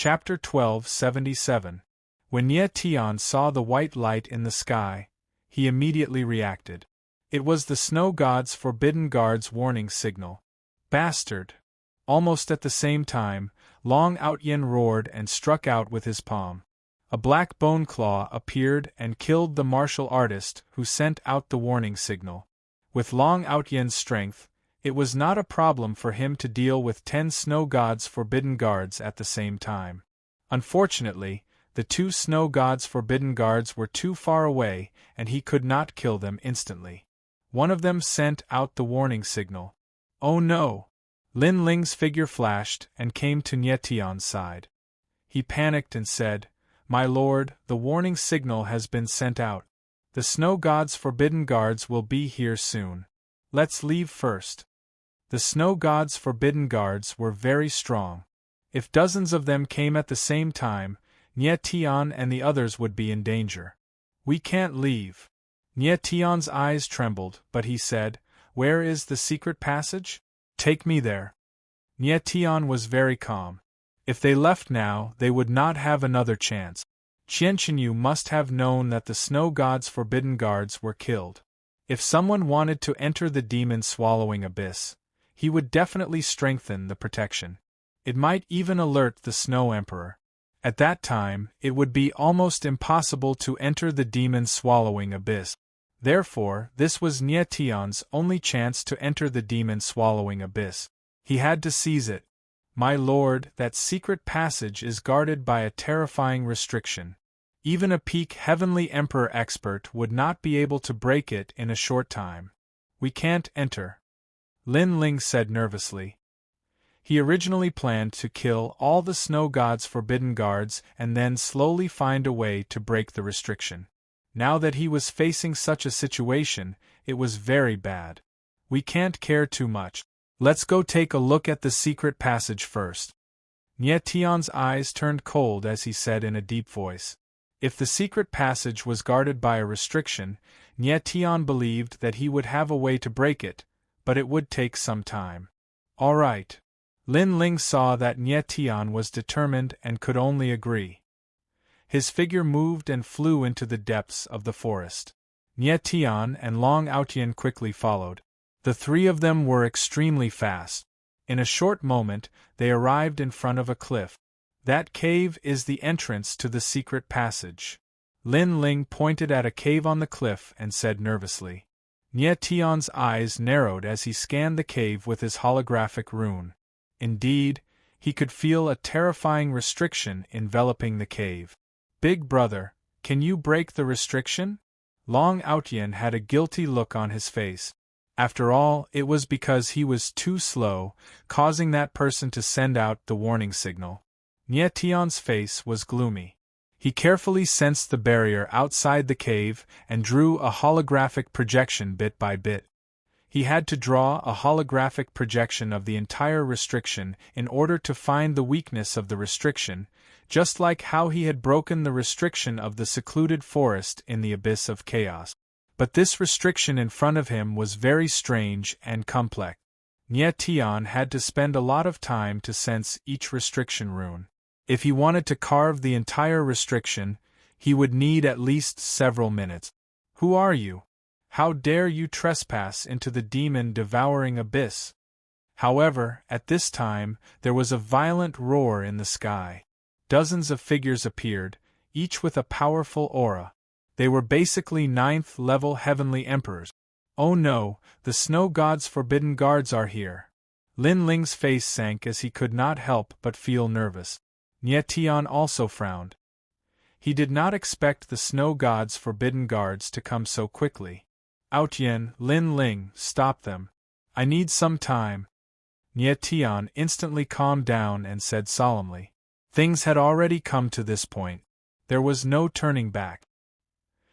Chapter 1277. When Nye Tian saw the white light in the sky, he immediately reacted. It was the snow god's forbidden guard's warning signal. Bastard! Almost at the same time, Long Outyen roared and struck out with his palm. A black bone claw appeared and killed the martial artist who sent out the warning signal. With Long Outyen's strength, it was not a problem for him to deal with 10 snow god's forbidden guards at the same time. Unfortunately, the 2 snow god's forbidden guards were too far away and he could not kill them instantly. One of them sent out the warning signal. Oh no! Lin Ling's figure flashed and came to Nye Tian's side. He panicked and said, "My lord, the warning signal has been sent out. The snow god's forbidden guards will be here soon. Let's leave first." The snow god's forbidden guards were very strong. If dozens of them came at the same time, Nye Tian and the others would be in danger. "We can't leave." Nye Tian's eyes trembled, but he said, "Where is the secret passage? Take me there." Nye Tian was very calm. If they left now, they would not have another chance. Qianqinyu must have known that the snow god's forbidden guards were killed. If someone wanted to enter the demon-swallowing abyss, he would definitely strengthen the protection. It might even alert the Snow Emperor. At that time, it would be almost impossible to enter the demon-swallowing abyss. Therefore, this was Nye Tian's only chance to enter the demon-swallowing abyss. He had to seize it. "My lord, that secret passage is guarded by a terrifying restriction. Even a peak Heavenly Emperor expert would not be able to break it in a short time. We can't enter," Lin Ling said nervously. He originally planned to kill all the snow god's forbidden guards and then slowly find a way to break the restriction. Now that he was facing such a situation, it was very bad. "We can't care too much. Let's go take a look at the secret passage first." Nye Tian's eyes turned cold as he said in a deep voice. If the secret passage was guarded by a restriction, Nye Tian believed that he would have a way to break it, but it would take some time. "All right." Lin Ling saw that Nye Tian was determined and could only agree. His figure moved and flew into the depths of the forest. Nye Tian and Long Outyen quickly followed. The 3 of them were extremely fast. In a short moment, they arrived in front of a cliff. "That cave is the entrance to the secret passage." Lin Ling pointed at a cave on the cliff and said nervously. Nye Tian's eyes narrowed as he scanned the cave with his holographic rune. Indeed, he could feel a terrifying restriction enveloping the cave. "Big brother, can you break the restriction?" Long Outyen had a guilty look on his face. After all, it was because he was too slow, causing that person to send out the warning signal. Nye Tian's face was gloomy. He carefully sensed the barrier outside the cave and drew a holographic projection bit by bit. He had to draw a holographic projection of the entire restriction in order to find the weakness of the restriction, just like how he had broken the restriction of the secluded forest in the abyss of chaos. But this restriction in front of him was very strange and complex. Nye Tian had to spend a lot of time to sense each restriction rune. If he wanted to carve the entire restriction, he would need at least several minutes. "Who are you? How dare you trespass into the demon-devouring abyss?" However, at this time, there was a violent roar in the sky. Dozens of figures appeared, each with a powerful aura. They were basically 9th-level heavenly emperors. "Oh no, the snow god's forbidden guards are here." Lin Ling's face sank as he could not help but feel nervous. Nye Tian also frowned. He did not expect the snow god's forbidden guards to come so quickly. "Outyen, Lin Ling, stop them. I need some time." Nye Tian instantly calmed down and said solemnly. Things had already come to this point. There was no turning back.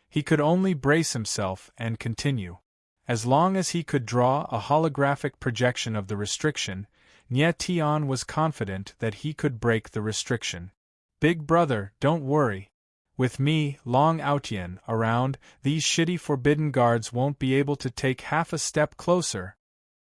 He could only brace himself and continue. As long as he could draw a holographic projection of the restriction, Nye Tian was confident that he could break the restriction. "Big brother, don't worry. With me, Long Outyen, around, these shitty forbidden guards won't be able to take half a step closer."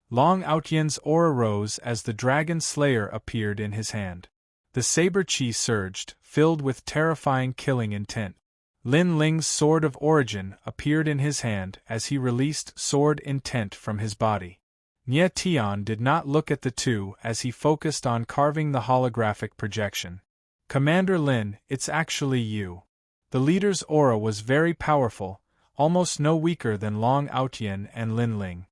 Long Outyen's aura rose as the dragon slayer appeared in his hand. The saber chi surged, filled with terrifying killing intent. Lin Ling's sword of origin appeared in his hand as he released sword intent from his body. Nie Tian did not look at the two as he focused on carving the holographic projection. Commander Lin, it's actually you. The leader's aura was very powerful, almost no weaker than Long Outian and Lin Ling.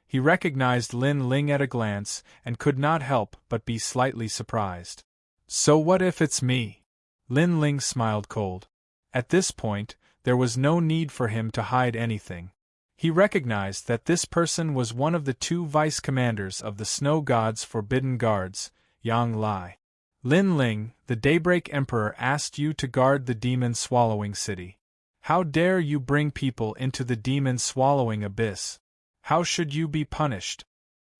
He recognized Lin Ling at a glance and could not help but be slightly surprised. So what if it's me? Lin Ling smiled cold. At this point, there was no need for him to hide anything. He recognized that this person was one of the two vice-commanders of the Snow God's Forbidden Guards, Yang Lai. Lin Ling, the Daybreak Emperor asked you to guard the demon-swallowing city. How dare you bring people into the demon-swallowing abyss? How should you be punished?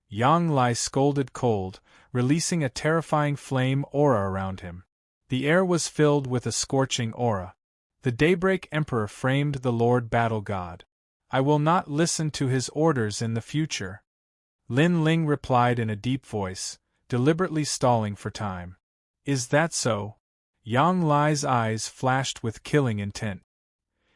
Yang Lai scolded cold, releasing a terrifying flame aura around him. The air was filled with a scorching aura. The Daybreak Emperor framed the Lord Battle God. I will not listen to his orders in the future. Lin Ling replied in a deep voice, deliberately stalling for time. Is that so? Yang Lai's eyes flashed with killing intent.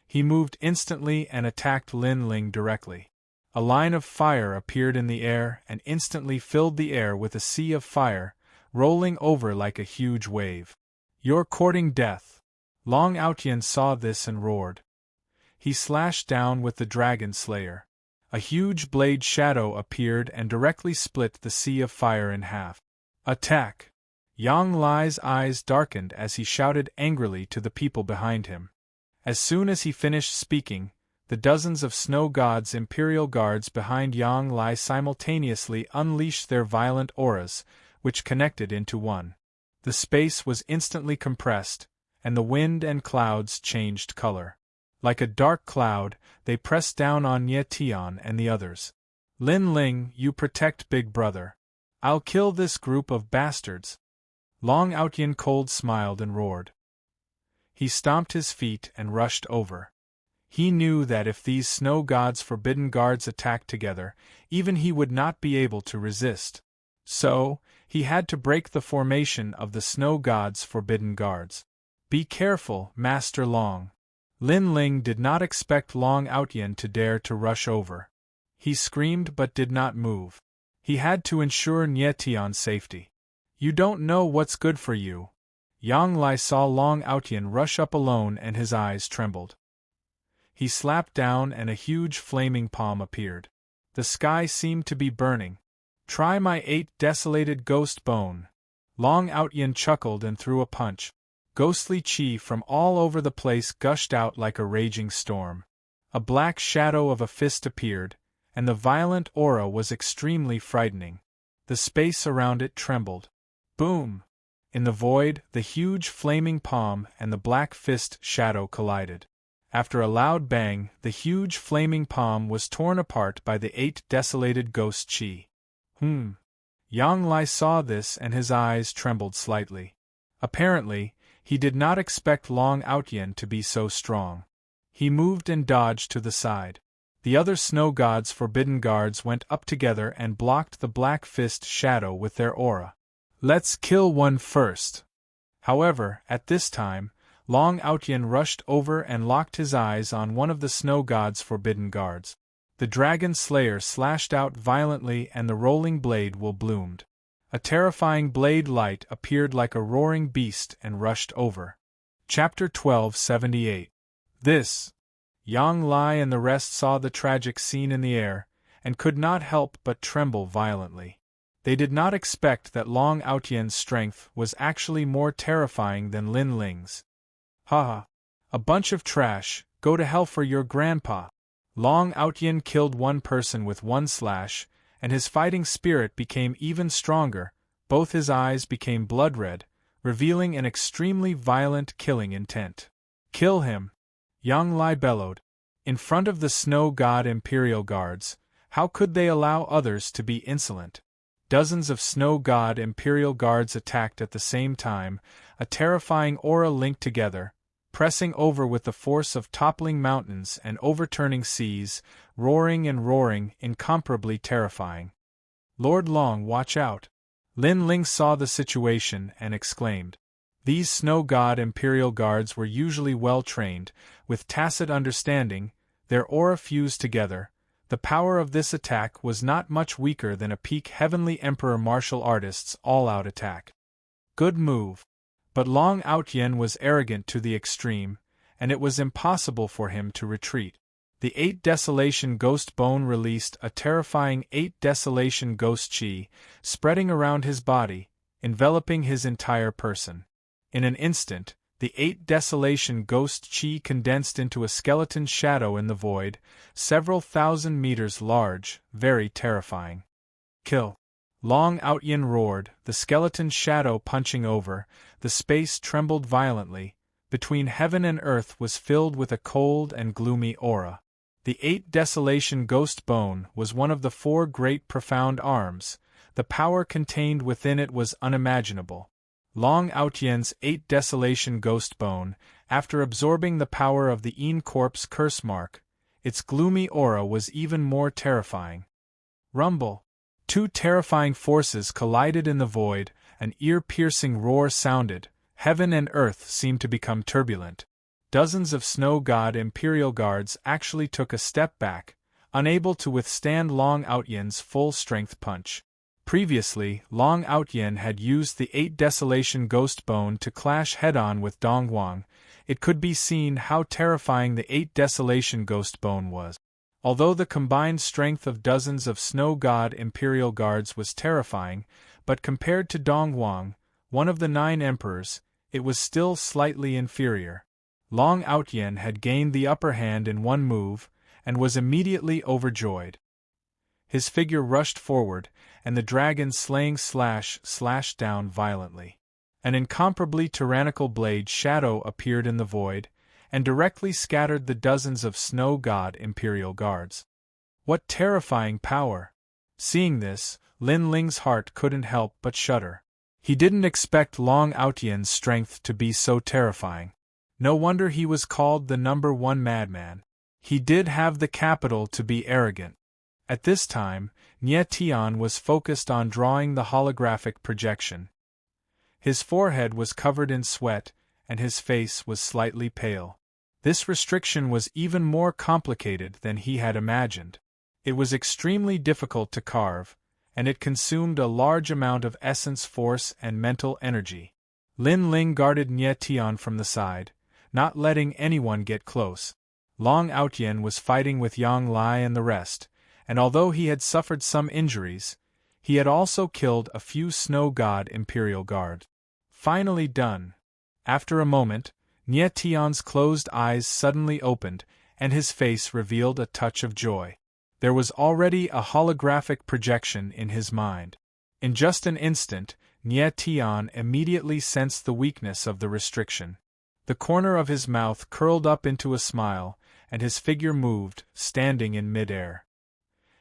He moved instantly and attacked Lin Ling directly. A line of fire appeared in the air and instantly filled the air with a sea of fire, rolling over like a huge wave. You're courting death. Long Outian saw this and roared. He slashed down with the Dragon Slayer. A huge blade shadow appeared and directly split the sea of fire in half. Attack! Yang Lai's eyes darkened as he shouted angrily to the people behind him. As soon as he finished speaking, the dozens of Snow God's Imperial Guards behind Yang Lai simultaneously unleashed their violent auras, which connected into one. The space was instantly compressed, and the wind and clouds changed color. Like a dark cloud, they pressed down on Nie Tian and the others. Lin Ling, you protect Big Brother. I'll kill this group of bastards. Long Outian cold smiled and roared. He stomped his feet and rushed over. He knew that if these Snow God's Forbidden Guards attacked together, even he would not be able to resist. So, he had to break the formation of the Snow God's Forbidden Guards. Be careful, Master Long. Lin Ling did not expect Long Outian to dare to rush over. He screamed but did not move. He had to ensure Nie Tian's safety. You don't know what's good for you. Yang Lai saw Long Outian rush up alone and his eyes trembled. He slapped down and a huge flaming palm appeared. The sky seemed to be burning. Try my 8 desolated ghost bone. Long Outian chuckled and threw a punch. Ghostly chi from all over the place gushed out like a raging storm. A black shadow of a fist appeared, and the violent aura was extremely frightening. The space around it trembled. Boom! In the void, the huge flaming palm and the black fist shadow collided. After a loud bang, the huge flaming palm was torn apart by the 8 desolated ghost chi. Yang Lai saw this and his eyes trembled slightly. Apparently, he did not expect Long Outian to be so strong. He moved and dodged to the side. The other Snow God's Forbidden Guards went up together and blocked the Black Fist shadow with their aura. Let's kill one first. However, at this time, Long Outian rushed over and locked his eyes on one of the Snow God's Forbidden Guards. The Dragon Slayer slashed out violently and the rolling blade will bloomed. A terrifying blade light appeared like a roaring beast and rushed over. Chapter 1278. This. Yang Lai and the rest saw the tragic scene in the air, and could not help but tremble violently. They did not expect that Long Outian's strength was actually more terrifying than Lin Ling's. Haha. A bunch of trash, go to hell for your grandpa. Long Outian killed one person with one slash, and his fighting spirit became even stronger. Both his eyes became blood red, revealing an extremely violent killing intent. Kill him! Yang Lai bellowed. In front of the Snow God Imperial Guards, how could they allow others to be insolent? Dozens of Snow God Imperial Guards attacked at the same time, a terrifying aura linked together, pressing over with the force of toppling mountains and overturning seas, roaring and roaring, incomparably terrifying. Lord Long, watch out! Lin Ling saw the situation and exclaimed. These snow god imperial guards were usually well trained, with tacit understanding, their aura fused together. The power of this attack was not much weaker than a peak heavenly emperor martial artist's all-out attack. Good move. But Long Outyen was arrogant to the extreme, and it was impossible for him to retreat. The 8 Desolation Ghost Bone released a terrifying 8 Desolation Ghost Chi, spreading around his body, enveloping his entire person. In an instant, the 8 Desolation Ghost Chi condensed into a skeleton shadow in the void, several thousand meters large, very terrifying. Kill! Long Outyen roared, the skeleton shadow punching over, the space trembled violently, between heaven and earth was filled with a cold and gloomy aura. The 8 Desolation Ghost Bone was one of the 4 great profound arms, the power contained within it was unimaginable. Long Outyen's 8 Desolation Ghost Bone, after absorbing the power of the Een Corpse curse mark, its gloomy aura was even more terrifying. Rumble! 2 terrifying forces collided in the void, an ear-piercing roar sounded, heaven and earth seemed to become turbulent. Dozens of snow god imperial guards actually took a step back, unable to withstand Long Outyen's full-strength punch. Previously, Long Outyen had used the 8 Desolation Ghost Bone to clash head-on with Dongguang. It could be seen how terrifying the 8 Desolation Ghost Bone was. Although the combined strength of dozens of snow god imperial guards was terrifying, but compared to Dongguang, one of the 9 emperors, it was still slightly inferior. Long Outyen had gained the upper hand in one move, and was immediately overjoyed. His figure rushed forward, and the dragon slaying slash slashed down violently. An incomparably tyrannical blade shadow appeared in the void, and directly scattered the dozens of snow god imperial guards. What terrifying power! Seeing this, Lin Ling's heart couldn't help but shudder. He didn't expect Long Outyen's strength to be so terrifying. No wonder he was called the #1 madman. He did have the capital to be arrogant. At this time, Nie Tian was focused on drawing the holographic projection. His forehead was covered in sweat, and his face was slightly pale. This restriction was even more complicated than he had imagined. It was extremely difficult to carve, and it consumed a large amount of essence force and mental energy. Lin Ling guarded Nie Tian from the side, not letting anyone get close. Long Outyen was fighting with Yang Lai and the rest, and although he had suffered some injuries, he had also killed a few snow god imperial guard. Finally done. After a moment, Nie Tian's closed eyes suddenly opened, and his face revealed a touch of joy. There was already a holographic projection in his mind. In just an instant, Nie Tian immediately sensed the weakness of the restriction. The corner of his mouth curled up into a smile, and his figure moved, standing in mid-air.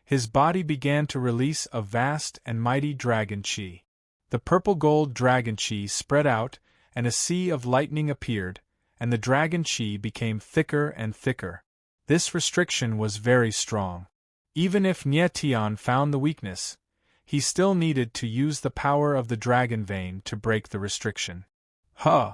His body began to release a vast and mighty dragon chi. The purple-gold dragon chi spread out, and a sea of lightning appeared, and the dragon chi became thicker and thicker. This restriction was very strong. Even if Nie Tian found the weakness, he still needed to use the power of the dragon vein to break the restriction. Huh!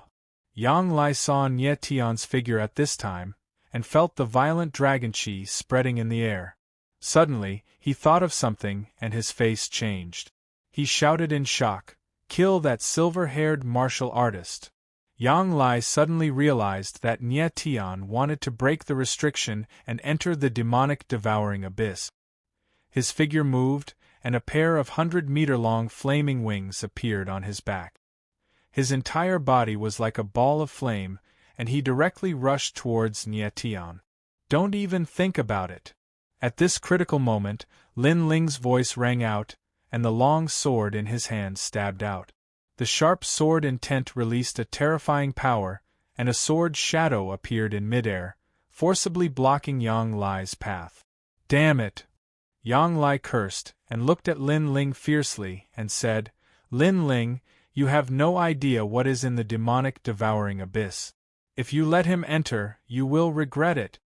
Yang Lai saw Nie Tian's figure at this time, and felt the violent dragon chi spreading in the air. Suddenly, he thought of something, and his face changed. He shouted in shock, "Kill that silver-haired martial artist!" Yang Lai suddenly realized that Nie Tian wanted to break the restriction and enter the demonic devouring abyss. His figure moved, and a pair of 100-meter-long flaming wings appeared on his back. His entire body was like a ball of flame, and he directly rushed towards Nie Tian. "Don't even think about it!" At this critical moment, Lin Ling's voice rang out, and the long sword in his hand stabbed out. The sharp sword intent released a terrifying power, and a sword shadow appeared in midair, forcibly blocking Yang Lai's path. "Damn it!" Yang Lai cursed, and looked at Lin Ling fiercely, and said, "Lin Ling, you have no idea what is in the demonic devouring abyss. If you let him enter, you will regret it.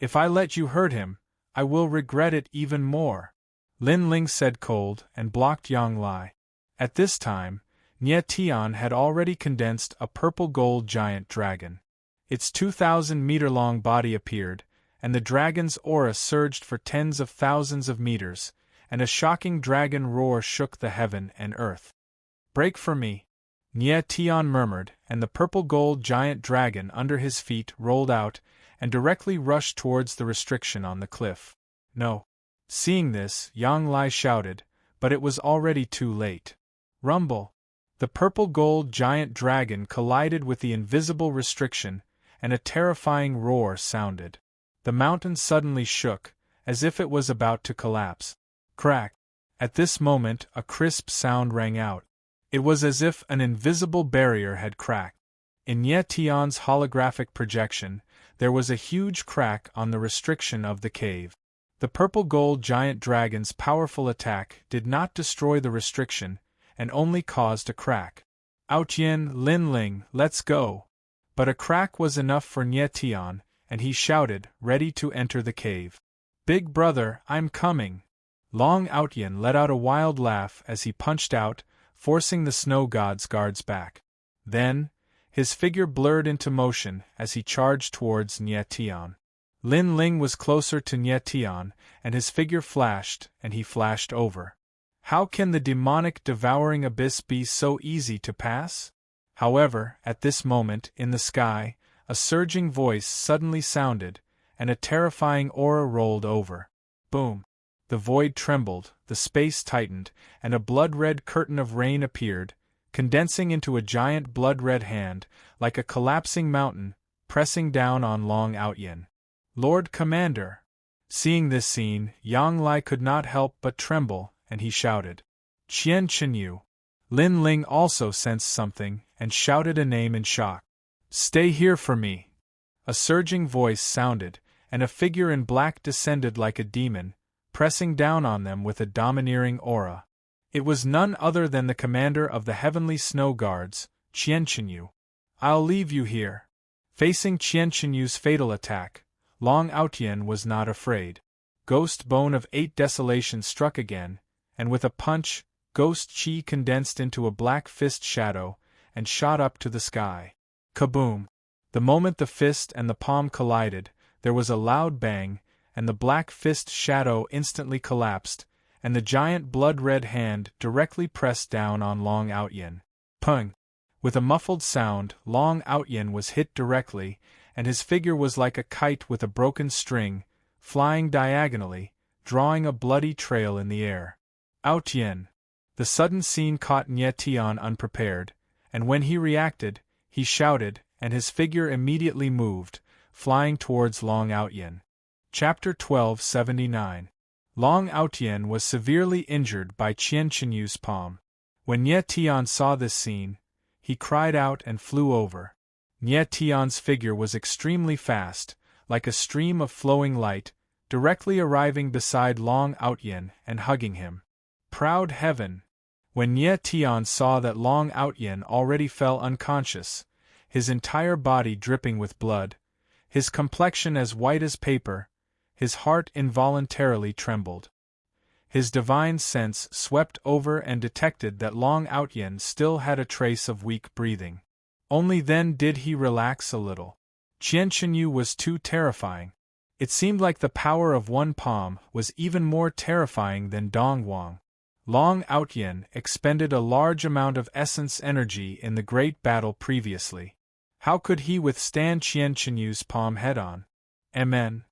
If I let you hurt him, I will regret it even more." Lin Ling said cold, and blocked Yang Lai. At this time, Nie Tian had already condensed a purple-gold giant dragon. Its 2,000-meter-long body appeared, and the dragon's aura surged for tens of thousands of meters, and a shocking dragon roar shook the heaven and earth. "Break for me," Nie Tian murmured, and the purple-gold giant dragon under his feet rolled out and directly rushed towards the restriction on the cliff. "No." Seeing this, Yang Lai shouted, but it was already too late. Rumble! The purple-gold giant dragon collided with the invisible restriction, and a terrifying roar sounded. The mountain suddenly shook, as if it was about to collapse. Crack! At this moment, a crisp sound rang out. It was as if an invisible barrier had cracked. In Nie Tian's holographic projection, there was a huge crack on the restriction of the cave. The purple-gold giant dragon's powerful attack did not destroy the restriction, and only caused a crack. "Outyin, Lin Ling, let's go!" But a crack was enough for Nie Tian, and he shouted, ready to enter the cave. "Big brother, I'm coming!" Long Outyin let out a wild laugh as he punched out, forcing the snow god's guards back. Then, his figure blurred into motion as he charged towards Nie Tian. Lin Ling was closer to Nie Tian, and his figure flashed, and he flashed over. How can the demonic devouring abyss be so easy to pass? However, at this moment, in the sky, a surging voice suddenly sounded, and a terrifying aura rolled over. Boom! The void trembled, the space tightened, and a blood-red curtain of rain appeared, condensing into a giant blood-red hand, like a collapsing mountain, pressing down on Long Outyin. "Lord Commander!" Seeing this scene, Yang Lai could not help but tremble, and he shouted, "Qian Chenyu!" Lin Ling also sensed something, and shouted a name in shock. "Stay here for me!" A surging voice sounded, and a figure in black descended like a demon, pressing down on them with a domineering aura. It was none other than the commander of the heavenly snow guards, Qian Chenyu. "I'll leave you here." Facing Qian Chenyu's fatal attack, Long Outyin was not afraid. Ghost Bone of 8 Desolation struck again, and with a punch, Ghost Chi condensed into a black fist shadow, and shot up to the sky. Kaboom! The moment the fist and the palm collided, there was a loud bang, and the black fist shadow instantly collapsed, and the giant blood-red hand directly pressed down on Long Outyin. Pung! With a muffled sound, Long Outyin was hit directly, and his figure was like a kite with a broken string, flying diagonally, drawing a bloody trail in the air. Outyin! The sudden scene caught Nie Tian unprepared, and when he reacted, he shouted, and his figure immediately moved, flying towards Long Outyin. Chapter 1279. Long Outyin was severely injured by Qian Chenyu's palm. When Nie Tian saw this scene, he cried out and flew over. Nie Tian's figure was extremely fast, like a stream of flowing light, directly arriving beside Long Outyin and hugging him. Proud heaven! When Nie Tian saw that Long Outyin already fell unconscious, his entire body dripping with blood, his complexion as white as paper, his heart involuntarily trembled. His divine sense swept over and detected that Long Outyin still had a trace of weak breathing. Only then did he relax a little. Qian Chenyu was too terrifying. It seemed like the power of one palm was even more terrifying than Dong Wang. Long Outyin expended a large amount of essence energy in the great battle previously. How could he withstand Qian Chenyu's palm head-on? Amen.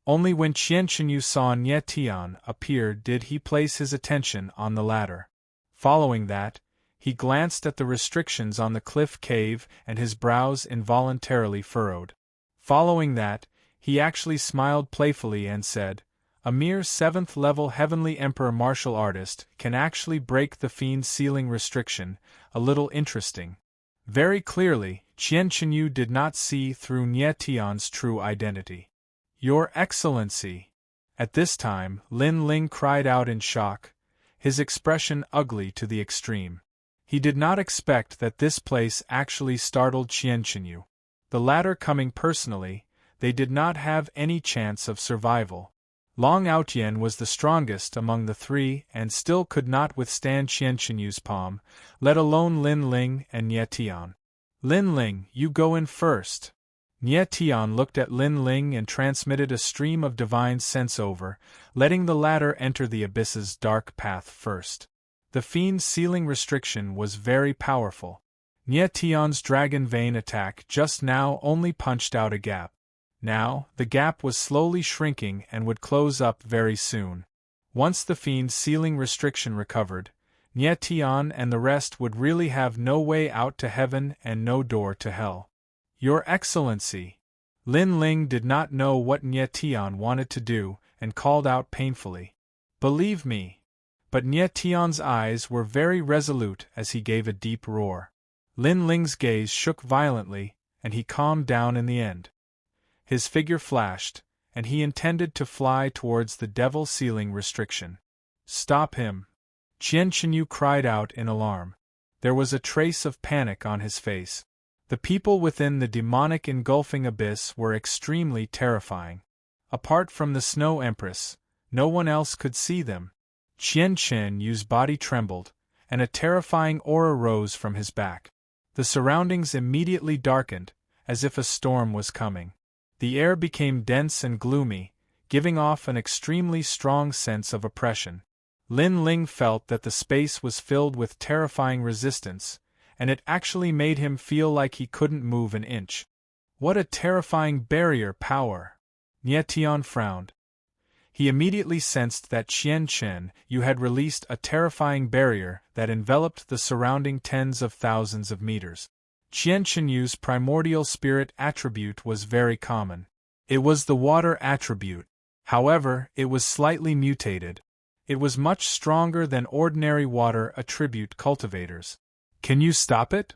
Only when Qian Chenyu saw Nie Tian appear did he place his attention on the latter. Following that, he glanced at the restrictions on the cliff cave and his brows involuntarily furrowed. Following that, he actually smiled playfully and said, "A mere 7th-level Heavenly Emperor martial artist can actually break the Fiend's ceiling restriction, a little interesting." Very clearly, Qian Chenyu did not see through Nie Tian's true identity. "Your Excellency!" At this time, Lin Ling cried out in shock, his expression ugly to the extreme. He did not expect that this place actually startled Qian Chenyu. The latter coming personally, they did not have any chance of survival. Long Aotian was the strongest among the three and still could not withstand Qian Qinyu's palm, let alone Lin Ling and Nie Tian. Lin Ling, you go in first. Nie Tian looked at Lin Ling and transmitted a stream of divine sense over, letting the latter enter the abyss's dark path first. The fiend's sealing restriction was very powerful. Nie Tian's dragon vein attack just now only punched out a gap. Now, the gap was slowly shrinking and would close up very soon. Once the fiend's sealing restriction recovered, Nie Tian and the rest would really have no way out to heaven and no door to hell. Your Excellency! Lin Ling did not know what Nie Tian wanted to do and called out painfully. Believe me! But Nie Tian's eyes were very resolute as he gave a deep roar. Lin Ling's gaze shook violently, and he calmed down in the end. His figure flashed, and he intended to fly towards the devil sealing restriction. Stop him! Qian Qinyu cried out in alarm. There was a trace of panic on his face. The people within the demonic engulfing abyss were extremely terrifying. Apart from the Snow Empress, no one else could see them. Qian Qinyu's body trembled, and a terrifying aura rose from his back. The surroundings immediately darkened, as if a storm was coming. The air became dense and gloomy, giving off an extremely strong sense of oppression. Lin Ling felt that the space was filled with terrifying resistance, and it actually made him feel like he couldn't move an inch. What a terrifying barrier power! Nie Tian frowned. He immediately sensed that Qian Qinyu had released a terrifying barrier that enveloped the surrounding tens of thousands of meters. Qian Qinyu's primordial spirit attribute was very common. It was the water attribute. However, it was slightly mutated. It was much stronger than ordinary water attribute cultivators. Can you stop it?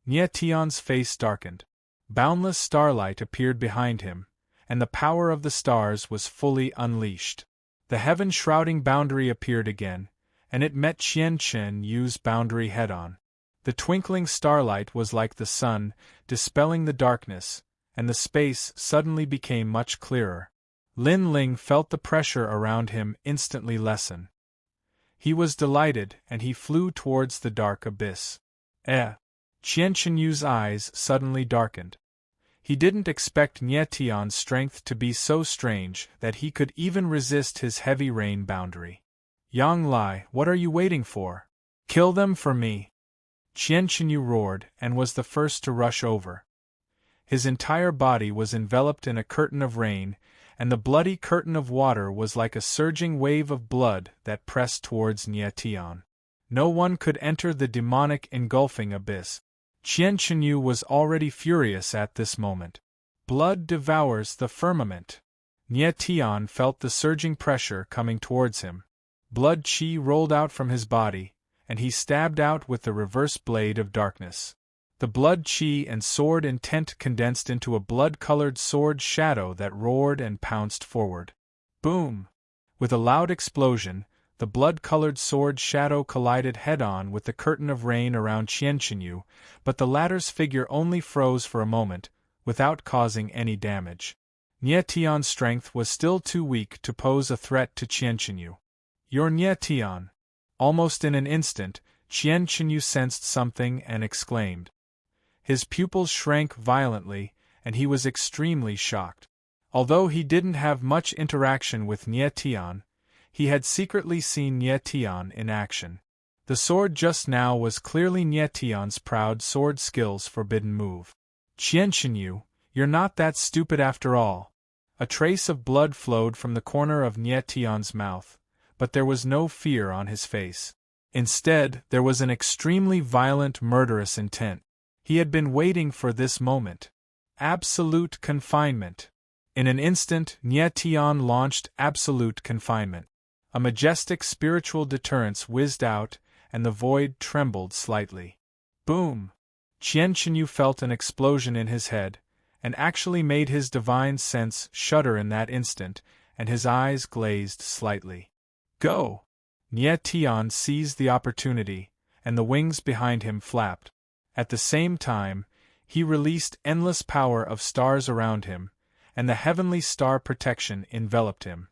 Nie Tian's face darkened. Boundless starlight appeared behind him, and the power of the stars was fully unleashed. The heaven-shrouding boundary appeared again, and it met Qian Qinyu's boundary head-on. The twinkling starlight was like the sun, dispelling the darkness, and the space suddenly became much clearer. Lin Ling felt the pressure around him instantly lessen. He was delighted, and he flew towards the dark abyss. Qian Qinyu's eyes suddenly darkened. He didn't expect Nie Tian's strength to be so strange that he could even resist his heavy rain boundary. Yang Lai, what are you waiting for? Kill them for me! Qian Qinyu roared and was the first to rush over. His entire body was enveloped in a curtain of rain, and the bloody curtain of water was like a surging wave of blood that pressed towards Nie Tian. No one could enter the demonic engulfing abyss. Qian Qinyu was already furious at this moment. Blood devours the firmament. Nie Tian felt the surging pressure coming towards him. Blood qi rolled out from his body, and he stabbed out with the reverse blade of darkness. The blood qi and sword intent condensed into a blood-colored sword shadow that roared and pounced forward. Boom! With a loud explosion, the blood-colored sword shadow collided head-on with the curtain of rain around Qian Qinyu, but the latter's figure only froze for a moment, without causing any damage. Nie Tian's strength was still too weak to pose a threat to Qian Qinyu. You're Nie Tian! Almost in an instant, Qian Qinyu sensed something and exclaimed. His pupils shrank violently, and he was extremely shocked. Although he didn't have much interaction with Nie Tian, he had secretly seen Nie Tian in action. The sword just now was clearly Nie Tian's proud sword skill's forbidden move. Qian Qinyu, you're not that stupid after all. A trace of blood flowed from the corner of Nie Tian's mouth, but there was no fear on his face. Instead, there was an extremely violent, murderous intent. He had been waiting for this moment. Absolute confinement. In an instant, Nie Tian launched absolute confinement. A majestic spiritual deterrence whizzed out, and the void trembled slightly. Boom! Qian Qinyu felt an explosion in his head, and actually made his divine sense shudder in that instant, and his eyes glazed slightly. Go! Nie Tian seized the opportunity, and the wings behind him flapped. At the same time, he released endless power of stars around him, and the heavenly star protection enveloped him.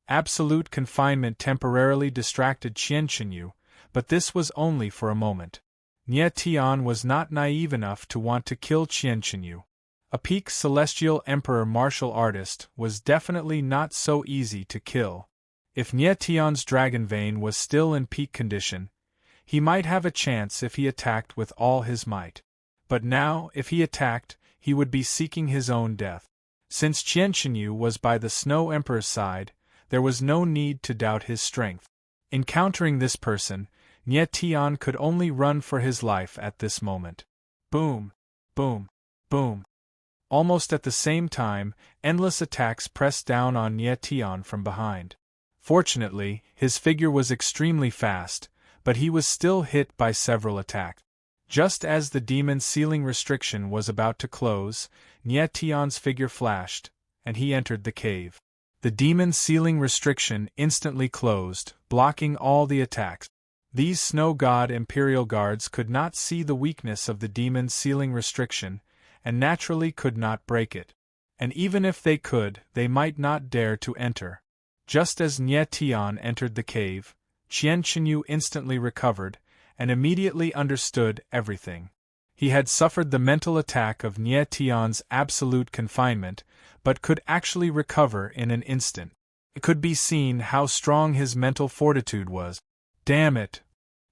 Absolute confinement temporarily distracted Qianqinyu, but this was only for a moment. Nie Tian was not naive enough to want to kill Qianqinyu. A peak celestial emperor martial artist was definitely not so easy to kill. If Nie Tian's dragon vein was still in peak condition, he might have a chance if he attacked with all his might. But now, if he attacked, he would be seeking his own death. Since Qianqinyu was by the Snow Emperor's side, there was no need to doubt his strength. Encountering this person, Nie Tian could only run for his life at this moment. Boom! Boom! Boom! Almost at the same time, endless attacks pressed down on Nie Tian from behind. Fortunately, his figure was extremely fast, but he was still hit by several attacks. Just as the demon ceiling restriction was about to close, Nie Tian's figure flashed, and he entered the cave. The demon ceiling restriction instantly closed, blocking all the attacks. These snow god imperial guards could not see the weakness of the demon ceiling restriction, and naturally could not break it. And even if they could, they might not dare to enter. Just as Nie Tian entered the cave, Qianqinyu instantly recovered, and immediately understood everything. He had suffered the mental attack of Nie Tian's absolute confinement, but could actually recover in an instant. It could be seen how strong his mental fortitude was. Damn it!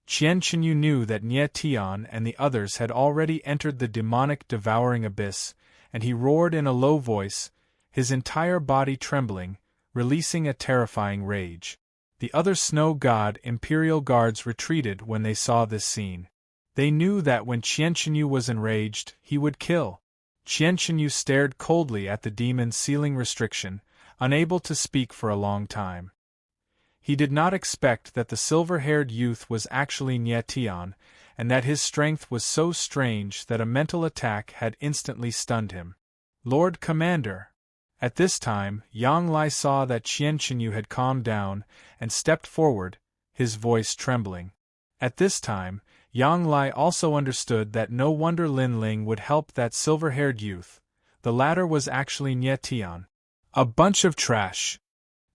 Qianqinyu knew that Nie Tian and the others had already entered the demonic devouring abyss, and he roared in a low voice, his entire body trembling, releasing a terrifying rage. The other snow god imperial guards retreated when they saw this scene. They knew that when Qianqinyu was enraged, he would kill. Qianqinyu stared coldly at the demon ceiling restriction, unable to speak for a long time. He did not expect that the silver-haired youth was actually Nie Tian, and that his strength was so strange that a mental attack had instantly stunned him. Lord Commander! At this time, Yang Lai saw that Qianqinyu had calmed down, and stepped forward, his voice trembling. At this time, Yang Lai also understood that no wonder Lin Ling would help that silver-haired youth. The latter was actually Nie Tian. A bunch of trash!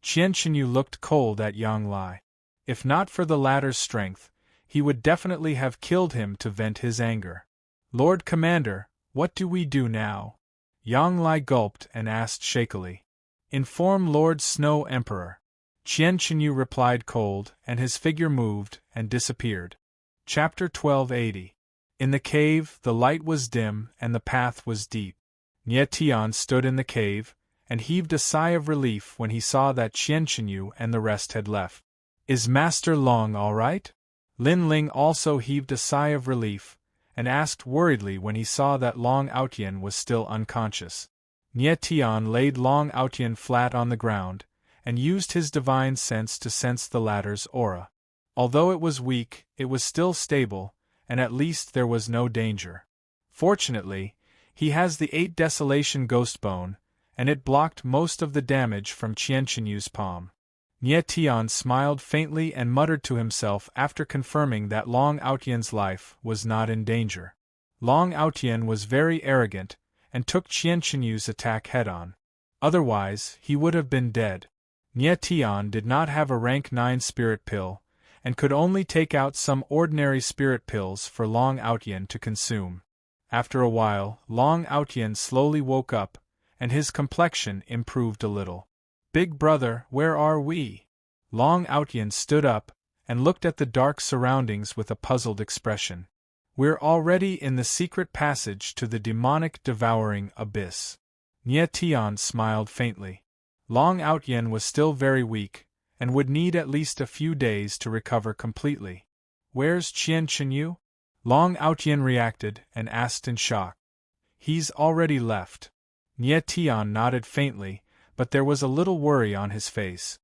Qianqinyu looked cold at Yang Lai. If not for the latter's strength, he would definitely have killed him to vent his anger. Lord Commander, what do we do now? Yang Lai gulped and asked shakily. Inform Lord Snow Emperor. Qianqinyu replied cold, and his figure moved and disappeared. Chapter 1280. In the cave, the light was dim and the path was deep. Nie Tian stood in the cave, and heaved a sigh of relief when he saw that Qianqinyu and the rest had left. Is Master Long all right? Lin Ling also heaved a sigh of relief, and asked worriedly when he saw that Long Outian was still unconscious. Nie Tian laid Long Outian flat on the ground, and used his divine sense to sense the latter's aura. Although it was weak, it was still stable, and at least there was no danger. Fortunately, he has the 8 Desolation Ghost Bone, and it blocked most of the damage from Qianqinyu's palm. Nie Tian smiled faintly and muttered to himself after confirming that Long Outian's life was not in danger. Long Outian was very arrogant, and took Qianqinyu's attack head-on. Otherwise, he would have been dead. Nie Tian did not have a rank 9 spirit pill, and could only take out some ordinary spirit pills for Long Outian to consume. After a while, Long Outian slowly woke up, and his complexion improved a little. Big brother, where are we? Long Outian stood up, and looked at the dark surroundings with a puzzled expression. We're already in the secret passage to the demonic devouring abyss. Nie Tian smiled faintly. Long Outian was still very weak, and would need at least a few days to recover completely. Where's Qianqinyu? Long Outian reacted and asked in shock. He's already left. Nie Tian nodded faintly, but there was a little worry on his face.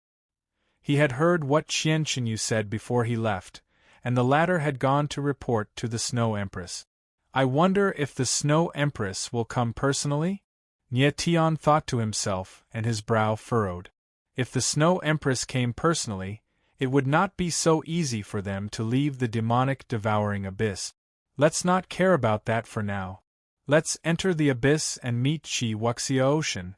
He had heard what Qianqinyu said before he left, and the latter had gone to report to the Snow Empress. I wonder if the Snow Empress will come personally? Nie Tian thought to himself, and his brow furrowed. If the Snow Empress came personally, it would not be so easy for them to leave the demonic devouring abyss. Let's not care about that for now. Let's enter the abyss and meet Chi Wuxia Ocean.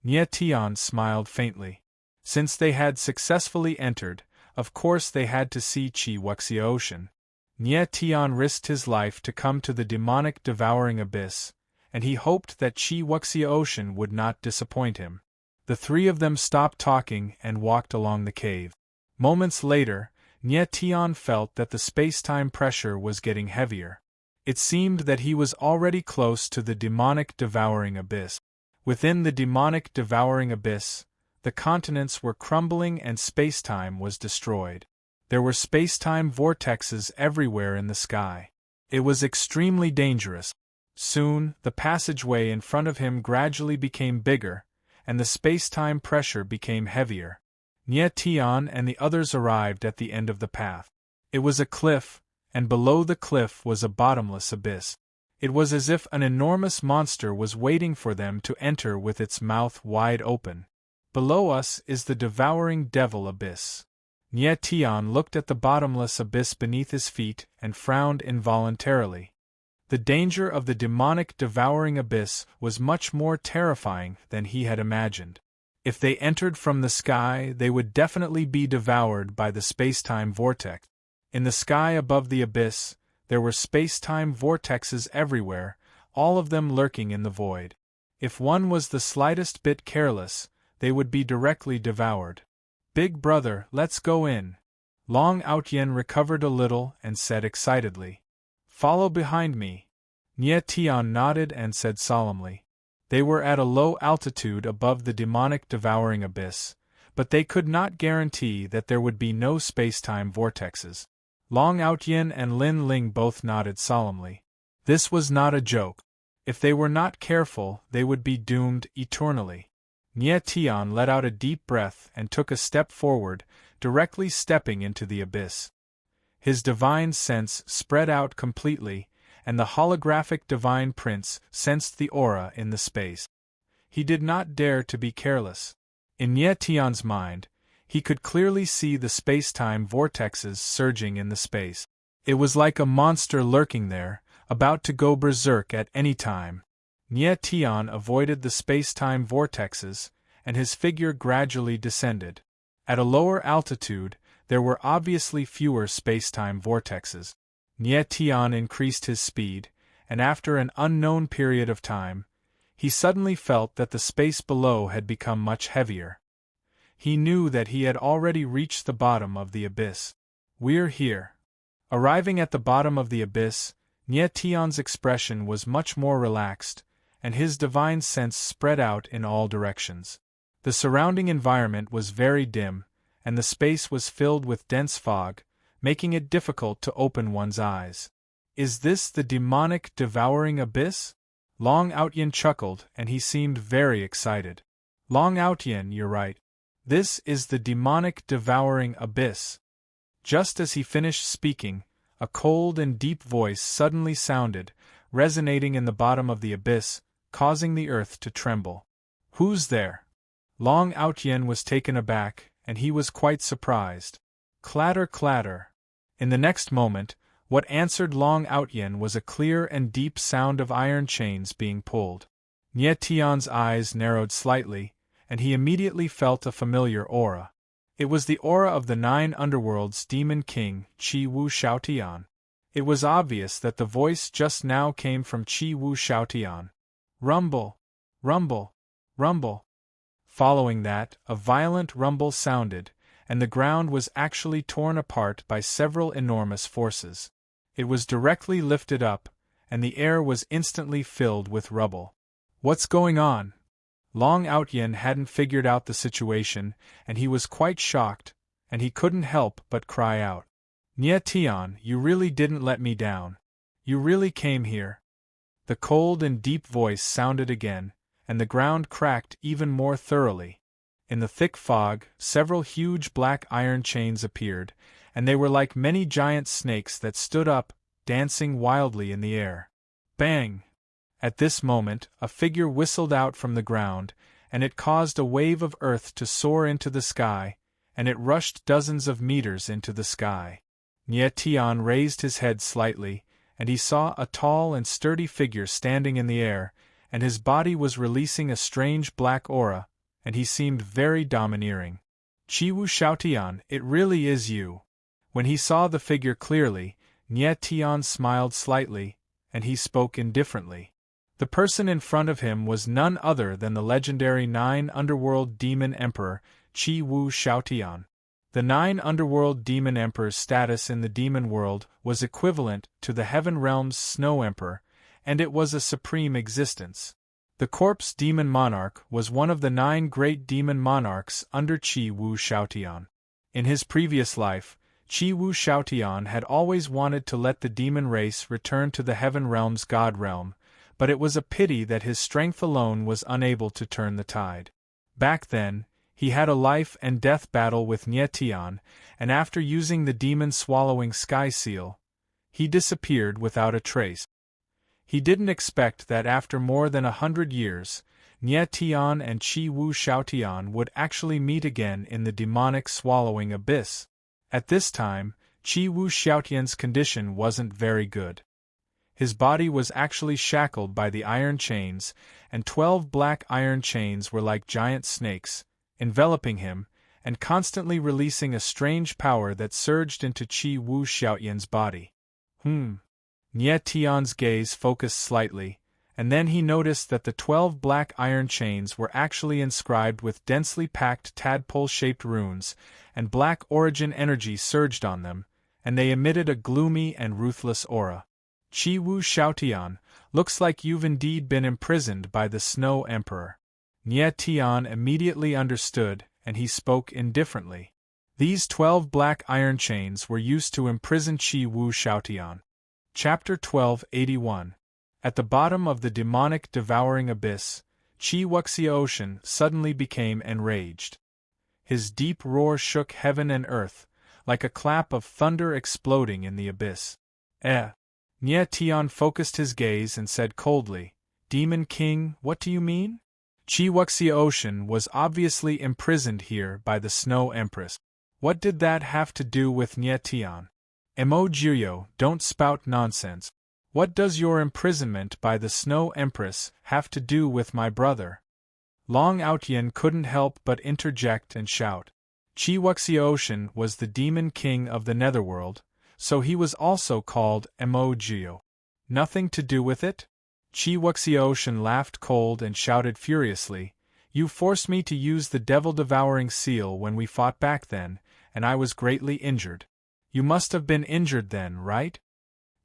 Nie Tian smiled faintly. Since they had successfully entered, of course they had to see Chi Wuxia Ocean. Nie Tian risked his life to come to the demonic devouring abyss, and he hoped that Chi Wuxia Ocean would not disappoint him. The three of them stopped talking and walked along the cave. Moments later, Nie Tian felt that the space-time pressure was getting heavier. It seemed that he was already close to the demonic devouring abyss. Within the demonic devouring abyss, the continents were crumbling and space-time was destroyed. There were space-time vortexes everywhere in the sky. It was extremely dangerous. Soon, the passageway in front of him gradually became bigger, and the space-time pressure became heavier. Nie Tian and the others arrived at the end of the path. It was a cliff, and below the cliff was a bottomless abyss. It was as if an enormous monster was waiting for them to enter with its mouth wide open. Below us is the devouring devil abyss. Nie Tian looked at the bottomless abyss beneath his feet and frowned involuntarily. The danger of the demonic devouring abyss was much more terrifying than he had imagined. If they entered from the sky, they would definitely be devoured by the space-time vortex. In the sky above the abyss, there were space-time vortexes everywhere, all of them lurking in the void. If one was the slightest bit careless, they would be directly devoured. "Big brother, let's go in." Long Outyen recovered a little and said excitedly. "Follow behind me." Nie Tian nodded and said solemnly. They were at a low altitude above the demonic devouring abyss, but they could not guarantee that there would be no space-time vortexes. Long Outyen and Lin Ling both nodded solemnly. This was not a joke. If they were not careful, they would be doomed eternally. Nie Tian let out a deep breath and took a step forward, directly stepping into the abyss. His divine sense spread out completely, and the holographic divine prince sensed the aura in the space. He did not dare to be careless. In Nie Tian's mind, he could clearly see the space-time vortexes surging in the space. It was like a monster lurking there, about to go berserk at any time. Nie Tian avoided the space-time vortexes, and his figure gradually descended. At a lower altitude, there were obviously fewer space-time vortexes. Nie Tian increased his speed, and after an unknown period of time, he suddenly felt that the space below had become much heavier. He knew that he had already reached the bottom of the abyss. "We're here." Arriving at the bottom of the abyss, Nie Tian's expression was much more relaxed, and his divine sense spread out in all directions. The surrounding environment was very dim, and the space was filled with dense fog, making it difficult to open one's eyes. "Is this the demonic devouring abyss?" Long Outyen chuckled, and he seemed very excited. "Long Outyen, you're right. This is the demonic devouring abyss." Just as he finished speaking, a cold and deep voice suddenly sounded, resonating in the bottom of the abyss, causing the earth to tremble. "Who's there?" Long Outyen was taken aback, and he was quite surprised. Clatter, clatter. In the next moment, what answered Long Outyen was a clear and deep sound of iron chains being pulled. Nie Tian's eyes narrowed slightly, and he immediately felt a familiar aura. It was the aura of the 9 underworlds demon king, Chi Wu Shaotian. It was obvious that the voice just now came from Chi Wu Shaotian. Rumble, rumble, rumble. Following that, a violent rumble sounded, and the ground was actually torn apart by several enormous forces. It was directly lifted up, and the air was instantly filled with rubble. "What's going on?" Long Outyen hadn't figured out the situation, and he was quite shocked, and he couldn't help but cry out. "Nie Tian, you really didn't let me down. You really came here." The cold and deep voice sounded again, and the ground cracked even more thoroughly. In the thick fog, several huge black iron chains appeared, and they were like many giant snakes that stood up, dancing wildly in the air. Bang! At this moment, a figure whistled out from the ground, and it caused a wave of earth to soar into the sky, and it rushed dozens of meters into the sky. Nie Tian raised his head slightly, and he saw a tall and sturdy figure standing in the air, and his body was releasing a strange black aura, and he seemed very domineering. Chi Wu Xiaotian, it really is you. When he saw the figure clearly, Nie Tian smiled slightly, and he spoke indifferently. The person in front of him was none other than the legendary 9 Underworld Demon Emperor, Chi Wu Xiaotian. The 9 Underworld Demon Emperor's status in the demon world was equivalent to the Heaven Realm's Snow Emperor, and it was a supreme existence. The corpse demon monarch was one of the 9 great demon monarchs under Chi Wu Xiaotian. In his previous life, Chi Wu Xiaotian had always wanted to let the demon race return to the Heaven Realm's God Realm, but it was a pity that his strength alone was unable to turn the tide. Back then, he had a life and death battle with Nie Tian, and after using the demon-swallowing sky seal, he disappeared without a trace. He didn't expect that after more than 100 years, Nie Tian and Chi Wu Xiaotian would actually meet again in the demonic swallowing abyss. At this time, Chi Wu Xiaotian's condition wasn't very good. His body was actually shackled by the iron chains, and 12 black iron chains were like giant snakes, enveloping him, and constantly releasing a strange power that surged into Chi Wu Xiaotian's body. Nie Tian's gaze focused slightly, and then he noticed that the 12 black iron chains were actually inscribed with densely packed tadpole-shaped runes, and black origin energy surged on them, and they emitted a gloomy and ruthless aura. Chi Wu Xiaotian, looks like you've indeed been imprisoned by the Snow Emperor. Nie Tian immediately understood, and he spoke indifferently. These 12 black iron chains were used to imprison Chi Wu Xiaotian. Chapter 1281. At the bottom of the demonic devouring abyss, Chi Wuxia Ocean suddenly became enraged. His deep roar shook heaven and earth, like a clap of thunder exploding in the abyss. Nie Tian focused his gaze and said coldly, "Demon King, what do you mean?" Chi Wuxia Ocean was obviously imprisoned here by the Snow Empress. What did that have to do with Nie Tian? Mo Jiuyo, don't spout nonsense. What does your imprisonment by the Snow Empress have to do with my brother? Long Outyin couldn't help but interject and shout. Chi Wuxia Ocean was the demon king of the Netherworld, so he was also called Mo Jiuyo. Nothing to do with it? Chi Wuxia Ocean laughed cold and shouted furiously, "You forced me to use the devil-devouring seal when we fought back then, and I was greatly injured. You must have been injured then, right?"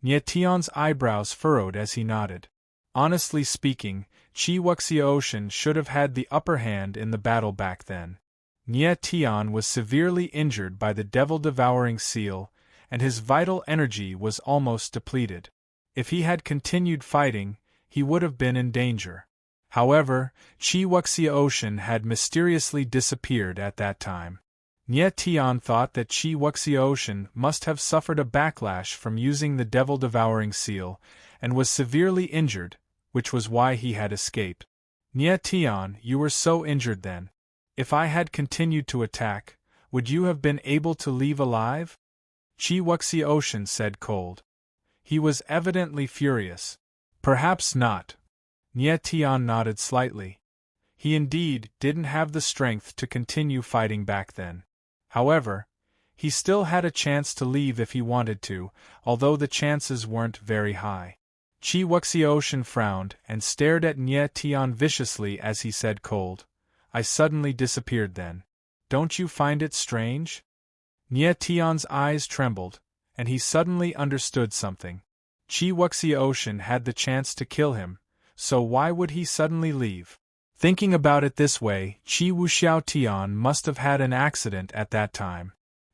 Nie Tian's eyebrows furrowed as he nodded. Honestly speaking, Chi Wuxia Ocean should have had the upper hand in the battle back then. Nie Tian was severely injured by the devil-devouring seal, and his vital energy was almost depleted. If he had continued fighting, he would have been in danger. However, Chi Wuxia Ocean had mysteriously disappeared at that time. Nie Tian thought that Chi Wuxia Ocean must have suffered a backlash from using the devil-devouring seal, and was severely injured, which was why he had escaped. Nie Tian, you were so injured then. If I had continued to attack, would you have been able to leave alive? Chi Wuxia Ocean said cold. He was evidently furious. Perhaps not. Nie Tian nodded slightly. He indeed didn't have the strength to continue fighting back then. However, he still had a chance to leave if he wanted to, although the chances weren't very high. Chi Wuxia Ocean frowned and stared at Nie Tian viciously as he said cold, "I suddenly disappeared then. Don't you find it strange?" Nie Tian's eyes trembled, and he suddenly understood something. Chi Wuxia Ocean had the chance to kill him, so why would he suddenly leave? Thinking about it this way, Chi Wu Xiaotian must have had an accident at that time.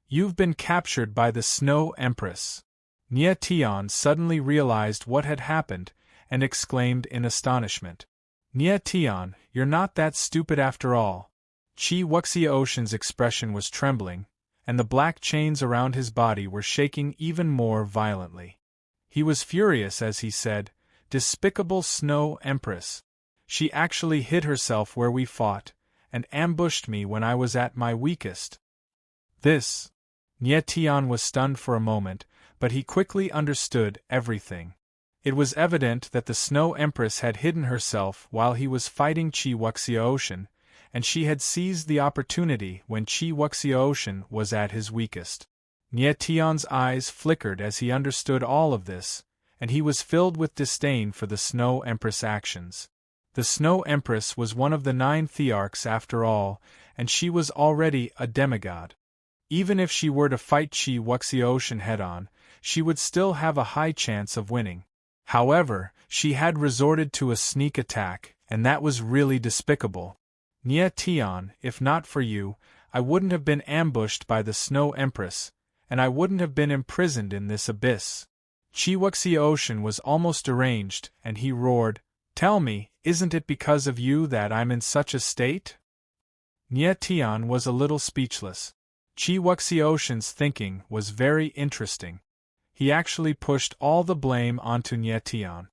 You've been captured by the Snow Empress. Nie Tian suddenly realized what had happened, and exclaimed in astonishment. Nie Tian, you're not that stupid after all. Chi Wuxia Ocean's expression was trembling, and the black chains around his body were shaking even more violently. He was furious as he said, "Despicable Snow Empress. She actually hid herself where we fought, and ambushed me when I was at my weakest." This. Nie Tian was stunned for a moment, but he quickly understood everything. It was evident that the Snow Empress had hidden herself while he was fighting Chi Wuxia Ocean, and she had seized the opportunity when Qi Wuxiaoshan was at his weakest. Nie Tian's eyes flickered as he understood all of this, and he was filled with disdain for the Snow Empress' actions. The Snow Empress was one of the 9 Thearchs after all, and she was already a demigod. Even if she were to fight Qi Wuxiaoshan head-on, she would still have a high chance of winning. However, she had resorted to a sneak attack, and that was really despicable. Nie Tian, if not for you, I wouldn't have been ambushed by the Snow Empress, and I wouldn't have been imprisoned in this abyss. Qi Wuxiaoshan was almost deranged, and he roared, "Tell me, isn't it because of you that I'm in such a state?" Nie Tian was a little speechless. Qi Wuxiaoshan's thinking was very interesting. He actually pushed all the blame onto Nie Tian.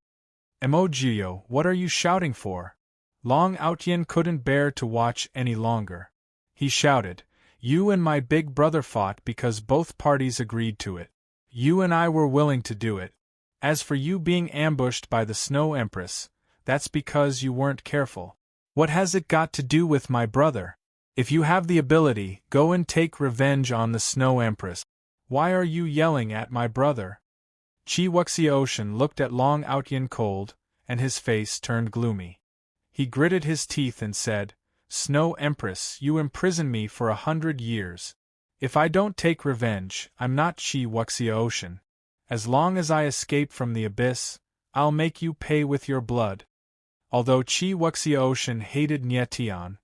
"Emojio, what are you shouting for?" Long Outyin couldn't bear to watch any longer. He shouted, "You and my big brother fought because both parties agreed to it. You and I were willing to do it. As for you being ambushed by the Snow Empress, that's because you weren't careful. What has it got to do with my brother? If you have the ability, go and take revenge on the Snow Empress. Why are you yelling at my brother?" Qi Wuxiaoshan looked at Long Outyin cold, and his face turned gloomy. He gritted his teeth and said, "Snow Empress, you imprison me for 100 years. If I don't take revenge, I'm not Qi Wuxiaoshan. As long as I escape from the abyss, I'll make you pay with your blood." Although Qi Wuxiaoshan hated Nie Tian,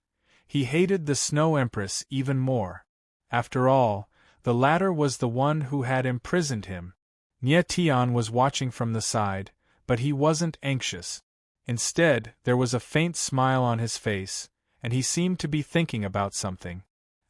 he hated the Snow Empress even more. After all, the latter was the one who had imprisoned him. Nie Tian was watching from the side, but he wasn't anxious. Instead, there was a faint smile on his face, and he seemed to be thinking about something.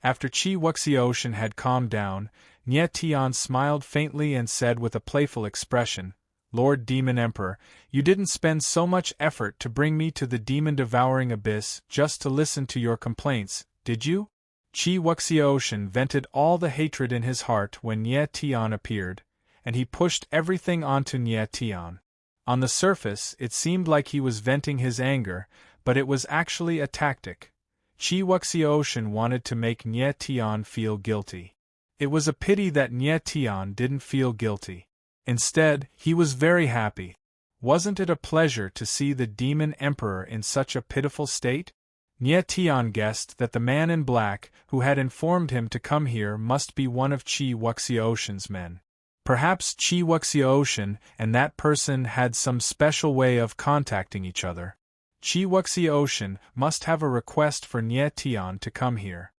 After Qi Wuxiaoshan had calmed down, Nie Tian smiled faintly and said with a playful expression, "Lord Demon Emperor, you didn't spend so much effort to bring me to the demon-devouring abyss just to listen to your complaints, did you?" Qi Wuxiaoshan vented all the hatred in his heart when Nie Tian appeared, and he pushed everything onto Nie Tian. On the surface, it seemed like he was venting his anger, but it was actually a tactic. Qi Wuxiaoshan wanted to make Nie Tian feel guilty. It was a pity that Nie Tian didn't feel guilty. Instead, he was very happy. Wasn't it a pleasure to see the Demon Emperor in such a pitiful state? Nie Tian guessed that the man in black who had informed him to come here must be one of Qi Wuxiaoshan's men. Perhaps Qi Wuxiaoshan and that person had some special way of contacting each other. Qi Wuxiaoshan must have a request for Nie Tian to come here.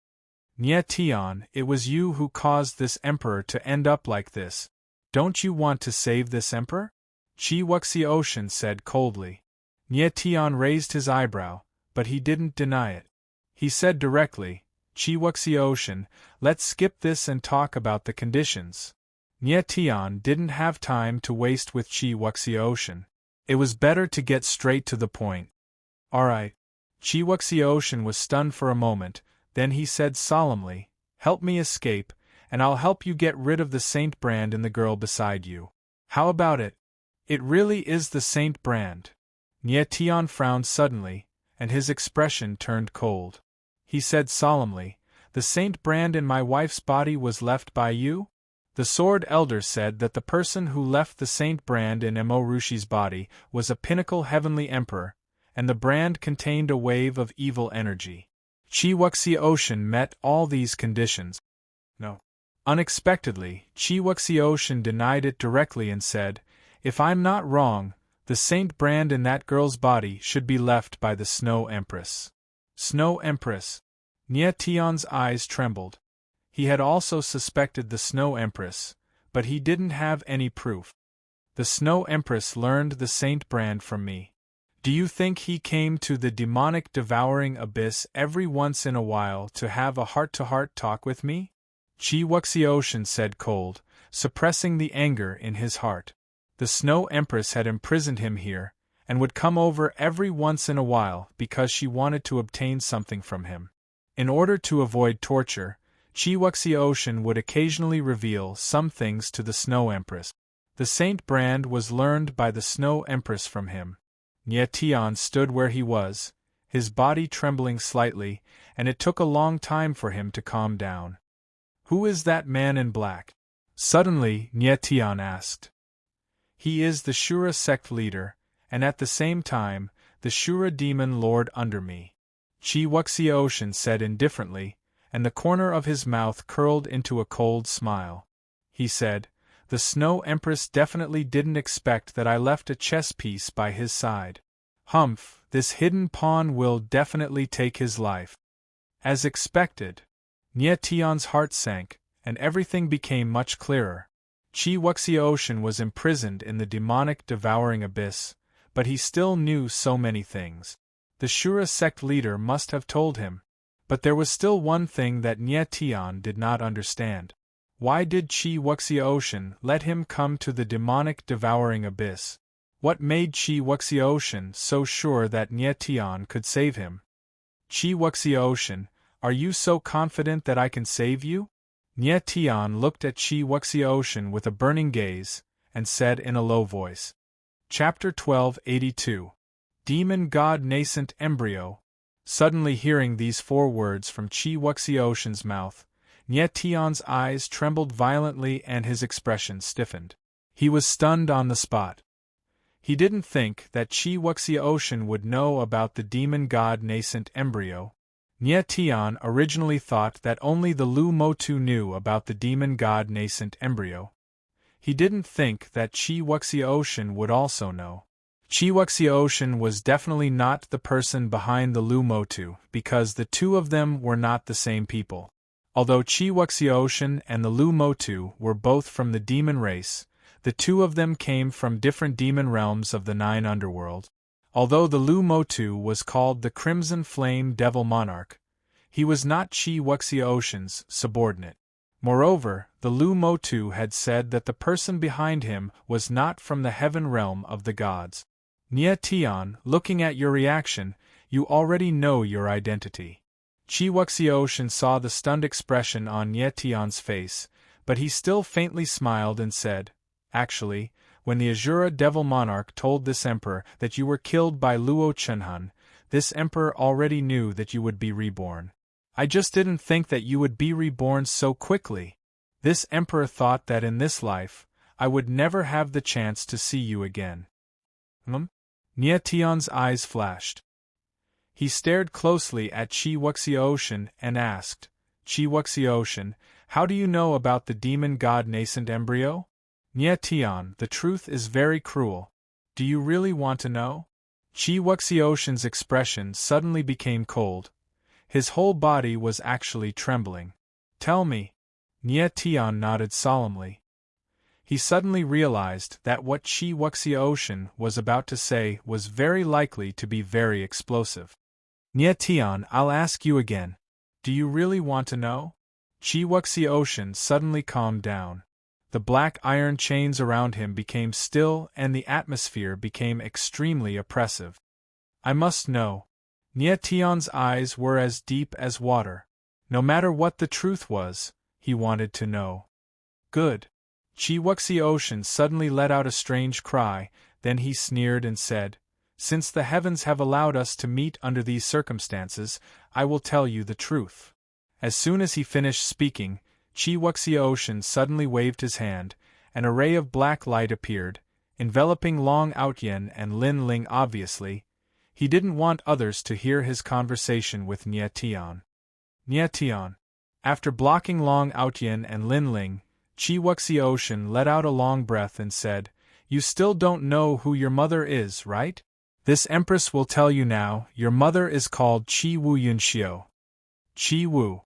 "Nie Tian, it was you who caused this emperor to end up like this. Don't you want to save this emperor?" Qi Wuxiaoshan said coldly. Nie Tian raised his eyebrow, but he didn't deny it. He said directly, "Qi Wuxiaoshan, let's skip this and talk about the conditions." Nie Tian didn't have time to waste with Qi Wuxiaoshan. It was better to get straight to the point. "Alright." Qi Wuxiaoshan was stunned for a moment, then he said solemnly, "Help me escape, and I'll help you get rid of the Saint Brand and the girl beside you. How about it? It really is the Saint Brand." Nie Tian frowned suddenly, and his expression turned cold. He said solemnly, "The Saint Brand in my wife's body was left by you?" The Sword Elder said that the person who left the Saint Brand in Emo Rushi's body was a pinnacle heavenly emperor, and the brand contained a wave of evil energy. Qi Wuxiaoshan met all these conditions. No. Unexpectedly, Qi Wuxiaoshan denied it directly and said, "If I'm not wrong, the Saint Brand in that girl's body should be left by the Snow Empress." Snow Empress. Nie Tian's eyes trembled. He had also suspected the Snow Empress, but he didn't have any proof. "The Snow Empress learned the Saint Brand from me. Do you think he came to the demonic devouring abyss every once in a while to have a heart-to-heart talk with me?" Qi Wuxiaoshan said cold, suppressing the anger in his heart. The Snow Empress had imprisoned him here, and would come over every once in a while because she wanted to obtain something from him. In order to avoid torture, Qi Wuxiaoshan would occasionally reveal some things to the Snow Empress. The Saint Brand was learned by the Snow Empress from him. Nie Tian stood where he was, his body trembling slightly, and it took a long time for him to calm down. "Who is that man in black?" suddenly Nye Tian asked. "He is the Shura sect leader, and at the same time, the Shura demon lord under me," Chi Wuxiaoshan said indifferently, and the corner of his mouth curled into a cold smile. He said, "The Snow Empress definitely didn't expect that I left a chess piece by his side. Humph, this hidden pawn will definitely take his life." As expected, Nye Tian's heart sank, and everything became much clearer. Chi Wuxiaoshan was imprisoned in the demonic devouring abyss, but he still knew so many things. The Shura sect leader must have told him. But there was still one thing that Nye Tian did not understand. Why did Chi Wuxiaoshan let him come to the demonic devouring abyss? What made Chi Wuxiaoshan so sure that Nye Tian could save him? "Chi Wuxiaoshan, are you so confident that I can save you?" Nye Tian looked at Chi Wuxiaoshan with a burning gaze, and said in a low voice. Chapter 1282. Demon God Nascent Embryo. Suddenly hearing these 4 words from Chi Wuxiaoshan's mouth, Nye Tian's eyes trembled violently and his expression stiffened. He was stunned on the spot. He didn't think that Chi Wuxiaoshan would know about the demon god nascent embryo. Nye Tian originally thought that only the Lu Motu knew about the demon god nascent embryo. He didn't think that Chi Wuxiaoshan would also know. Chi Wuxiaoshan was definitely not the person behind the Lu Motu, because the two of them were not the same people. Although Chi Wuxiaoshan and the Lu Motu were both from the demon race, the two of them came from different demon realms of the 9 underworld. Although the Lu Motu was called the Crimson Flame Devil Monarch, he was not Chi Wuxiaoshan's subordinate. Moreover, the Lu Motu had said that the person behind him was not from the heaven realm of the gods. Nye Tian, looking at your reaction, you already know your identity. Chi Wuxiaoshan saw the stunned expression on Nye Tian's face, but he still faintly smiled and said, "Actually, when the Azura Devil Monarch told this emperor that you were killed by Luo Chunhan, this emperor already knew that you would be reborn. I just didn't think that you would be reborn so quickly. This emperor thought that in this life, I would never have the chance to see you again." Nye Tian's eyes flashed. He stared closely at Chi Wuxiaoshan and asked, "Chi Wuxiaoshan, how do you know about the demon god nascent embryo?" "Nye Tian, the truth is very cruel. Do you really want to know?" Chi Wuxiaoshan's expression suddenly became cold. His whole body was actually trembling. "Tell me." Nye Tian nodded solemnly. He suddenly realized that what Chi Wuxiaoshan was about to say was very likely to be very explosive. "Nye Tian, I'll ask you again. Do you really want to know?" Chi Wuxiaoshan suddenly calmed down. The black iron chains around him became still and the atmosphere became extremely oppressive. "I must know." Nye Tian's eyes were as deep as water. No matter what the truth was, he wanted to know. "Good." Chi Wuxiaoshan suddenly let out a strange cry, then he sneered and said, "Since the heavens have allowed us to meet under these circumstances, I will tell you the truth." As soon as he finished speaking, Chi Wuxiaoshan suddenly waved his hand, and a ray of black light appeared, enveloping Long Outyen and Lin Ling obviously. He didn't want others to hear his conversation with Nye Tian. "Nye Tian." After blocking Long Outyen and Lin Ling, Chi Wuxiaoshan let out a long breath and said, "You still don't know who your mother is, right? This empress will tell you now. Your mother is called Chi Wu Yunxiu." Chi Wu.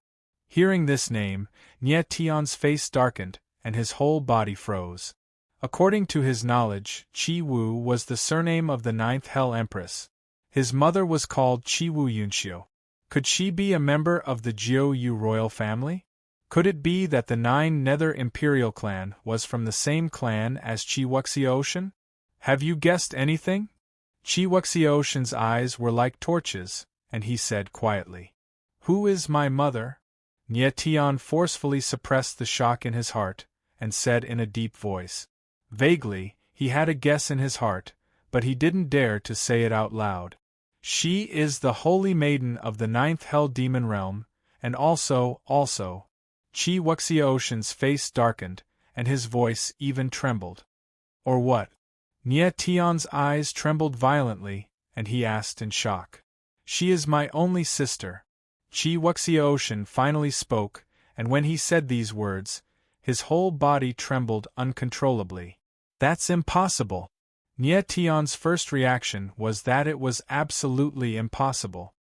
Hearing this name, Nye Tian's face darkened, and his whole body froze. According to his knowledge, Chi Wu was the surname of the 9th Hell Empress. His mother was called Chi Wu Yunxiu. Could she be a member of the Jiu Yu royal family? Could it be that the 9 Nether Imperial clan was from the same clan as Chi Wuxiaoshan? Have you guessed anything? Chi Wuxiaoshan's eyes were like torches, and he said quietly, "Who is my mother?" Nye Tian forcefully suppressed the shock in his heart, and said in a deep voice. Vaguely, he had a guess in his heart, but he didn't dare to say it out loud. She is the holy maiden of the ninth hell demon realm, and also. Chi Wuxiaoshan's face darkened, and his voice even trembled. Or what? Nie Tian's eyes trembled violently, and he asked in shock. She is my only sister. Chi Wuxiaoshan finally spoke, and when he said these words, his whole body trembled uncontrollably. That's impossible. Nie Tian's first reaction was that it was absolutely impossible.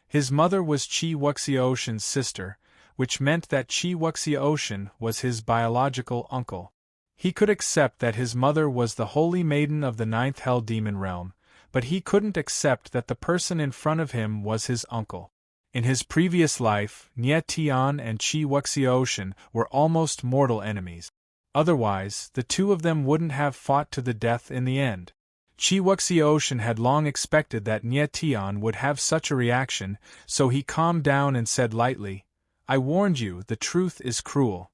His mother was Chi Wuxiaoshan's sister, which meant that Chi Wuxiaoshan was his biological uncle. He could accept that his mother was the holy maiden of the ninth hell demon realm, but he couldn't accept that the person in front of him was his uncle. In his previous life, Nie Tian and Chi Wuxiaoshan were almost mortal enemies. Otherwise, the two of them wouldn't have fought to the death in the end. Chi Wuxiaoshan had long expected that Nie Tian would have such a reaction, so he calmed down and said lightly, I warned you, the truth is cruel.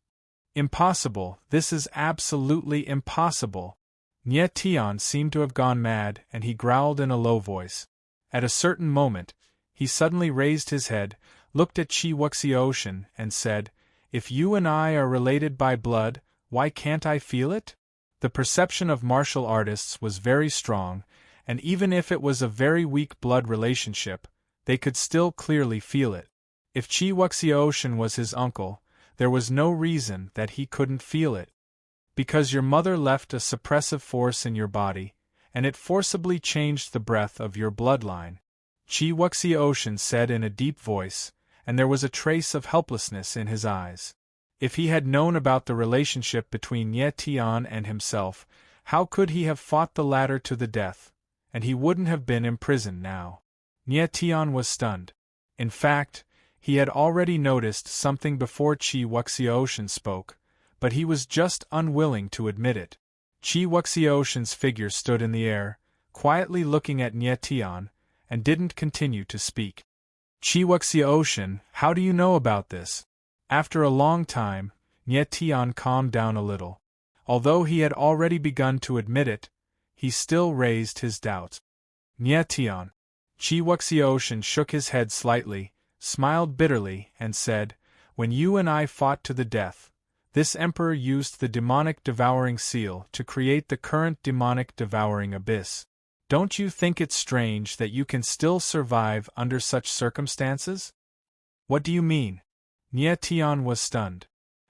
Impossible, this is absolutely impossible. Nie Tian seemed to have gone mad, and he growled in a low voice. At a certain moment, he suddenly raised his head, looked at Chi Wuxiaoshan, and said, If you and I are related by blood, why can't I feel it? The perception of martial artists was very strong, and even if it was a very weak blood relationship, they could still clearly feel it. If Chi Wuxiaoshan was his uncle, there was no reason that he couldn't feel it. Because your mother left a suppressive force in your body, and it forcibly changed the breadth of your bloodline. Chi Wuxiaoshan said in a deep voice, and there was a trace of helplessness in his eyes. If he had known about the relationship between Nie Tian and himself, how could he have fought the latter to the death, and he wouldn't have been imprisoned now. Nie Tian was stunned. In fact, he had already noticed something before Chi Wuxiaoshan spoke, but he was just unwilling to admit it. Chi Wuxiaoshan's figure stood in the air, quietly looking at Nie Tian, and didn't continue to speak. Chi Wuxiaoshan, how do you know about this? After a long time, Nie Tian calmed down a little. Although he had already begun to admit it, he still raised his doubts. Nie Tian. Chi Wuxiaoshan shook his head slightly, smiled bitterly, and said, When you and I fought to the death, this emperor used the demonic devouring seal to create the current demonic devouring abyss. Don't you think it's strange that you can still survive under such circumstances? What do you mean? Nie Tian was stunned.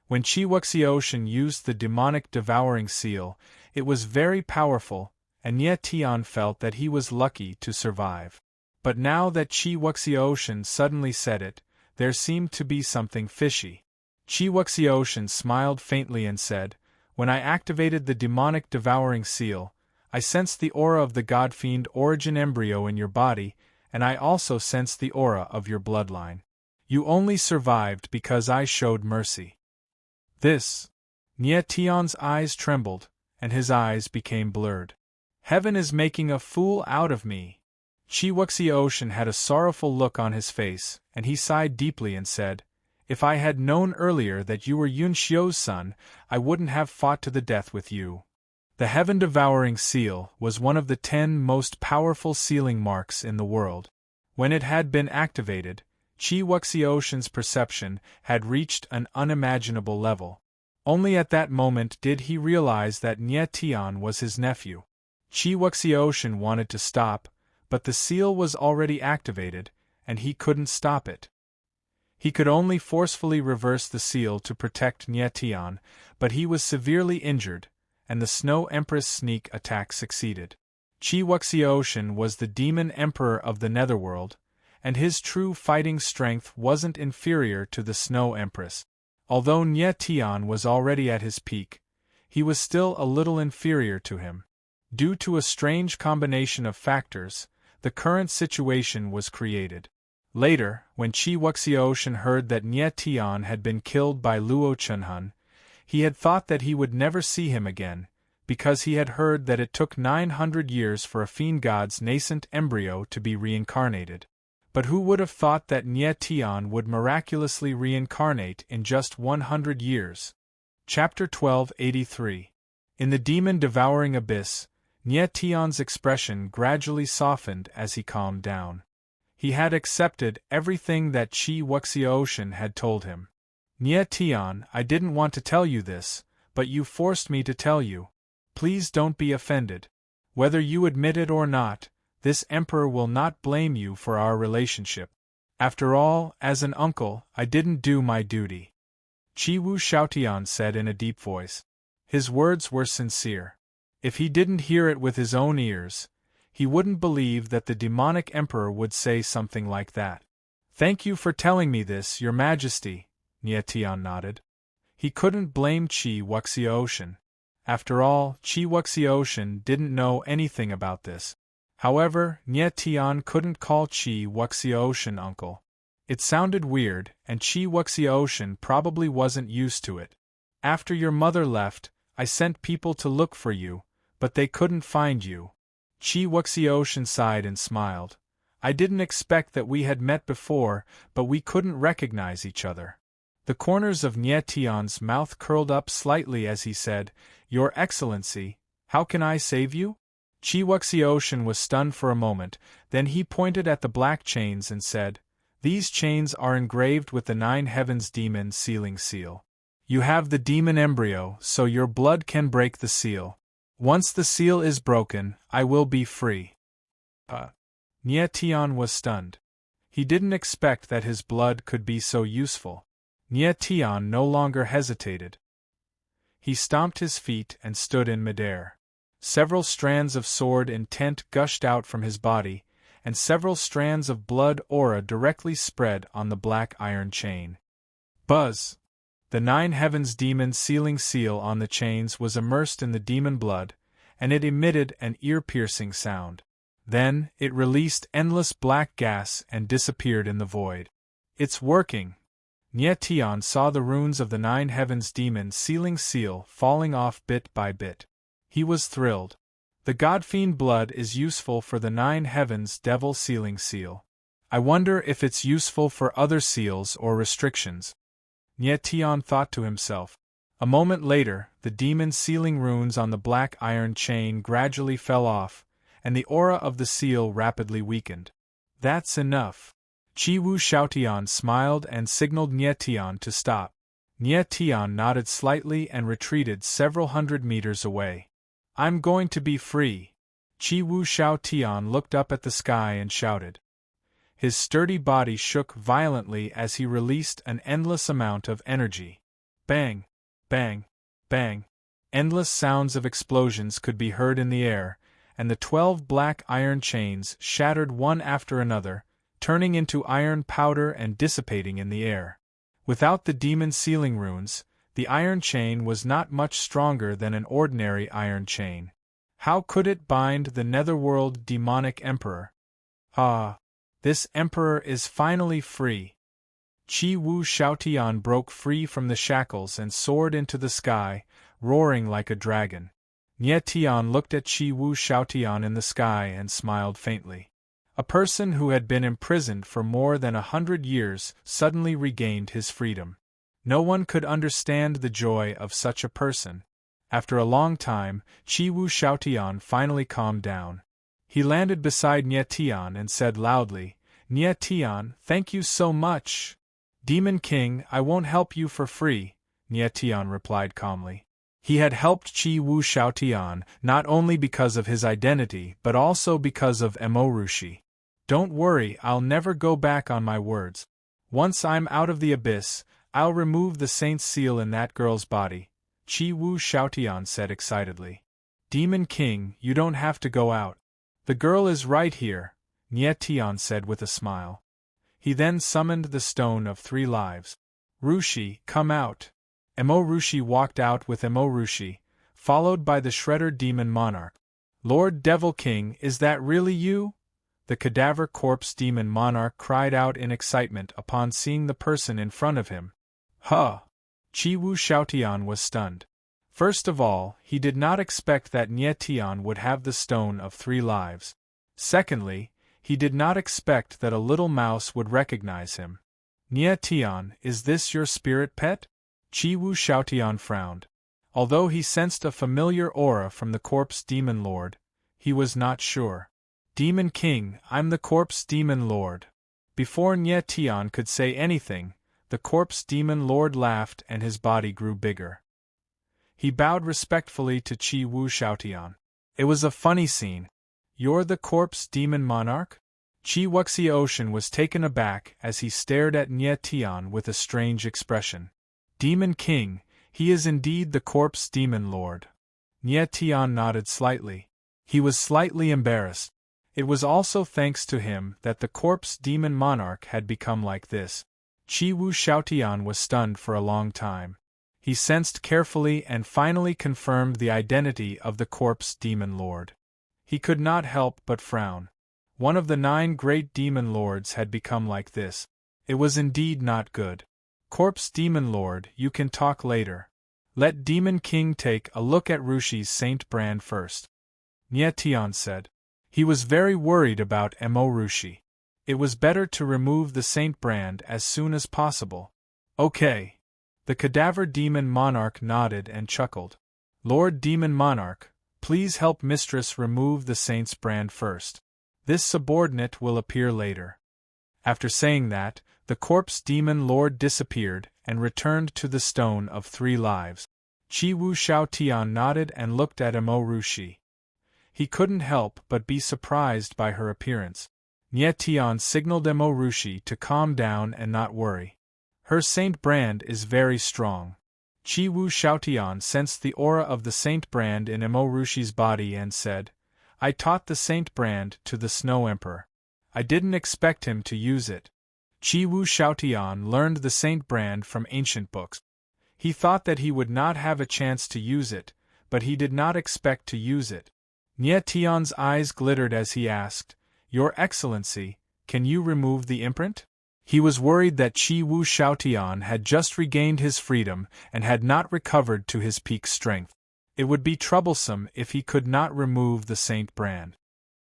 When Chi Wuxiaoshan used the demonic devouring seal, it was very powerful, and Nie Tian felt that he was lucky to survive. But now that Chi Wuxiaoshan suddenly said it, there seemed to be something fishy. Chi Wuxiaoshan smiled faintly and said, When I activated the demonic devouring seal, I sensed the aura of the God-fiend origin embryo in your body, and I also sensed the aura of your bloodline. You only survived because I showed mercy. This. Nie Tian's eyes trembled, and his eyes became blurred. Heaven is making a fool out of me. Chi Wuxiaoshan had a sorrowful look on his face, and he sighed deeply and said, If I had known earlier that you were Yun Xiu's son, I wouldn't have fought to the death with you. The heaven-devouring seal was one of the 10 most powerful sealing marks in the world. When it had been activated, Chi Wuxiaoshan's perception had reached an unimaginable level. Only at that moment did he realize that Nie Tian was his nephew. Chi Wuxiaoshan wanted to stop, but the seal was already activated, and he couldn't stop it. He could only forcefully reverse the seal to protect Nie Tian, but he was severely injured, and the Snow Empress sneak attack succeeded. Chi Wuxiaoshan was the demon emperor of the Netherworld, and his true fighting strength wasn't inferior to the Snow Empress. Although Nie Tian was already at his peak, he was still a little inferior to him. Due to a strange combination of factors, the current situation was created. Later, when Chi Wuxiaoshan heard that Nie Tian had been killed by Luo Chunhun, he had thought that he would never see him again, because he had heard that it took 900 years for a fiend god's nascent embryo to be reincarnated. But who would have thought that Nie Tian would miraculously reincarnate in just 100 years? Chapter 1283. In the demon-devouring abyss, Nie Tian's expression gradually softened as he calmed down. He had accepted everything that Qi Wuxiaoshan had told him. Nie Tian, I didn't want to tell you this, but you forced me to tell you. Please don't be offended. Whether you admit it or not, this emperor will not blame you for our relationship. After all, as an uncle, I didn't do my duty. Qi Wuxiaotian said in a deep voice. His words were sincere. If he didn't hear it with his own ears, he wouldn't believe that the demonic emperor would say something like that. Thank you for telling me this, Your Majesty, Nie Tian nodded. He couldn't blame Qi Wuxiaoshan. After all, Qi Wuxiaoshan didn't know anything about this. However, Nie Tian couldn't call Qi Wuxiaoshan uncle. It sounded weird, and Qi Wuxiaoshan probably wasn't used to it. After your mother left, I sent people to look for you, but they couldn't find you. Qi Wuxiaoshan sighed and smiled. I didn't expect that we had met before, but we couldn't recognize each other. The corners of Nie Tian's mouth curled up slightly as he said, Your Excellency, how can I save you? Qi Wuxiaoshan was stunned for a moment, then he pointed at the black chains and said, These chains are engraved with the 9 heavens demon sealing seal. You have the demon embryo, so your blood can break the seal. Once the seal is broken, I will be free. Nie Tian was stunned. He didn't expect that his blood could be so useful. Nie Tian no longer hesitated. He stomped his feet and stood in midair. Several strands of sword intent gushed out from his body, and several strands of blood aura directly spread on the black iron chain. Buzz! The 9 heavens demon sealing seal on the chains was immersed in the demon blood, and it emitted an ear-piercing sound. Then, it released endless black gas and disappeared in the void. It's working! Nie Tian saw the runes of the 9 heavens demon sealing seal falling off bit by bit. He was thrilled. The Godfiend blood is useful for the 9 heavens devil sealing seal. I wonder if it's useful for other seals or restrictions. Nie Tian thought to himself. A moment later, the demon sealing runes on the black iron chain gradually fell off, and the aura of the seal rapidly weakened. That's enough. Qi Wuxiaotian smiled and signaled Nie Tian to stop. Nie Tian nodded slightly and retreated several hundred meters away. I'm going to be free. Qi Wuxiaotian looked up at the sky and shouted. His sturdy body shook violently as he released an endless amount of energy. Bang! Bang! Bang! Endless sounds of explosions could be heard in the air, and the 12 black iron chains shattered one after another, turning into iron powder and dissipating in the air. Without the demon sealing runes, the iron chain was not much stronger than an ordinary iron chain. How could it bind the netherworld demonic emperor? Ah! This emperor is finally free. Qi Wuxiaotian broke free from the shackles and soared into the sky, roaring like a dragon. Nie Tian looked at Qi Wuxiaotian in the sky and smiled faintly. A person who had been imprisoned for more than 100 years suddenly regained his freedom. No one could understand the joy of such a person. After a long time, Qi Wuxiaotian finally calmed down. He landed beside Nie Tian and said loudly, Nie Tian, thank you so much. Demon King, I won't help you for free, Nie Tian replied calmly. He had helped Qi Wuxiaotian not only because of his identity but also because of Emorushi. Don't worry, I'll never go back on my words. Once I'm out of the abyss, I'll remove the saint's seal in that girl's body, Qi Wuxiaotian said excitedly. Demon King, you don't have to go out. The girl is right here, Nie Tian said with a smile. He then summoned the Stone of 3 Lives. Rushi, come out. Emorushi walked out with Emorushi, followed by the Shredder Demon Monarch. Lord Devil King, is that really you? The cadaver corpse demon Monarch cried out in excitement upon seeing the person in front of him. Huh! Qi Wuxiaotian was stunned. First of all, he did not expect that Nie Tian would have the Stone of 3 Lives. Secondly, he did not expect that a little mouse would recognize him. Nie Tian, is this your spirit pet? Qi Wuxiaotian frowned. Although he sensed a familiar aura from the corpse demon lord, He was not sure. Demon King, I'm the Corpse Demon Lord. Before Nye Tian could say anything, the Corpse Demon Lord laughed and his body grew bigger. He bowed respectfully to Qi Wu Shaotian. It was a funny scene. You're the Corpse Demon Monarch? Qi Wuxiaoshan was taken aback as he stared at Nye Tian with a strange expression. Demon King, he is indeed the Corpse Demon Lord. Nye Tian nodded slightly. He was slightly embarrassed. It was also thanks to him that the Corpse Demon Monarch had become like this. Qi Wu Shaotian was stunned for a long time. He sensed carefully and finally confirmed the identity of the Corpse Demon Lord. He could not help but frown. One of the 9 great demon lords had become like this. It was indeed not good. Corpse Demon Lord, you can talk later. Let Demon King take a look at Rushi's Saint Brand first. Nye Tian said. He was very worried about Mo Rushi. It was better to remove the Saint Brand as soon as possible. Okay. The Cadaver Demon Monarch nodded and chuckled. Lord Demon Monarch, please help Mistress remove the Saint's Brand first. This subordinate will appear later. After saying that, the Corpse Demon Lord disappeared and returned to the Stone of 3 Lives. Qi Wu Shaotian nodded and looked at Mo Rushi. He couldn't help but be surprised by her appearance. Nye Tian signaled Mo Rushi to calm down and not worry. Her Saint Brand is very strong. Qi Wu Shaotian sensed the aura of the Saint Brand in Mo Rushi's body and said, I taught the Saint Brand to the Snow Emperor. I didn't expect him to use it. Qi Wu Shaotian learned the Saint Brand from ancient books. He thought that he would not have a chance to use it, but he did not expect to use it. Nye Tian's eyes glittered as he asked, Your Excellency, can you remove the imprint? He was worried that Qi Wu Shaotian had just regained his freedom and had not recovered to his peak strength. It would be troublesome if he could not remove the Saint Brand.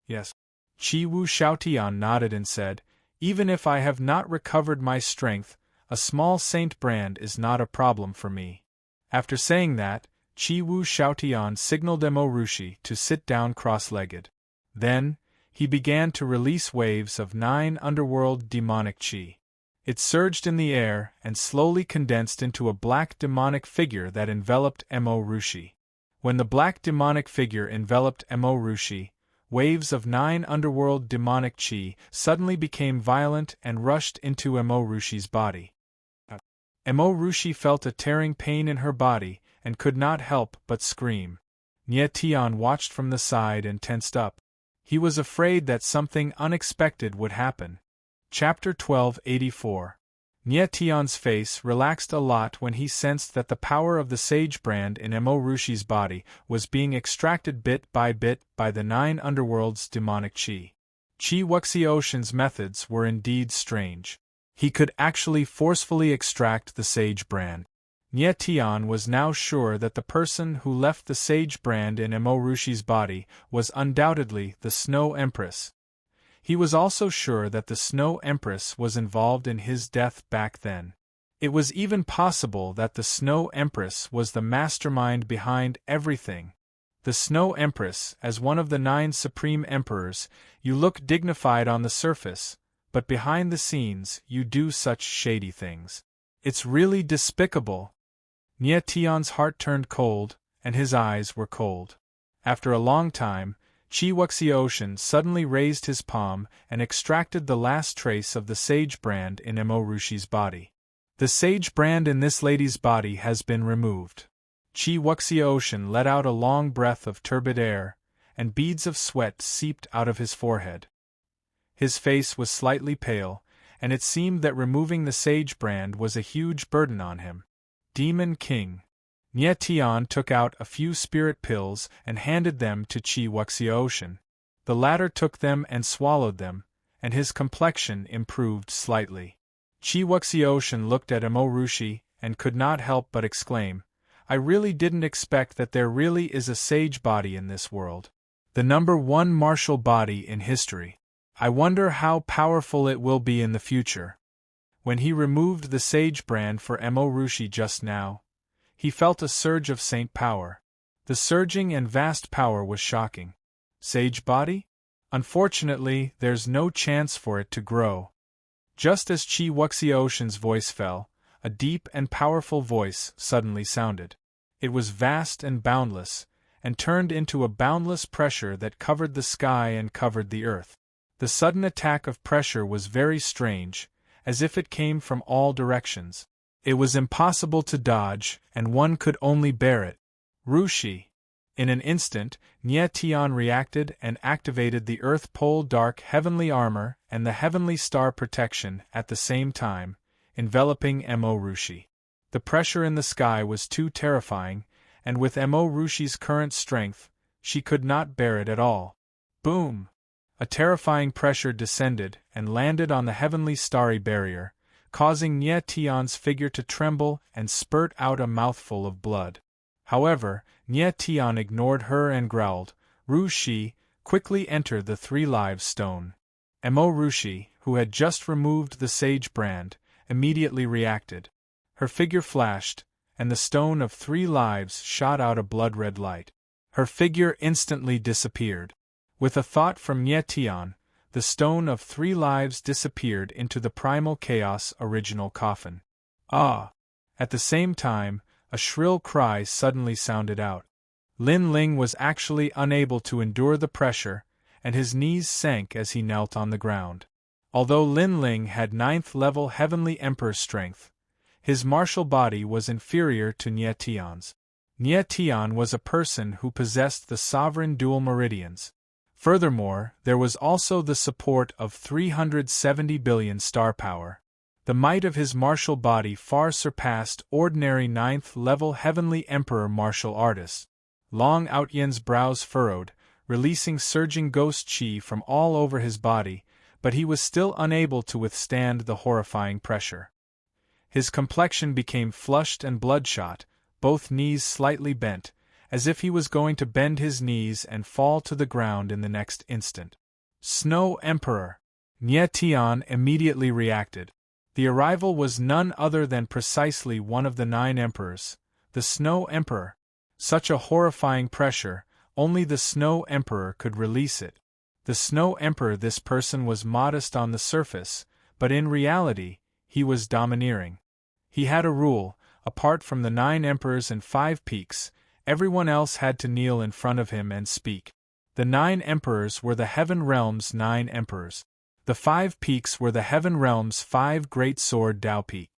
Yes. Qi Wu Shaotian nodded and said, Even if I have not recovered my strength, a small Saint Brand is not a problem for me. After saying that, Qi Wu Shaotian signaled Mo Rushi to sit down cross-legged. Then, he began to release waves of 9 underworld demonic qi. It surged in the air and slowly condensed into a black demonic figure that enveloped Mo Rushi. When the black demonic figure enveloped Mo Rushi, waves of 9 underworld demonic qi suddenly became violent and rushed into Mo Rushi's body. Mo Rushi felt a tearing pain in her body and could not help but scream. Nye Tian watched from the side and tensed up. He was afraid that something unexpected would happen. Chapter 1284. Nye Tian's face relaxed a lot when he sensed that the power of the Sage Brand in Mo Rushi's body was being extracted bit by the 9 underworld's demonic qi. Qi Wuxiaoshan's methods were indeed strange. He could actually forcefully extract the Sage Brand. Nye Tian was now sure that the person who left the Sage Brand in Mo Rushi's body was undoubtedly the Snow Empress. He was also sure that the Snow Empress was involved in his death back then. It was even possible that the Snow Empress was the mastermind behind everything. The Snow Empress, as one of the 9 Supreme Emperors, you look dignified on the surface, but behind the scenes you do such shady things. It's really despicable. Nye Tian's heart turned cold, and his eyes were cold. After a long time, Qi Wuxiaoshan suddenly raised his palm and extracted the last trace of the Sage Brand in Mo Rushi's body. The Sage Brand in this lady's body has been removed. Qi Wuxiaoshan let out a long breath of turbid air, and beads of sweat seeped out of his forehead. His face was slightly pale, and it seemed that removing the Sage Brand was a huge burden on him. Demon King. Nye Tian took out a few spirit pills and handed them to Qi Wuxiaoshan. The latter took them and swallowed them, and his complexion improved slightly. Qi Wuxiaoshan looked at Mo Rushi and could not help but exclaim, I really didn't expect that there really is a sage body in this world. The #1 martial body in history. I wonder how powerful it will be in the future. When he removed the Sage Brand for Mo Rushi just now, he felt a surge of saint power. The surging and vast power was shocking. Sage body? Unfortunately, there's no chance for it to grow. Just as Chi Wuxia Ocean's voice fell, a deep and powerful voice suddenly sounded. It was vast and boundless, and turned into a boundless pressure that covered the sky and covered the earth. The sudden attack of pressure was very strange, as if it came from all directions. It was impossible to dodge, and one could only bear it. Rushi. In an instant, Nie Tian reacted and activated the Earth Pole Dark Heavenly Armor and the Heavenly Star Protection at the same time, enveloping Mo Rushi. The pressure in the sky was too terrifying, and with Mo Rushi's current strength, she could not bear it at all. Boom! A terrifying pressure descended and landed on the heavenly starry barrier, causing Nie Tian's figure to tremble and spurt out a mouthful of blood. However, Nie Tian ignored her and growled, "Rushi, quickly enter the 3 lives stone." Mo Rushi, who had just removed the sage brand, immediately reacted. Her figure flashed, and the stone of 3 lives shot out a blood-red light. Her figure instantly disappeared. With a thought from Nie Tian, the stone of 3 lives disappeared into the primal chaos original coffin. Ah! At the same time, a shrill cry suddenly sounded out. Lin Ling was actually unable to endure the pressure, and his knees sank as he knelt on the ground. Although Lin Ling had 9th-level Heavenly Emperor strength, his martial body was inferior to Nie Tian's. Nie Tian was a person who possessed the sovereign dual meridians. Furthermore, there was also the support of 370 billion star power. The might of his martial body far surpassed ordinary 9th-level Heavenly Emperor martial artists. Long Outyen's brows furrowed, releasing surging ghost chi from all over his body, but he was still unable to withstand the horrifying pressure. His complexion became flushed and bloodshot, both knees slightly bent, as if he was going to bend his knees and fall to the ground in the next instant. Snow Emperor! Nie Tian immediately reacted. The arrival was none other than precisely one of the 9 emperors, the Snow Emperor. Such a horrifying pressure, only the Snow Emperor could release it. The Snow Emperor, this person was modest on the surface, but in reality, he was domineering. He had a rule: apart from the 9 emperors and 5 peaks, everyone else had to kneel in front of him and speak. The 9 emperors were the Heaven Realm's 9 emperors. The 5 peaks were the Heaven Realm's 5 great sword Dao Peak.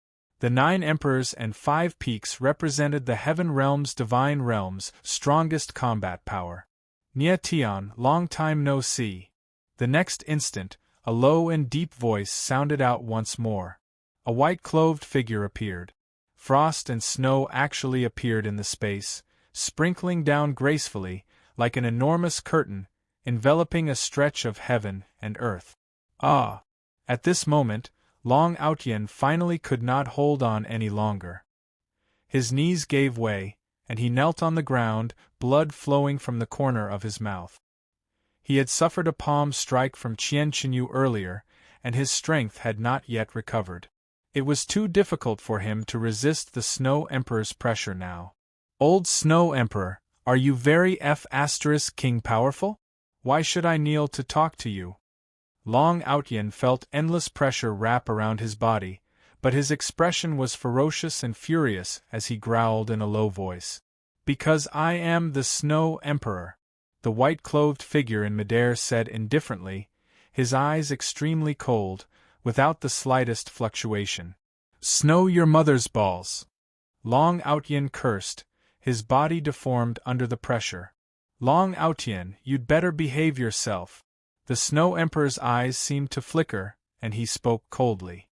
The 9 emperors and 5 peaks represented the Heaven Realm's divine realm's strongest combat power. Nie Tian, long time no see. The next instant, a low and deep voice sounded out once more. A white-clothed figure appeared. Frost and snow actually appeared in the space, sprinkling down gracefully, like an enormous curtain, enveloping a stretch of heaven and earth. Ah! At this moment, Long Outyen finally could not hold on any longer. His knees gave way, and he knelt on the ground, blood flowing from the corner of his mouth. He had suffered a palm strike from Qian Chenyu earlier, and his strength had not yet recovered. It was too difficult for him to resist the Snow Emperor's pressure now. Old Snow Emperor, are you very King powerful? Why should I kneel to talk to you? Long Outyen felt endless pressure wrap around his body, but his expression was ferocious and furious as he growled in a low voice. Because I am the Snow Emperor, the white-clothed figure in midair said indifferently, his eyes extremely cold, without the slightest fluctuation. Snow your mother's balls! Long Outyen cursed, his body deformed under the pressure. Long Outyen, you'd better behave yourself. The Snow Emperor's eyes seemed to flicker, and he spoke coldly.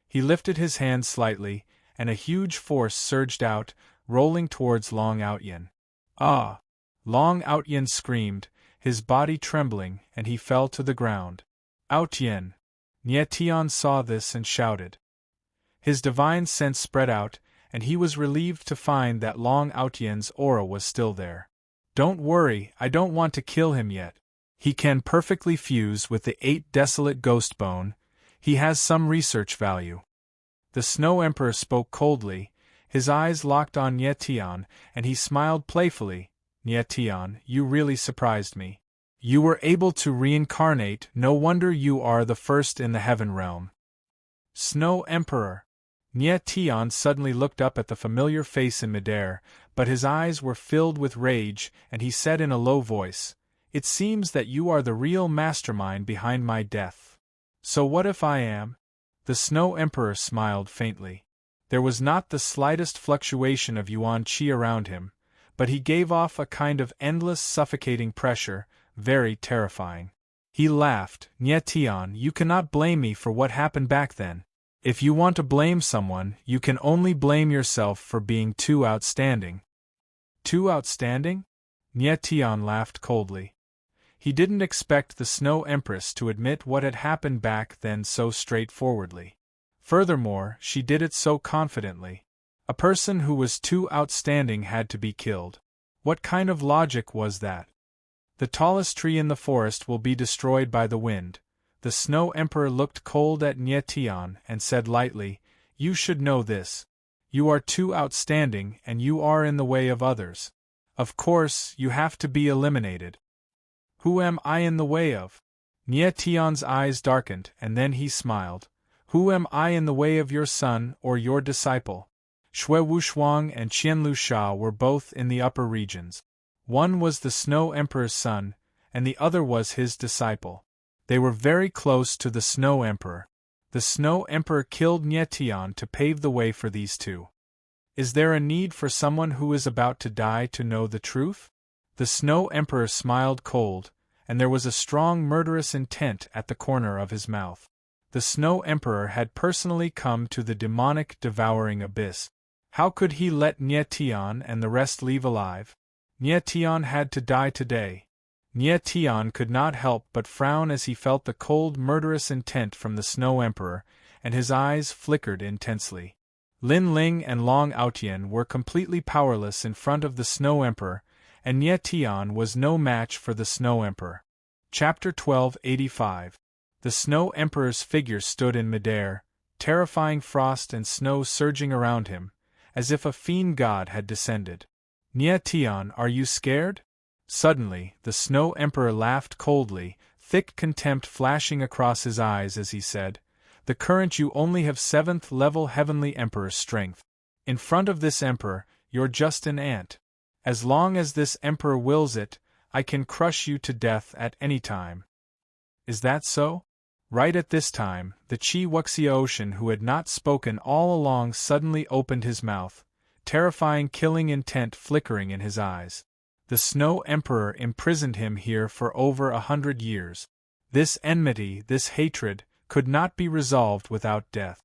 He lifted his hand slightly, and a huge force surged out, rolling towards Long Outyen. Ah! Long Outyen screamed, his body trembling, and he fell to the ground. Outyen! Nie Tian saw this and shouted. His divine sense spread out, and he was relieved to find that Long Outyen's aura was still there. Don't worry, I don't want to kill him yet. He can perfectly fuse with the 8 desolate ghost bone. He has some research value. The Snow Emperor spoke coldly, his eyes locked on Nie Tian, and he smiled playfully. Nie Tian, you really surprised me. You were able to reincarnate, no wonder you are the first in the heaven realm. Snow Emperor. Nye Tian suddenly looked up at the familiar face in midair, but his eyes were filled with rage, and he said in a low voice, "It seems that you are the real mastermind behind my death. So what if I am?" The Snow Emperor smiled faintly. There was not the slightest fluctuation of yuan qi around him, but he gave off a kind of endless suffocating pressure, very terrifying. He laughed. "Nye Tian, you cannot blame me for what happened back then. If you want to blame someone, you can only blame yourself for being too outstanding." Too outstanding? Nye Tian laughed coldly. He didn't expect the Snow Empress to admit what had happened back then so straightforwardly. Furthermore, she did it so confidently. A person who was too outstanding had to be killed. What kind of logic was that? The tallest tree in the forest will be destroyed by the wind. The Snow Emperor looked cold at Nye Tian and said lightly, "You should know this. You are too outstanding and you are in the way of others. Of course, you have to be eliminated." "Who am I in the way of?" Nye Tian's eyes darkened and then he smiled. "Who am I in the way of your son or your disciple?" Shui Wushuang and Qianlu Sha were both in the upper regions. One was the Snow Emperor's son, and the other was his disciple. They were very close to the Snow Emperor. The Snow Emperor killed Nye Tian to pave the way for these two. Is there a need for someone who is about to die to know the truth? The Snow Emperor smiled cold, and there was a strong murderous intent at the corner of his mouth. The Snow Emperor had personally come to the demonic devouring abyss. How could he let Nye Tian and the rest leave alive? Nye Tian had to die today. Nye Tian could not help but frown as he felt the cold murderous intent from the Snow Emperor, and his eyes flickered intensely. Lin Ling and Long Outian were completely powerless in front of the Snow Emperor, and Nye Tian was no match for the Snow Emperor. Chapter 1285. The Snow Emperor's figure stood in midair, terrifying frost and snow surging around him, as if a fiend god had descended. "Nye Tian, are you scared?" Suddenly, the Snow Emperor laughed coldly, thick contempt flashing across his eyes as he said, "The current you only have 7th level Heavenly Emperor's strength. In front of this Emperor, you're just an ant. As long as this Emperor wills it, I can crush you to death at any time." "Is that so?" Right at this time, the Qi Wuxian who had not spoken all along suddenly opened his mouth, terrifying killing intent flickering in his eyes. The Snow Emperor imprisoned him here for over 100 years. This enmity, this hatred, could not be resolved without death.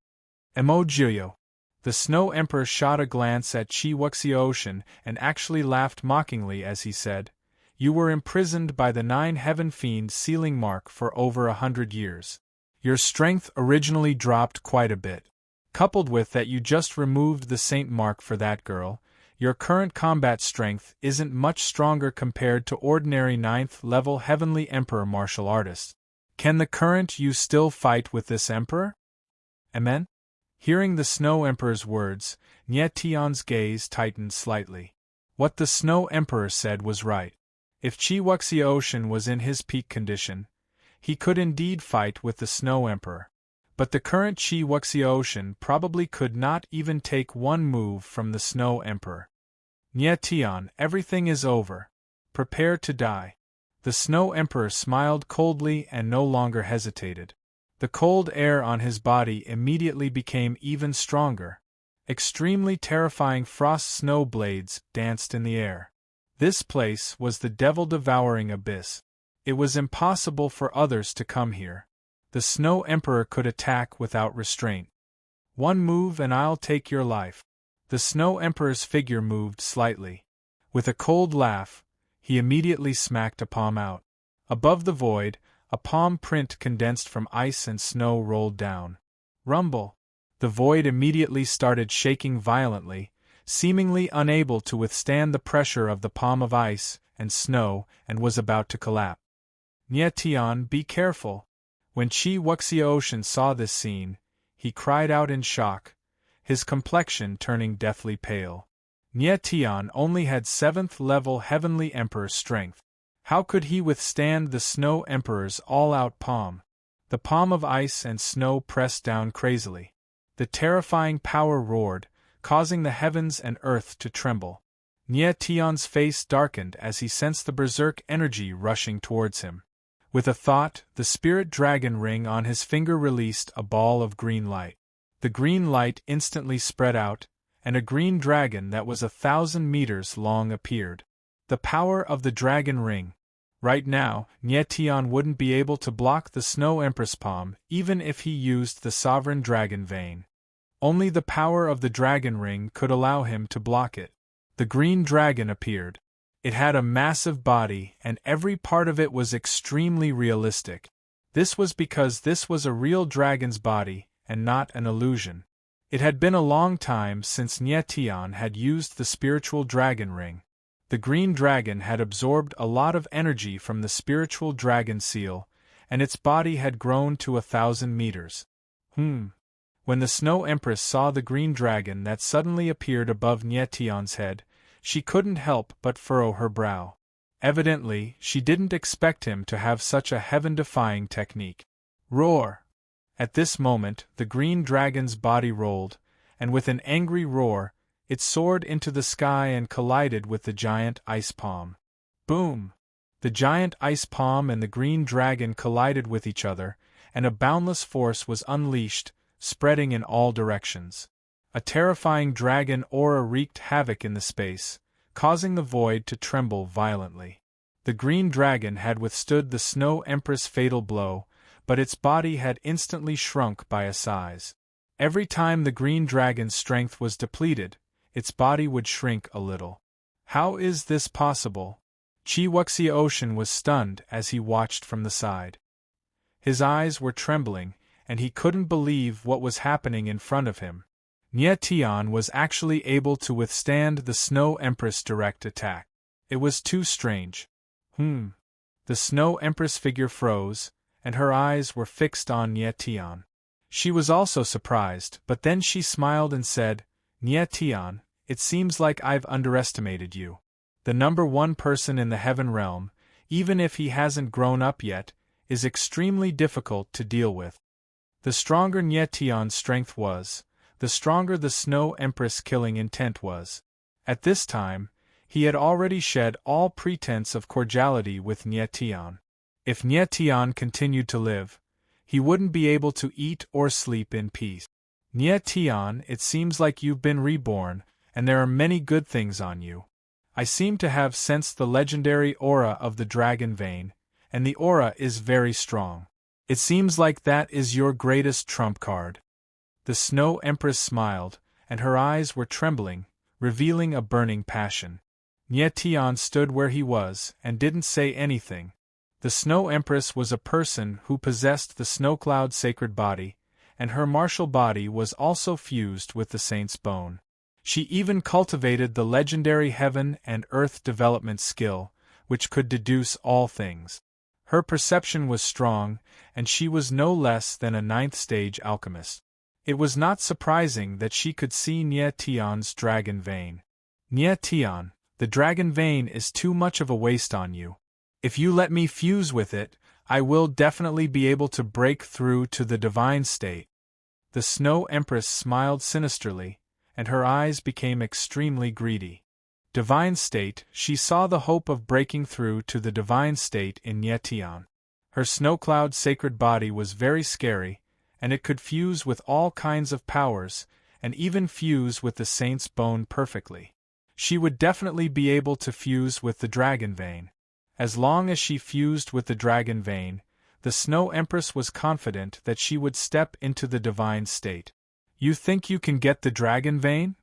Emojiyo. The Snow Emperor shot a glance at Qi Wuxian and actually laughed mockingly as he said, "You were imprisoned by the 9 heaven fiends sealing mark for over 100 years. Your strength originally dropped quite a bit. Coupled with that you just removed the saint mark for that girl, your current combat strength isn't much stronger compared to ordinary 9th level Heavenly Emperor martial artists. Can the current you still fight with this Emperor?" Amen? Hearing the Snow Emperor's words, Nye Tian's gaze tightened slightly. What the Snow Emperor said was right. If Qi Wuxian was in his peak condition, he could indeed fight with the Snow Emperor. But the current Qi Wuxian probably could not even take one move from the Snow Emperor. "Nye Tian, everything is over. Prepare to die." The Snow Emperor smiled coldly and no longer hesitated. The cold air on his body immediately became even stronger. Extremely terrifying frost snow blades danced in the air. This place was the devil-devouring abyss. It was impossible for others to come here. The Snow Emperor could attack without restraint. "One move and I'll take your life." The Snow Emperor's figure moved slightly. With a cold laugh, he immediately smacked a palm out. Above the void, a palm print condensed from ice and snow rolled down. Rumble! The void immediately started shaking violently, seemingly unable to withstand the pressure of the palm of ice and snow, and was about to collapse. "Nye Tian, be careful." When Qi Wuxian saw this scene, he cried out in shock, his complexion turning deathly pale. Nye Tian only had 7th level Heavenly Emperor strength. How could he withstand the Snow Emperor's all-out palm? The palm of ice and snow pressed down crazily. The terrifying power roared, causing the heavens and earth to tremble. Nye Tion's face darkened as he sensed the berserk energy rushing towards him. With a thought, the spirit dragon ring on his finger released a ball of green light. The green light instantly spread out, and a green dragon that was 1,000 meters long appeared. The power of the dragon ring. Right now, Nye Tion wouldn't be able to block the Snow Empress palm even if he used the sovereign dragon vein. Only the power of the dragon ring could allow him to block it. The green dragon appeared. It had a massive body and every part of it was extremely realistic. This was because this was a real dragon's body and not an illusion. It had been a long time since Nye Tion had used the spiritual dragon ring. The green dragon had absorbed a lot of energy from the spiritual dragon seal, and its body had grown to 1,000 meters. When the Snow Empress saw the green dragon that suddenly appeared above Nye Tion's head, she couldn't help but furrow her brow. Evidently, she didn't expect him to have such a heaven-defying technique. Roar! At this moment, the green dragon's body rolled, and with an angry roar, it soared into the sky and collided with the giant ice palm. Boom! The giant ice palm and the green dragon collided with each other, and a boundless force was unleashed, spreading in all directions. A terrifying dragon aura wreaked havoc in the space, causing the void to tremble violently. The green dragon had withstood the Snow Empress' fatal blow, but its body had instantly shrunk by a size. Every time the green dragon's strength was depleted, its body would shrink a little. How is this possible? Chi Wuxia Ocean was stunned as he watched from the side. His eyes were trembling, and he couldn't believe what was happening in front of him. Nye Tion was actually able to withstand the Snow Empress' direct attack. It was too strange. The Snow Empress figure froze, and her eyes were fixed on Nye Tion. She was also surprised, but then she smiled and said, Nye Tion, it seems like I've underestimated you. The number one person in the heaven realm, even if he hasn't grown up yet, is extremely difficult to deal with. The stronger Nye Tion's strength was, the stronger the Snow Empress' killing intent was. At this time, he had already shed all pretense of cordiality with Nye Tion. If Nye Tion continued to live, he wouldn't be able to eat or sleep in peace. Nye Tion, it seems like you've been reborn, and there are many good things on you. I seem to have sensed the legendary aura of the dragon vein, and the aura is very strong. It seems like that is your greatest trump card. The Snow Empress smiled, and her eyes were trembling, revealing a burning passion. Nye Tion stood where he was and didn't say anything. The Snow Empress was a person who possessed the Snowcloud sacred body, and her martial body was also fused with the saint's bone. She even cultivated the legendary heaven and earth development skill, which could deduce all things. Her perception was strong, and she was no less than a 9th-stage alchemist. It was not surprising that she could see Nye Tion's dragon vein. Nye Tion, the dragon vein is too much of a waste on you. If you let me fuse with it, I will definitely be able to break through to the divine state. The Snow Empress smiled sinisterly, and her eyes became extremely greedy. Divine state, she saw the hope of breaking through to the divine state in Nye Tion. Her Snowcloud sacred body was very scary, and it could fuse with all kinds of powers, and even fuse with the saint's bone perfectly. She would definitely be able to fuse with the dragon vein. As long as she fused with the dragon vein, the Snow Empress was confident that she would step into the divine state. You think you can get the dragon vein?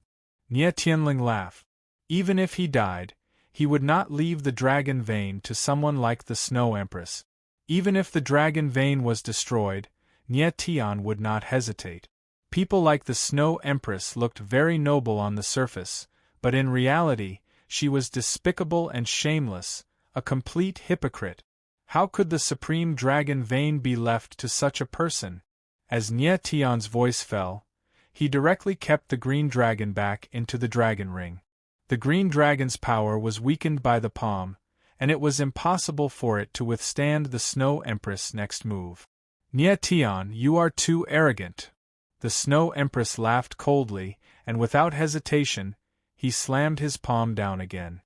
Nye Tianling laughed. Even if he died, he would not leave the dragon vein to someone like the Snow Empress. Even if the dragon vein was destroyed, Nye Tion would not hesitate. People like the Snow Empress looked very noble on the surface, but in reality, she was despicable and shameless, a complete hypocrite. How could the supreme dragon vein be left to such a person? As Nye Tion's voice fell, he directly kept the green dragon back into the dragon ring. The green dragon's power was weakened by the palm, and it was impossible for it to withstand the Snow Empress' next move. "Nye Tian, you are too arrogant." The Snow Empress laughed coldly, and without hesitation, he slammed his palm down again.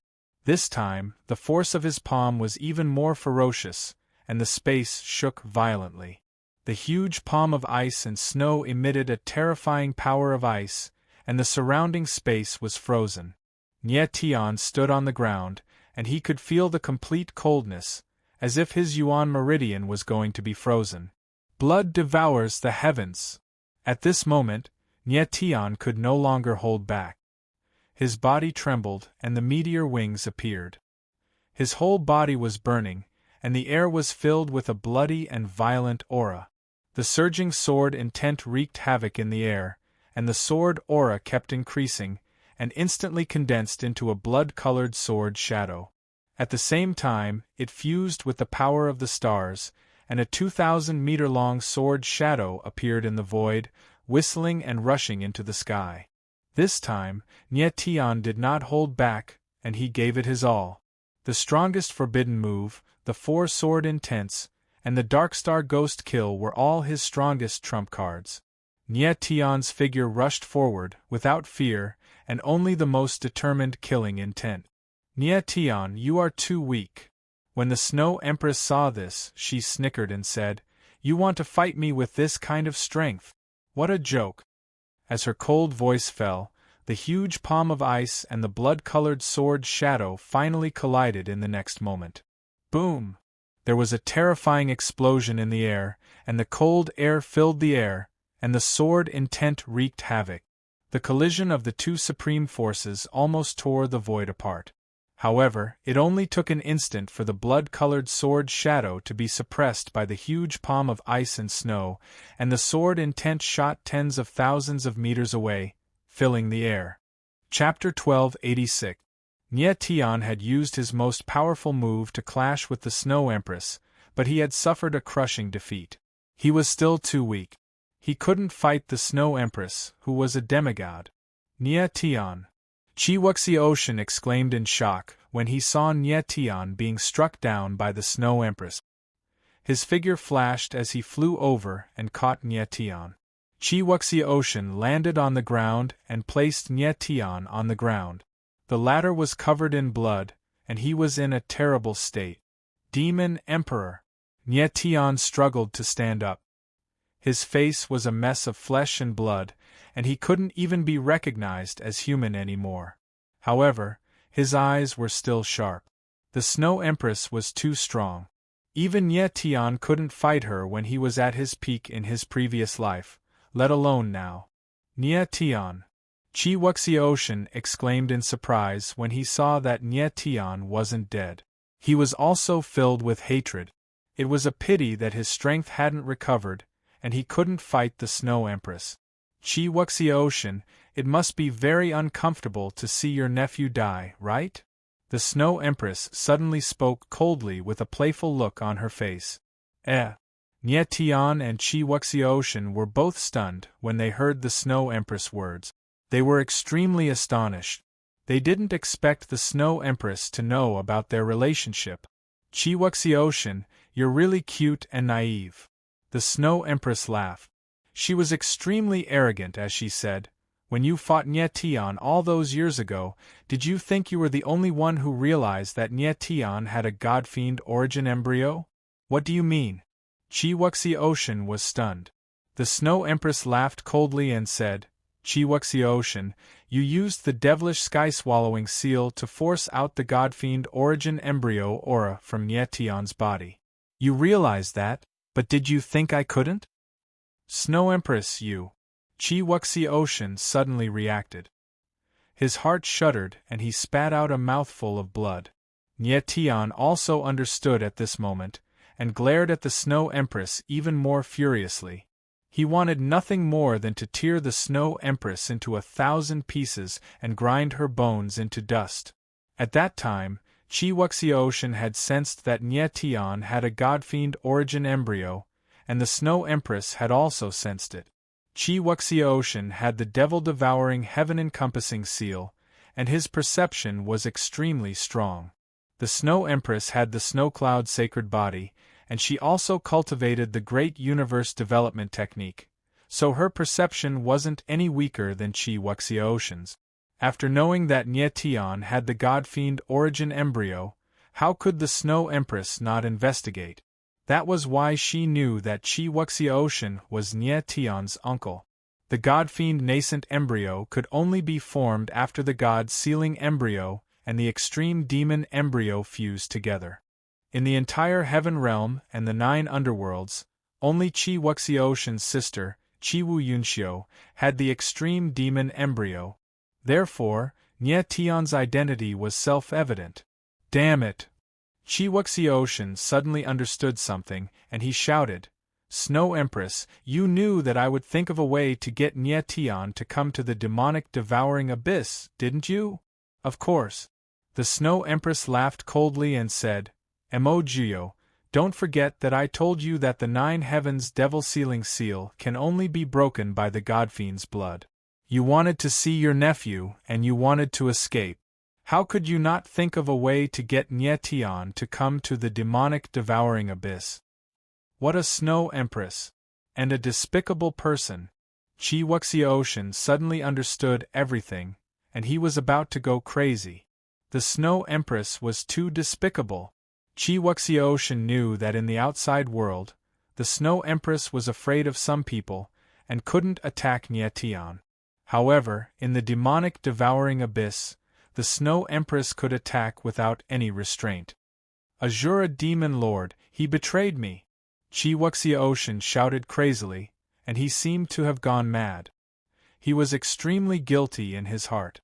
This time, the force of his palm was even more ferocious, and the space shook violently. The huge palm of ice and snow emitted a terrifying power of ice, and the surrounding space was frozen. Nye Tian stood on the ground, and he could feel the complete coldness, as if his Yuan meridian was going to be frozen. Blood devours the heavens. At this moment, Nye Tian could no longer hold back. His body trembled, and the meteor wings appeared. His whole body was burning, and the air was filled with a bloody and violent aura. The surging sword intent wreaked havoc in the air, and the sword aura kept increasing, and instantly condensed into a blood-colored sword shadow. At the same time, it fused with the power of the stars, and a 2,000-meter-long sword shadow appeared in the void, whistling and rushing into the sky. This time, Nye Tian did not hold back, and he gave it his all. The strongest forbidden move, the four-sword intense, and the Darkstar Ghost Kill were all his strongest trump cards. Nye Tian's figure rushed forward, without fear, and only the most determined killing intent. "Nye Tian, you are too weak." When the Snow Empress saw this, she snickered and said, "You want to fight me with this kind of strength? What a joke!" As her cold voice fell, the huge palm of ice and the blood-colored sword shadow finally collided in the next moment. Boom! There was a terrifying explosion in the air, and the cold air filled the air, and the sword intent wreaked havoc. The collision of the two supreme forces almost tore the void apart. However, it only took an instant for the blood-colored sword shadow to be suppressed by the huge palm of ice and snow, and the sword intent shot tens of thousands of meters away, filling the air. Chapter 1286. Nye Tian had used his most powerful move to clash with the Snow Empress, but he had suffered a crushing defeat. He was still too weak. He couldn't fight the Snow Empress, who was a demigod. "Nye Tian!" Chi Wuxian exclaimed in shock when he saw Nye Tian being struck down by the Snow Empress. His figure flashed as he flew over and caught Nye Tian. Chi Wuxian landed on the ground and placed Nye Tian on the ground. The latter was covered in blood, and he was in a terrible state. "Demon Emperor!" Nye Tian struggled to stand up. His face was a mess of flesh and blood, and he couldn't even be recognized as human anymore. However, his eyes were still sharp. The Snow Empress was too strong. Even Nye Tian couldn't fight her when he was at his peak in his previous life, let alone now. "Nye Tian!" Chi Wuxian exclaimed in surprise when he saw that Nye Tian wasn't dead. He was also filled with hatred. It was a pity that his strength hadn't recovered, and he couldn't fight the Snow Empress. "Chi Wuxian, it must be very uncomfortable to see your nephew die, right?" The Snow Empress suddenly spoke coldly with a playful look on her face. Nye Tian and Chi Wuxian were both stunned when they heard the Snow Empress' words. They were extremely astonished. They didn't expect the Snow Empress to know about their relationship. "Chi Wuxian, you're really cute and naive." The Snow Empress laughed. She was extremely arrogant as she said, "When you fought Nye Tian all those years ago, did you think you were the only one who realized that Nye Tian had a god-fiend origin embryo? What do you mean?" Chi Wuxian was stunned. The Snow Empress laughed coldly and said, "Chi Wuxian, you used the devilish sky-swallowing seal to force out the god-fiend origin embryo aura from Nye Tian's body. You realize that, but did you think I couldn't?" "Snow Empress, you..." Chi Wuxian suddenly reacted. His heart shuddered and he spat out a mouthful of blood. Nye Tian also understood at this moment, and glared at the Snow Empress even more furiously. He wanted nothing more than to tear the Snow Empress into 1,000 pieces and grind her bones into dust. At that time, Chi Wuxian had sensed that Nye Tian had a god-fiend origin embryo, and the Snow Empress had also sensed it. Chi Wuxian had the devil-devouring heaven-encompassing seal, and his perception was extremely strong. The Snow Empress had the Snow Cloud sacred body, and she also cultivated the Great Universe Development Technique, so her perception wasn't any weaker than Chi Wuxiaotian's. After knowing that Nie Tian had the God-fiend origin embryo, how could the Snow Empress not investigate? That was why she knew that Chi Wuxiaotian was Nie Tian's uncle. The God-fiend nascent embryo could only be formed after the God-sealing embryo and the extreme demon embryo fused together. In the entire heaven realm and the 9 underworlds, only Chi Wuxiaotian's sister, Chi Wu Yunxiu, had the extreme demon embryo. Therefore, Nie Tian's identity was self-evident. Damn it! Chi Wuxiaotian suddenly understood something, and he shouted, "Snow Empress, you knew that I would think of a way to get Nie Tian to come to the demonic devouring abyss, didn't you?" "Of course." The Snow Empress laughed coldly and said, "Mo Jiu, don't forget that I told you that the 9 heavens devil-sealing seal can only be broken by the Godfiend's blood. You wanted to see your nephew, and you wanted to escape. How could you not think of a way to get Nie Tian to come to the demonic devouring abyss?" What a Snow Empress! And a despicable person! Chi Wuxiaotian suddenly understood everything, and he was about to go crazy. The Snow Empress was too despicable. Chi Wuxiaotian knew that in the outside world, the Snow Empress was afraid of some people, and couldn't attack Nie Tian. However, in the demonic devouring abyss, the Snow Empress could attack without any restraint. "Azura Demon Lord, he betrayed me!" Chi Wuxiaotian shouted crazily, and he seemed to have gone mad. He was extremely guilty in his heart.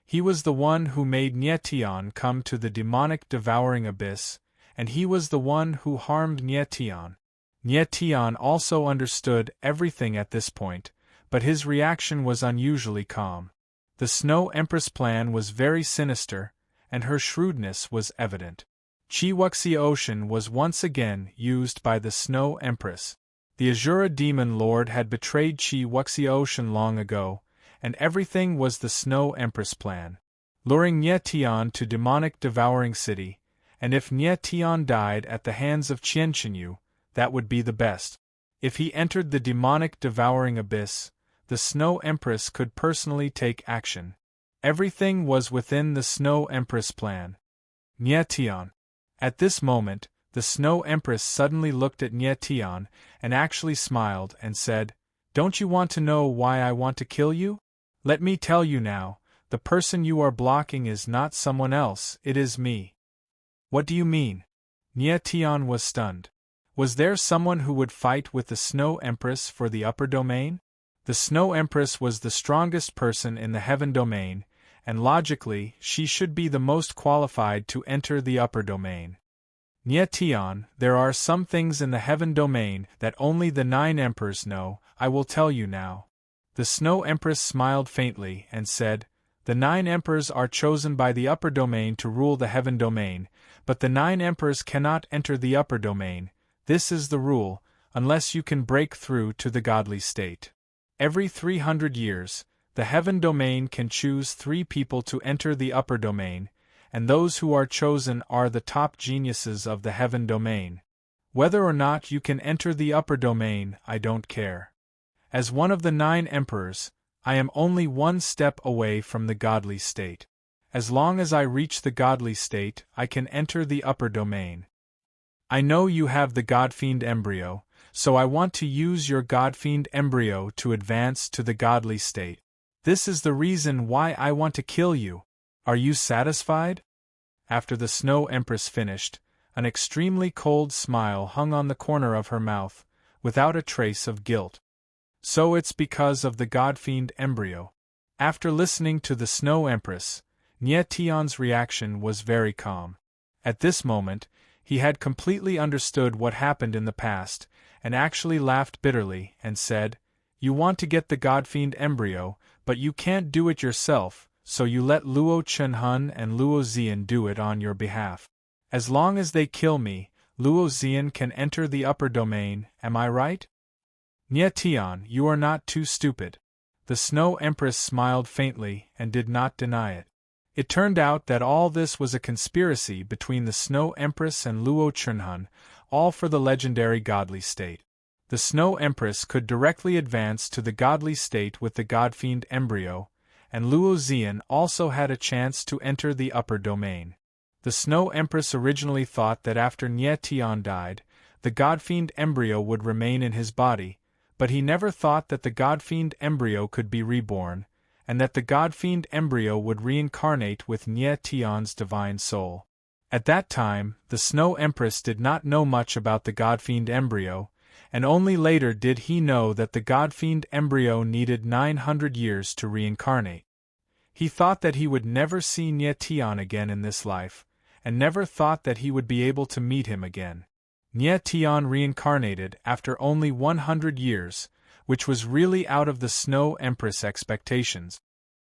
He was the one who made Nie Tian come to the demonic devouring abyss, and he was the one who harmed Nie Tian. Nie Tian also understood everything at this point, but his reaction was unusually calm. The Snow Empress' plan was very sinister, and her shrewdness was evident. Chi Wuxiaotian was once again used by the Snow Empress. The Azura Demon Lord had betrayed Chi Wuxiaotian long ago, and everything was the Snow Empress' plan. Luring Nie Tian to demonic devouring city, and if Nie Tian died at the hands of Qian Chenyu, that would be the best. If he entered the demonic devouring abyss, the Snow Empress could personally take action. Everything was within the Snow Empress' plan. Nie Tian. At this moment, the Snow Empress suddenly looked at Nie Tian and actually smiled and said, "Don't you want to know why I want to kill you? Let me tell you now, the person you are blocking is not someone else, it is me." "What do you mean?" Nie Tian was stunned. Was there someone who would fight with the Snow Empress for the upper domain? The Snow Empress was the strongest person in the heaven domain, and logically, she should be the most qualified to enter the upper domain. Nie Tian, there are some things in the heaven domain that only the 9 emperors know, I will tell you now. The Snow Empress smiled faintly and said, "The 9 emperors are chosen by the upper domain to rule the heaven domain, but the 9 emperors cannot enter the upper domain. This is the rule, unless you can break through to the godly state. Every 300 years, the heaven domain can choose 3 people to enter the upper domain, and those who are chosen are the top geniuses of the heaven domain. Whether or not you can enter the upper domain, I don't care. As one of the 9 emperors, I am only 1 step away from the godly state. As long as I reach the godly state, I can enter the upper domain. I know you have the Godfiend embryo, so I want to use your Godfiend embryo to advance to the godly state. This is the reason why I want to kill you. Are you satisfied?" After the Snow Empress finished, an extremely cold smile hung on the corner of her mouth, without a trace of guilt. So it's because of the Godfiend embryo. After listening to the Snow Empress, Nie Tian's reaction was very calm. At this moment, he had completely understood what happened in the past, and actually laughed bitterly and said, "You want to get the Godfiend embryo, but you can't do it yourself, so you let Luo Chenhun and Luo Zian do it on your behalf. As long as they kill me, Luo Zian can enter the upper domain, am I right?" "Nie Tian, you are not too stupid." The Snow Empress smiled faintly and did not deny it. It turned out that all this was a conspiracy between the Snow Empress and Luo Chunhun, all for the legendary godly state. The Snow Empress could directly advance to the godly state with the Godfiend embryo, and Luo Xian also had a chance to enter the upper domain. The Snow Empress originally thought that after Nie Tian died, the Godfiend embryo would remain in his body, but he never thought that the Godfiend embryo could be reborn, and that the Godfiend embryo would reincarnate with Nie Tian's divine soul. At that time, the Snow Empress did not know much about the Godfiend embryo, and only later did he know that the Godfiend embryo needed 900 years to reincarnate. He thought that he would never see Nie Tian again in this life, and never thought that he would be able to meet him again. Nie Tian reincarnated after only 100 years, which was really out of the Snow Empress' expectations.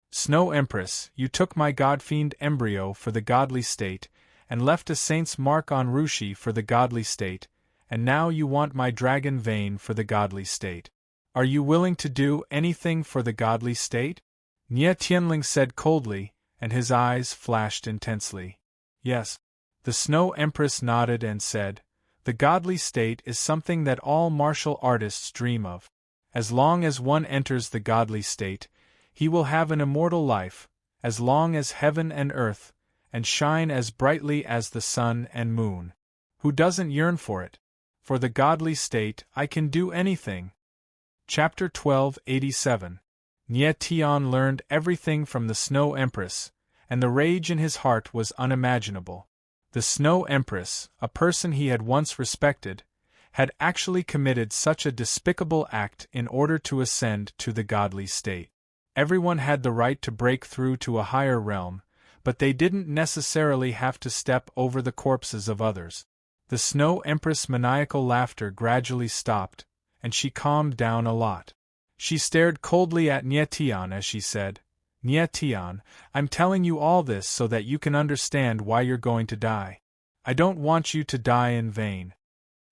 Snow Empress, you took my Godfiend embryo for the godly state, and left a saint's mark on Rushi for the godly state, and now you want my dragon vein for the godly state. Are you willing to do anything for the godly state? Nie Tianling said coldly, and his eyes flashed intensely. Yes. The Snow Empress nodded and said, the godly state is something that all martial artists dream of. As long as one enters the godly state, he will have an immortal life, as long as heaven and earth, and shine as brightly as the sun and moon. Who doesn't yearn for it? For the godly state, I can do anything. Chapter 1287. Nie Tian learned everything from the Snow Empress, and the rage in his heart was unimaginable. The Snow Empress, a person he had once respected, had actually committed such a despicable act in order to ascend to the godly state. Everyone had the right to break through to a higher realm, but they didn't necessarily have to step over the corpses of others. The Snow Empress' maniacal laughter gradually stopped, and she calmed down a lot. She stared coldly at Nie Tian as she said, Nie Tian, I'm telling you all this so that you can understand why you're going to die. I don't want you to die in vain.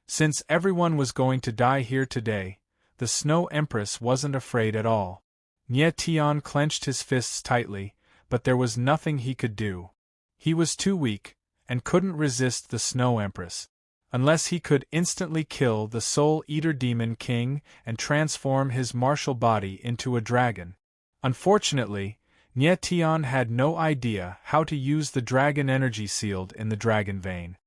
Since everyone was going to die here today, the Snow Empress wasn't afraid at all. Nie Tian clenched his fists tightly, but there was nothing he could do. He was too weak, and couldn't resist the Snow Empress. Unless he could instantly kill the Soul Eater Demon King and transform his martial body into a dragon. Unfortunately, Nie Tian had no idea how to use the dragon energy sealed in the dragon vein.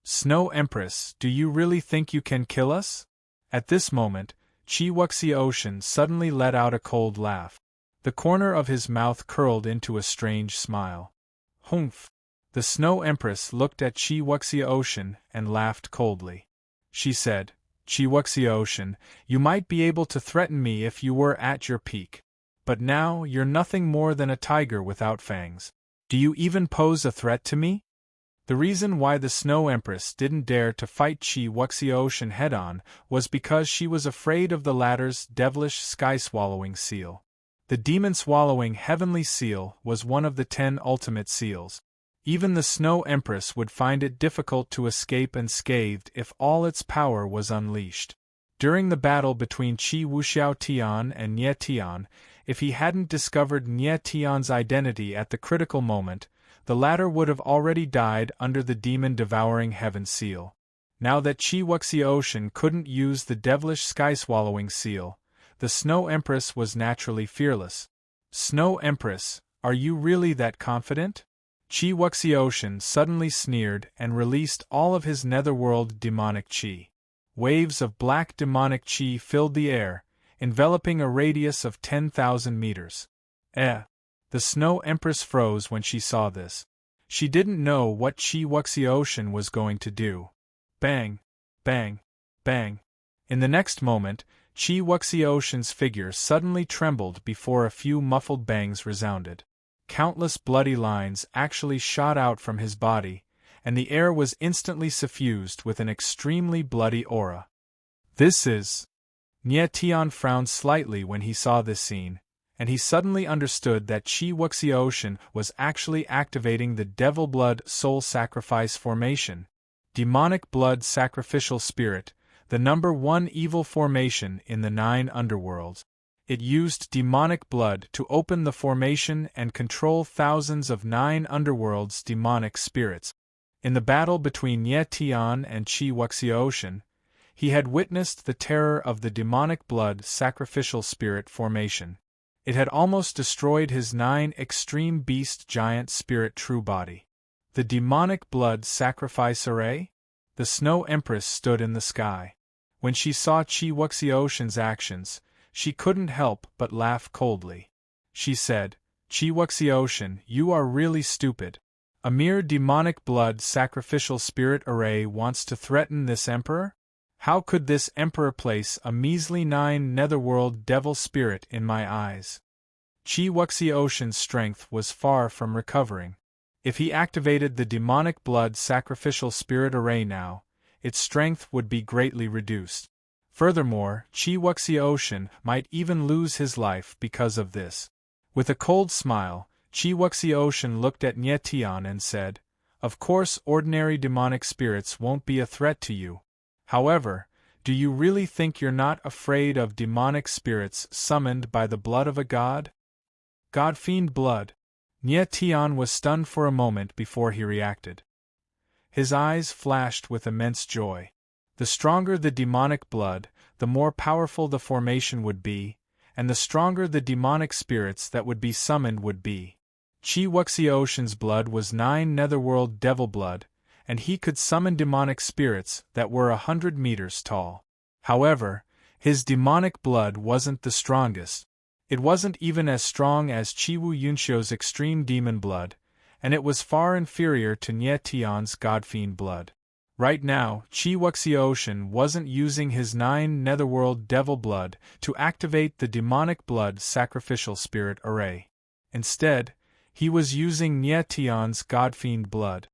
Snow Empress, do you really think you can kill us? At this moment, Qi Wuxi Ocean suddenly let out a cold laugh. The corner of his mouth curled into a strange smile. Humph! The Snow Empress looked at Qi Wuxi Ocean and laughed coldly. She said, Qi Wuxi Ocean, you might be able to threaten me if you were at your peak. But now you're nothing more than a tiger without fangs. Do you even pose a threat to me? The reason why the Snow Empress didn't dare to fight Qi Wuxi Ocean head-on was because she was afraid of the latter's devilish sky-swallowing seal. The demon-swallowing heavenly seal was one of the 10 ultimate seals. Even the Snow Empress would find it difficult to escape unscathed if all its power was unleashed. During the battle between Qi Wuxiao Tian and Nie Tian, if he hadn't discovered Nie Tian's identity at the critical moment, the latter would have already died under the demon-devouring heaven seal. Now that Qi Wuxi Ocean couldn't use the devilish sky-swallowing seal, the Snow Empress was naturally fearless. Snow Empress, are you really that confident? Qi Wuxi Ocean suddenly sneered and released all of his netherworld demonic qi. Waves of black demonic qi filled the air, enveloping a radius of 10,000 meters. The Snow Empress froze when she saw this. She didn't know what Qi Wuxi Ocean was going to do. Bang! Bang! Bang! In the next moment, Qi Wuxi Ocean's figure suddenly trembled before a few muffled bangs resounded. Countless bloody lines actually shot out from his body, and the air was instantly suffused with an extremely bloody aura. This is... Nie Tian frowned slightly when he saw this scene, and he suddenly understood that Qi Wuxi Ocean was actually activating the Devil Blood Soul Sacrifice formation. Demonic Blood Sacrificial Spirit, the #1 evil formation in the 9 underworlds. It used demonic blood to open the formation and control thousands of 9 underworld's demonic spirits. In the battle between Nye Tian and Chi Wuxiaoshan, he had witnessed the terror of the demonic blood sacrificial spirit formation. It had almost destroyed his 9 extreme beast giant spirit true body. The demonic blood sacrifice array? The Snow Empress stood in the sky. When she saw Chi Wuxiaoshan's actions, she couldn't help but laugh coldly. She said, "Chi Wuxiaoshan, you are really stupid. A mere demonic blood sacrificial spirit array wants to threaten this emperor? How could this emperor place a measly 9 netherworld devil spirit in my eyes?" Chi Wuxiaoshan's strength was far from recovering. If he activated the demonic blood sacrificial spirit array now, its strength would be greatly reduced. Furthermore, Chi Wuxiaoshan might even lose his life because of this. With a cold smile, Chi Wuxiaoshan looked at Nye Tian and said, "Of course ordinary demonic spirits won't be a threat to you. However, do you really think you're not afraid of demonic spirits summoned by the blood of a god?" God-fiend blood. Nye Tian was stunned for a moment before he reacted. His eyes flashed with immense joy. The stronger the demonic blood, the more powerful the formation would be, and the stronger the demonic spirits that would be summoned would be. Chi Wuxiaoshan's blood was 9 netherworld devil blood, and he could summon demonic spirits that were 100 meters tall. However, his demonic blood wasn't the strongest. It wasn't even as strong as Chi Wu Yunxiu's extreme demon blood, and it was far inferior to Nye Tian's godfiend blood. Right now, Chi Wuxiaoshan wasn't using his 9 netherworld devil blood to activate the demonic blood sacrificial spirit array. Instead, he was using Nye Tian's godfiend blood.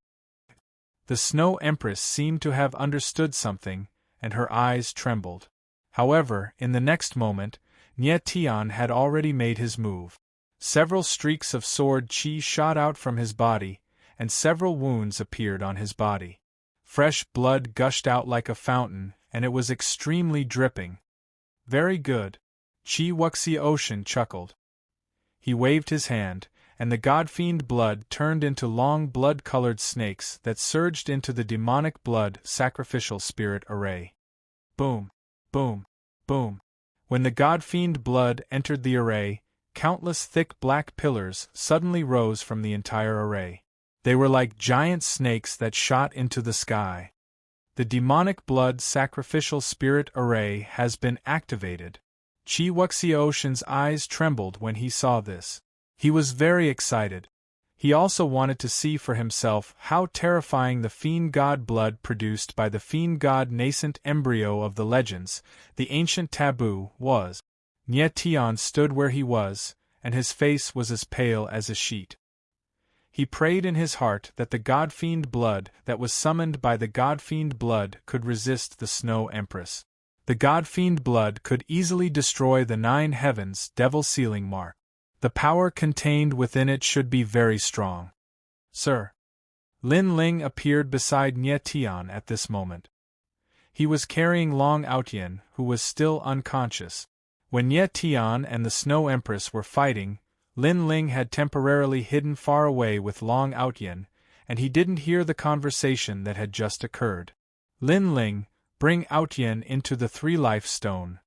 The Snow Empress seemed to have understood something, and her eyes trembled. However, in the next moment, Nye Tian had already made his move. Several streaks of sword chi shot out from his body, and several wounds appeared on his body. Fresh blood gushed out like a fountain, and it was extremely dripping. "Very good." Chi Wuxiaoshan chuckled. He waved his hand, and the godfiend blood turned into long blood-colored snakes that surged into the demonic blood sacrificial spirit array. Boom! Boom! Boom! When the godfiend blood entered the array, countless thick black pillars suddenly rose from the entire array. They were like giant snakes that shot into the sky. The demonic blood sacrificial spirit array has been activated. Chi Wuxiaoshan's eyes trembled when he saw this. He was very excited. He also wanted to see for himself how terrifying the fiend god blood produced by the fiend god nascent embryo of the legends, the ancient taboo, was. Nye Tian stood where he was, and his face was as pale as a sheet. He prayed in his heart that the godfiend blood that was summoned by the godfiend blood could resist the Snow Empress. The godfiend blood could easily destroy the 9 heavens devil sealing mark. The power contained within it should be very strong. "Sir." Lin Ling appeared beside Nye Tian at this moment. He was carrying Long Outyen, who was still unconscious. When Nye Tian and the Snow Empress were fighting, Lin Ling had temporarily hidden far away with Long Outyen, and he didn't hear the conversation that had just occurred. "Lin Ling, bring Outyen into the 3-life stone."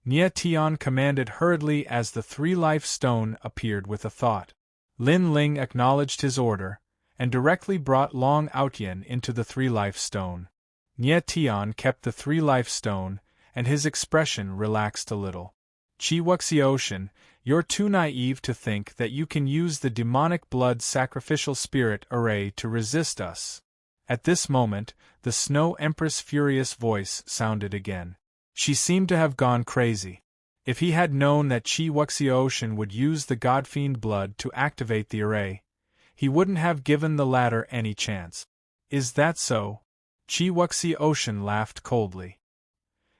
Nye Tian commanded hurriedly as the 3-life stone appeared with a thought. Lin Ling acknowledged his order, and directly brought Long Outyen into the 3-life stone. Nye Tian kept the 3-life stone, and his expression relaxed a little. "Chi Wuxiaoshan, you're too naive to think that you can use the demonic blood sacrificial spirit array to resist us." At this moment, the Snow Empress' furious voice sounded again. She seemed to have gone crazy. If he had known that Chi Wuxiaoshan would use the godfiend blood to activate the array, he wouldn't have given the latter any chance. "Is that so?" Chi Wuxiaoshan laughed coldly.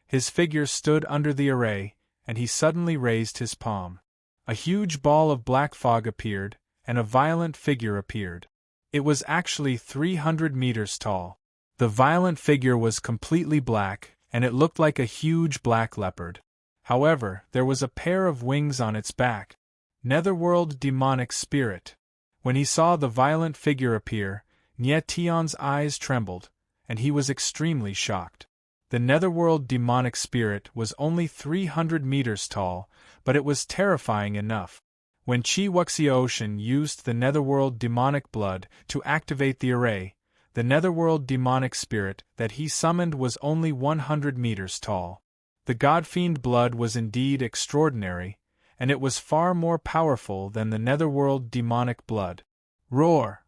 His figure stood under the array, and he suddenly raised his palm. A huge ball of black fog appeared, and a violent figure appeared. It was actually 300 meters tall. The violent figure was completely black, and it looked like a huge black leopard. However, there was a pair of wings on its back. Netherworld demonic spirit. When he saw the violent figure appear, Nietion's eyes trembled, and he was extremely shocked. The Netherworld demonic spirit was only 300 meters tall, but it was terrifying enough. When Chi Wuxiaoshan used the Netherworld demonic blood to activate the array, the Netherworld demonic spirit that he summoned was only 100 meters tall. The Godfiend blood was indeed extraordinary, and it was far more powerful than the Netherworld demonic blood. Roar!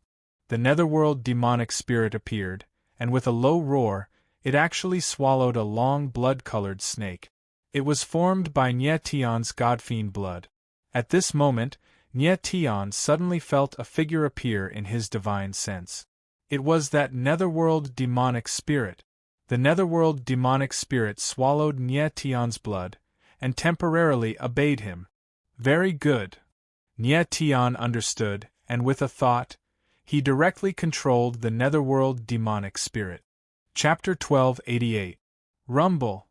The Netherworld demonic spirit appeared, and with a low roar, it actually swallowed a long blood-colored snake. It was formed by Nietion's Godfiend blood. At this moment, Nietion suddenly felt a figure appear in his divine sense. It was that Netherworld demonic spirit. The Netherworld demonic spirit swallowed Nietion's blood, and temporarily obeyed him. Very good. Nietion understood, and with a thought, he directly controlled the Netherworld demonic spirit. Chapter 1288. Rumble.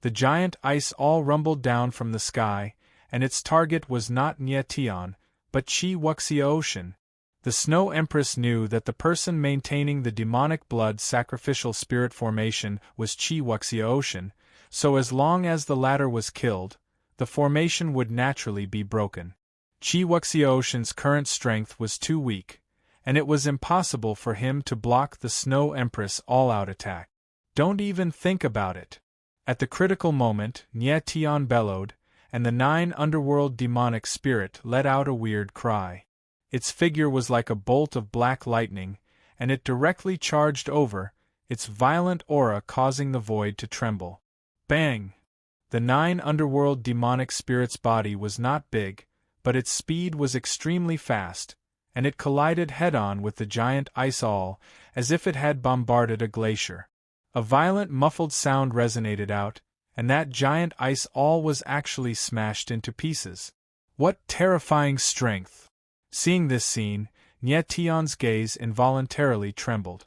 The giant ice all rumbled down from the sky, and its target was not Nietion, but Chi Wuxiaoshan. The Snow Empress knew that the person maintaining the demonic blood sacrificial spirit formation was Chi Wuxiaoshan, so as long as the latter was killed, the formation would naturally be broken. Chi Wuxiaoshan's current strength was too weak, and it was impossible for him to block the Snow Empress all-out attack. Don't even think about it. At the critical moment, Nietion bellowed, and the 9 underworld demonic spirit let out a weird cry. Its figure was like a bolt of black lightning, and it directly charged over, its violent aura causing the void to tremble. Bang! The 9 underworld demonic spirit's body was not big, but its speed was extremely fast, and it collided head-on with the giant ice all, as if it had bombarded a glacier. A violent muffled sound resonated out, and that giant ice all was actually smashed into pieces. What terrifying strength! Seeing this scene, Nietion's gaze involuntarily trembled.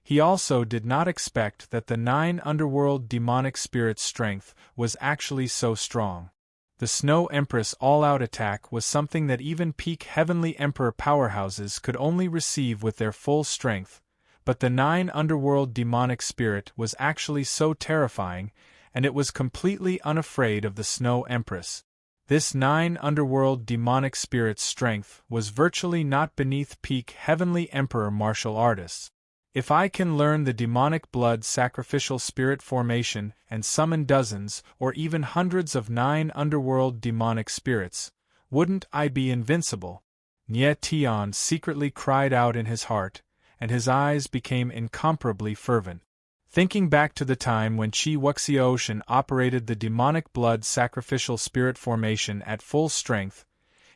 He also did not expect that the 9 underworld demonic spirit's strength was actually so strong. The Snow Empress all-out attack was something that even peak Heavenly Emperor powerhouses could only receive with their full strength, but the 9 underworld demonic spirit was actually so terrifying, and it was completely unafraid of the Snow Empress. This 9 underworld demonic spirit's strength was virtually not beneath peak Heavenly Emperor martial artists. If I can learn the demonic blood sacrificial spirit formation and summon dozens or even hundreds of 9 underworld demonic spirits, wouldn't I be invincible? Nietion secretly cried out in his heart, and his eyes became incomparably fervent. Thinking back to the time when Chi Wuxiaoshan operated the demonic blood sacrificial spirit formation at full strength,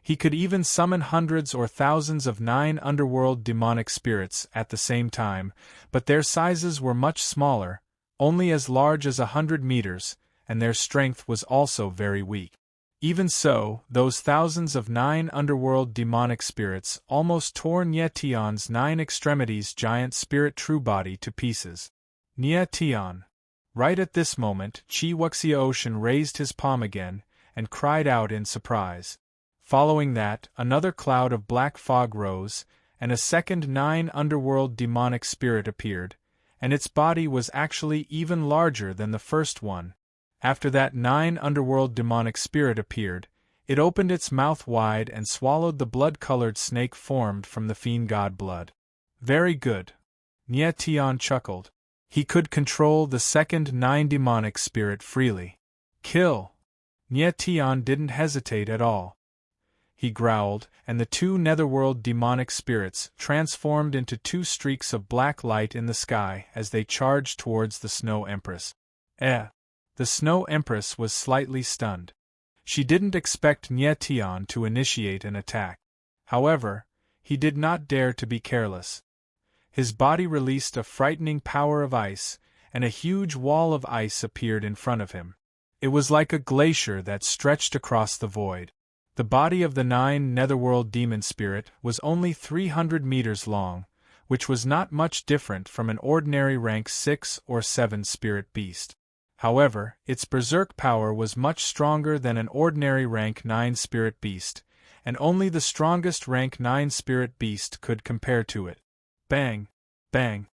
he could even summon hundreds or thousands of 9 underworld demonic spirits at the same time, but their sizes were much smaller, only as large as 100 meters, and their strength was also very weak. Even so, those thousands of 9 underworld demonic spirits almost tore Nietion's 9 extremities giant spirit true body to pieces. Nietion. Right at this moment, Chi Wuxiaoshan raised his palm again, and cried out in surprise. Following that, another cloud of black fog rose, and a second 9 underworld demonic spirit appeared, and its body was actually even larger than the first one. After that 9 underworld demonic spirit appeared, it opened its mouth wide and swallowed the blood-colored snake formed from the fiend god blood. Very good. Nietion chuckled. He could control the second 9 demonic spirit freely. Kill! Nietion didn't hesitate at all. He growled, and the 2 netherworld demonic spirits transformed into 2 streaks of black light in the sky as they charged towards the Snow Empress. The Snow Empress was slightly stunned. She didn't expect Nietion to initiate an attack. However, he did not dare to be careless. His body released a frightening power of ice, and a huge wall of ice appeared in front of him. It was like a glacier that stretched across the void. The body of the 9 netherworld demon spirit was only 300 meters long, which was not much different from an ordinary rank 6 or 7 spirit beast. However, its berserk power was much stronger than an ordinary rank 9 spirit beast, and only the strongest rank 9 spirit beast could compare to it. Bang! Bang!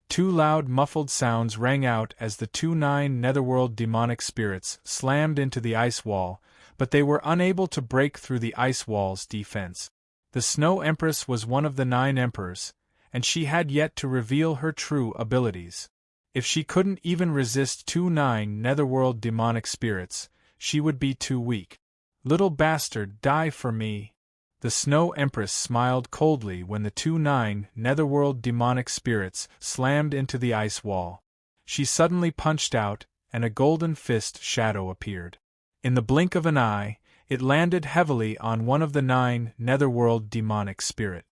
Two loud muffled sounds rang out as the 9 netherworld demonic spirits slammed into the ice wall, but they were unable to break through the ice wall's defense. The Snow Empress was one of the 9 emperors, and she had yet to reveal her true abilities. If she couldn't even resist 9 netherworld demonic spirits, she would be too weak. Little bastard, die for me. The Snow Empress smiled coldly when the 9 netherworld demonic spirits slammed into the ice wall. She suddenly punched out, and a golden fist shadow appeared. In the blink of an eye, it landed heavily on one of the 9 netherworld demonic spirit.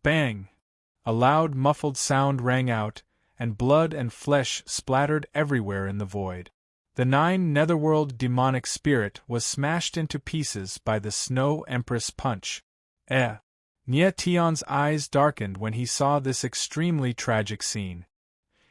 Bang! A loud muffled sound rang out, and blood and flesh splattered everywhere in the void. The 9 netherworld demonic spirit was smashed into pieces by the Snow Empress punch. Nia Tion's eyes darkened when he saw this extremely tragic scene.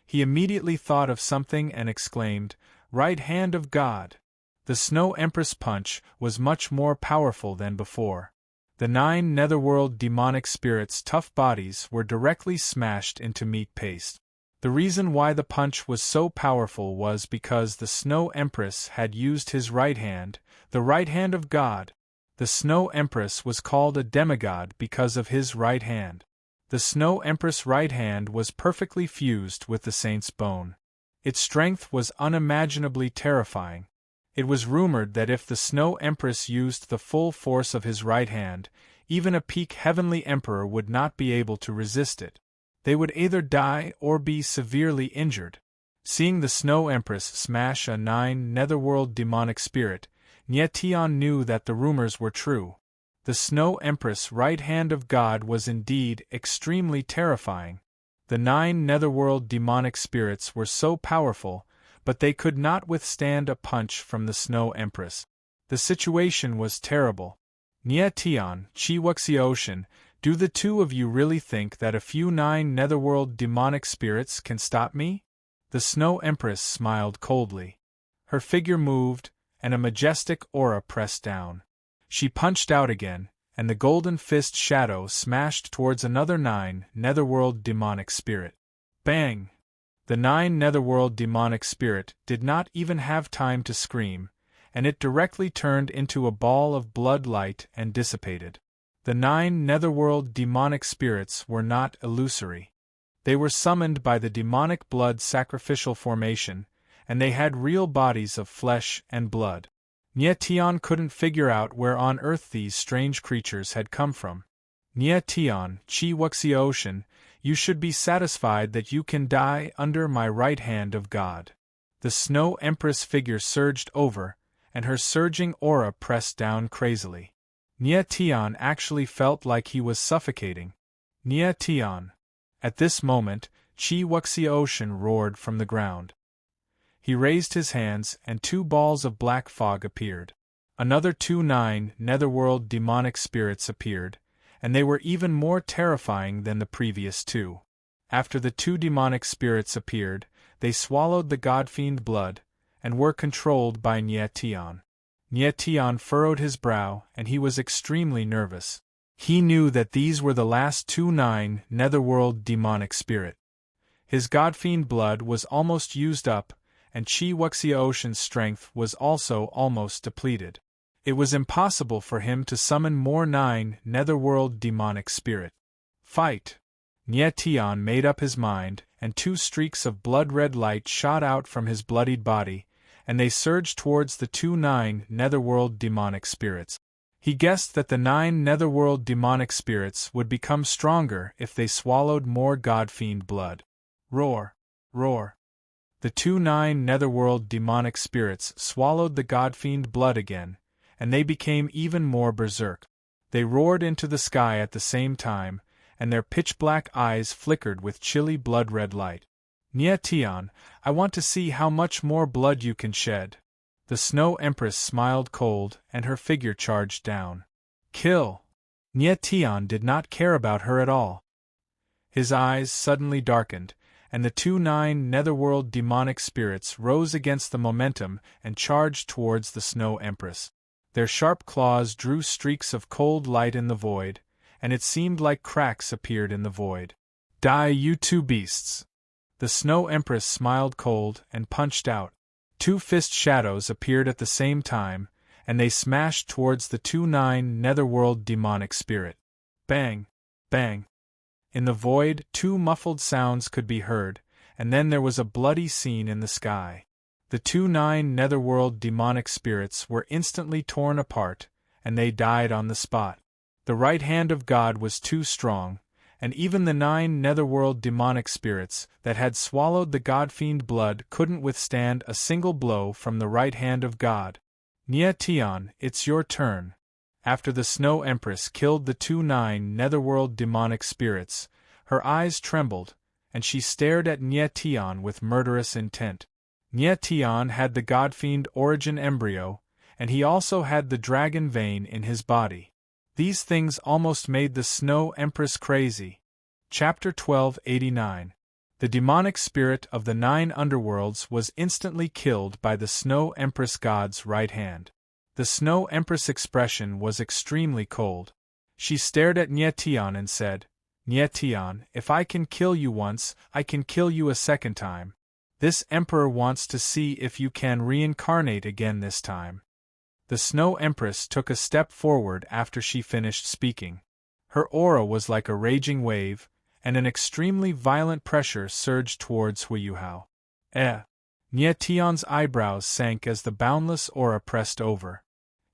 He immediately thought of something and exclaimed, "Right hand of God!" The Snow Empress punch was much more powerful than before. The 9 netherworld demonic spirits' tough bodies were directly smashed into meat paste. The reason why the punch was so powerful was because the Snow Empress had used his right hand, the right hand of God. The Snow Empress was called a demigod because of his right hand. The Snow Empress' right hand was perfectly fused with the saint's bone. Its strength was unimaginably terrifying. It was rumored that if the Snow Empress used the full force of his right hand, even a peak heavenly emperor would not be able to resist it. They would either die or be severely injured. Seeing the Snow Empress smash a 9 netherworld demonic spirit, Nia Tion knew that the rumors were true. The Snow Empress' right hand of God was indeed extremely terrifying. The 9 netherworld demonic spirits were so powerful, but they could not withstand a punch from the Snow Empress. The situation was terrible. Nia Tion, Chi Wuxiaoshan, do the two of you really think that a few 9 netherworld demonic spirits can stop me? The Snow Empress smiled coldly. Her figure moved, and a majestic aura pressed down. She punched out again, and the golden fist shadow smashed towards another 9 netherworld demonic spirit. Bang! The 9 netherworld demonic spirit did not even have time to scream, and it directly turned into a ball of blood light and dissipated. The 9 netherworld demonic spirits were not illusory. They were summoned by the demonic blood sacrificial formation, and they had real bodies of flesh and blood. Nia Tion couldn't figure out where on earth these strange creatures had come from. Nia Tion, Chi Wuxiaoshan, you should be satisfied that you can die under my right hand of God. The Snow Empress figure surged over, and her surging aura pressed down crazily. Nia Tion actually felt like he was suffocating. Nia Tion. At this moment, Chi Wuxiaoshan roared from the ground. He raised his hands, and 2 balls of black fog appeared. Another 9 netherworld demonic spirits appeared, and they were even more terrifying than the previous 2. After the 2 demonic spirits appeared, they swallowed the godfiend blood, and were controlled by Nia Tion. Nia Tion furrowed his brow, and he was extremely nervous. He knew that these were the last 9 netherworld demonic spirit. His godfiend blood was almost used up, and Chi Wuxiaoshan's strength was also almost depleted. It was impossible for him to summon more 9 netherworld demonic spirit. Fight! Nia Tion made up his mind, and 2 streaks of blood-red light shot out from his bloodied body, and they surged towards the 9 netherworld demonic spirits. He guessed that the 9 netherworld demonic spirits would become stronger if they swallowed more godfiend blood. Roar! Roar! The 9 netherworld demonic spirits swallowed the godfiend blood again, and they became even more berserk. They roared into the sky at the same time, and their pitch-black eyes flickered with chilly blood-red light. Nia Tion, I want to see how much more blood you can shed. The Snow Empress smiled cold, and her figure charged down. Kill! Nia Tion did not care about her at all. His eyes suddenly darkened, and the 2-9 netherworld demonic spirits rose against the momentum and charged towards the Snow Empress. Their sharp claws drew streaks of cold light in the void, and it seemed like cracks appeared in the void. "Die, you two beasts!" The Snow Empress smiled cold and punched out. 2 fist shadows appeared at the same time, and they smashed towards the 2-9 netherworld demonic spirit. Bang! Bang! In the void, 2 muffled sounds could be heard, and then there was a bloody scene in the sky. The 2-9 netherworld demonic spirits were instantly torn apart, and they died on the spot. The right hand of God was too strong, and even the 9 netherworld demonic spirits that had swallowed the godfiend blood couldn't withstand a single blow from the right hand of God. "Nia Tian, it's your turn." After the Snow Empress killed the 2-9 netherworld demonic spirits, her eyes trembled, and she stared at Nia Tian with murderous intent. Nia Tian had the godfiend origin embryo, and he also had the dragon vein in his body. These things almost made the Snow Empress crazy. Chapter 1289. The demonic spirit of the 9 underworlds was instantly killed by the Snow Empress God's right hand. The Snow Empress' expression was extremely cold. She stared at Nia Tian and said, "Nia Tian, if I can kill you once, I can kill you a second time. This emperor wants to see if you can reincarnate again this time." The Snow Empress took a step forward after she finished speaking. Her aura was like a raging wave, and an extremely violent pressure surged towards Huiyuhao. Nia Tian's eyebrows sank as the boundless aura pressed over.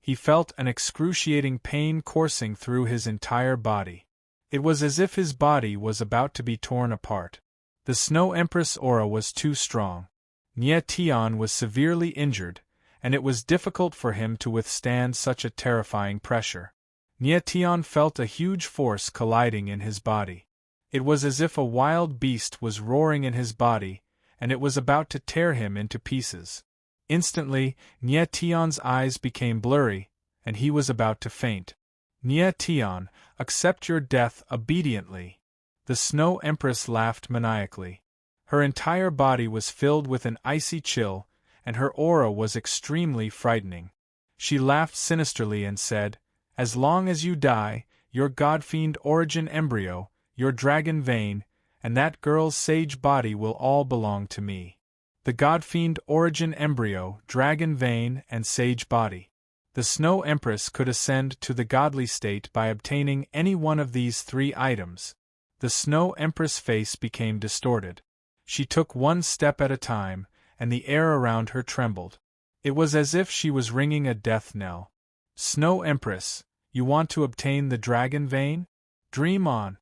He felt an excruciating pain coursing through his entire body. It was as if his body was about to be torn apart. The Snow Empress aura was too strong. Nia Tian was severely injured, and it was difficult for him to withstand such a terrifying pressure. Nia Tian felt a huge force colliding in his body. It was as if a wild beast was roaring in his body, and it was about to tear him into pieces. Instantly, Nia Tian's eyes became blurry, and he was about to faint. "Nia Tian, accept your death obediently." The Snow Empress laughed maniacally. Her entire body was filled with an icy chill, and her aura was extremely frightening. She laughed sinisterly and said, "As long as you die, your godfiend origin embryo, your dragon vein, and that girl's sage body will all belong to me." The godfiend origin embryo, dragon vein, and sage body. The Snow Empress could ascend to the godly state by obtaining any one of these 3 items. The Snow Empress' face became distorted. She took one step at a time, and the air around her trembled. It was as if she was ringing a death knell. "Snow Empress, you want to obtain the dragon vein? Dream on."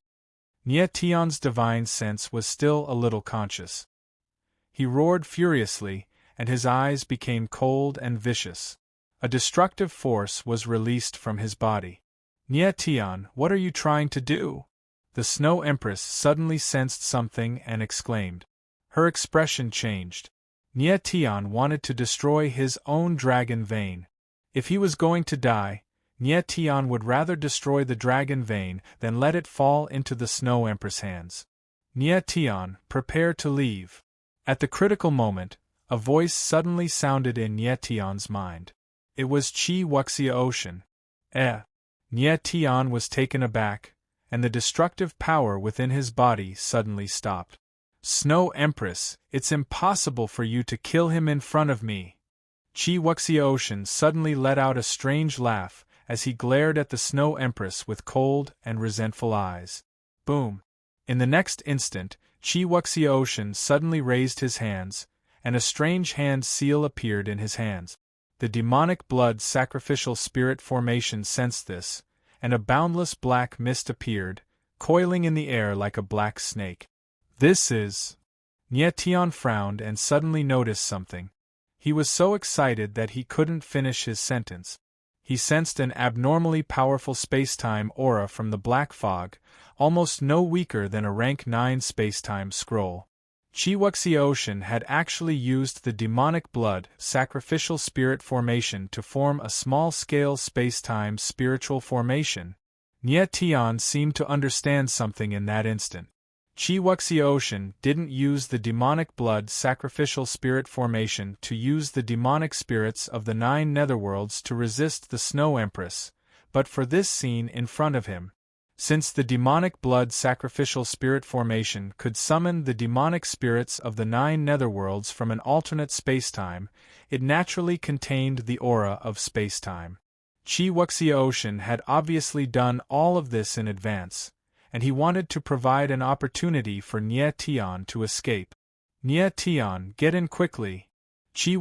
Nia Tian's divine sense was still a little conscious. He roared furiously, and his eyes became cold and vicious. A destructive force was released from his body. "Nia Tian, what are you trying to do?" The Snow Empress suddenly sensed something and exclaimed. Her expression changed. Nia Tian wanted to destroy his own dragon vein. If he was going to die, Nia Tian would rather destroy the dragon vein than let it fall into the Snow Empress' hands. "Nia Tian, prepare to leave." At the critical moment, a voice suddenly sounded in Nia Tian's mind. It was Qi Wuxia Ocean. Nia Tian was taken aback, and the destructive power within his body suddenly stopped. "Snow Empress, it's impossible for you to kill him in front of me." Qi Wuxia Ocean suddenly let out a strange laugh as he glared at the Snow Empress with cold and resentful eyes. Boom! In the next instant, Qi Wuxia Ocean suddenly raised his hands, and a strange hand seal appeared in his hands. The demonic blood sacrificial spirit formation sensed this, and a boundless black mist appeared, coiling in the air like a black snake. "This is..." Nia Tian frowned and suddenly noticed something. He was so excited that he couldn't finish his sentence. He sensed an abnormally powerful space-time aura from the black fog, almost no weaker than a rank 9 space-time scroll. Qi Wuxia Ocean had actually used the demonic blood sacrificial spirit formation to form a small-scale space-time spiritual formation. Nia Tian seemed to understand something in that instant. Chi didn't use the demonic blood sacrificial spirit formation to use the demonic spirits of the 9 netherworlds to resist the Snow Empress, but for this scene in front of him. Since the demonic blood sacrificial spirit formation could summon the demonic spirits of the 9 netherworlds from an alternate spacetime, it naturally contained the aura of spacetime. Chi had obviously done all of this in advance, and he wanted to provide an opportunity for Nie Tian to escape. Nie Tian, get in quickly! Chi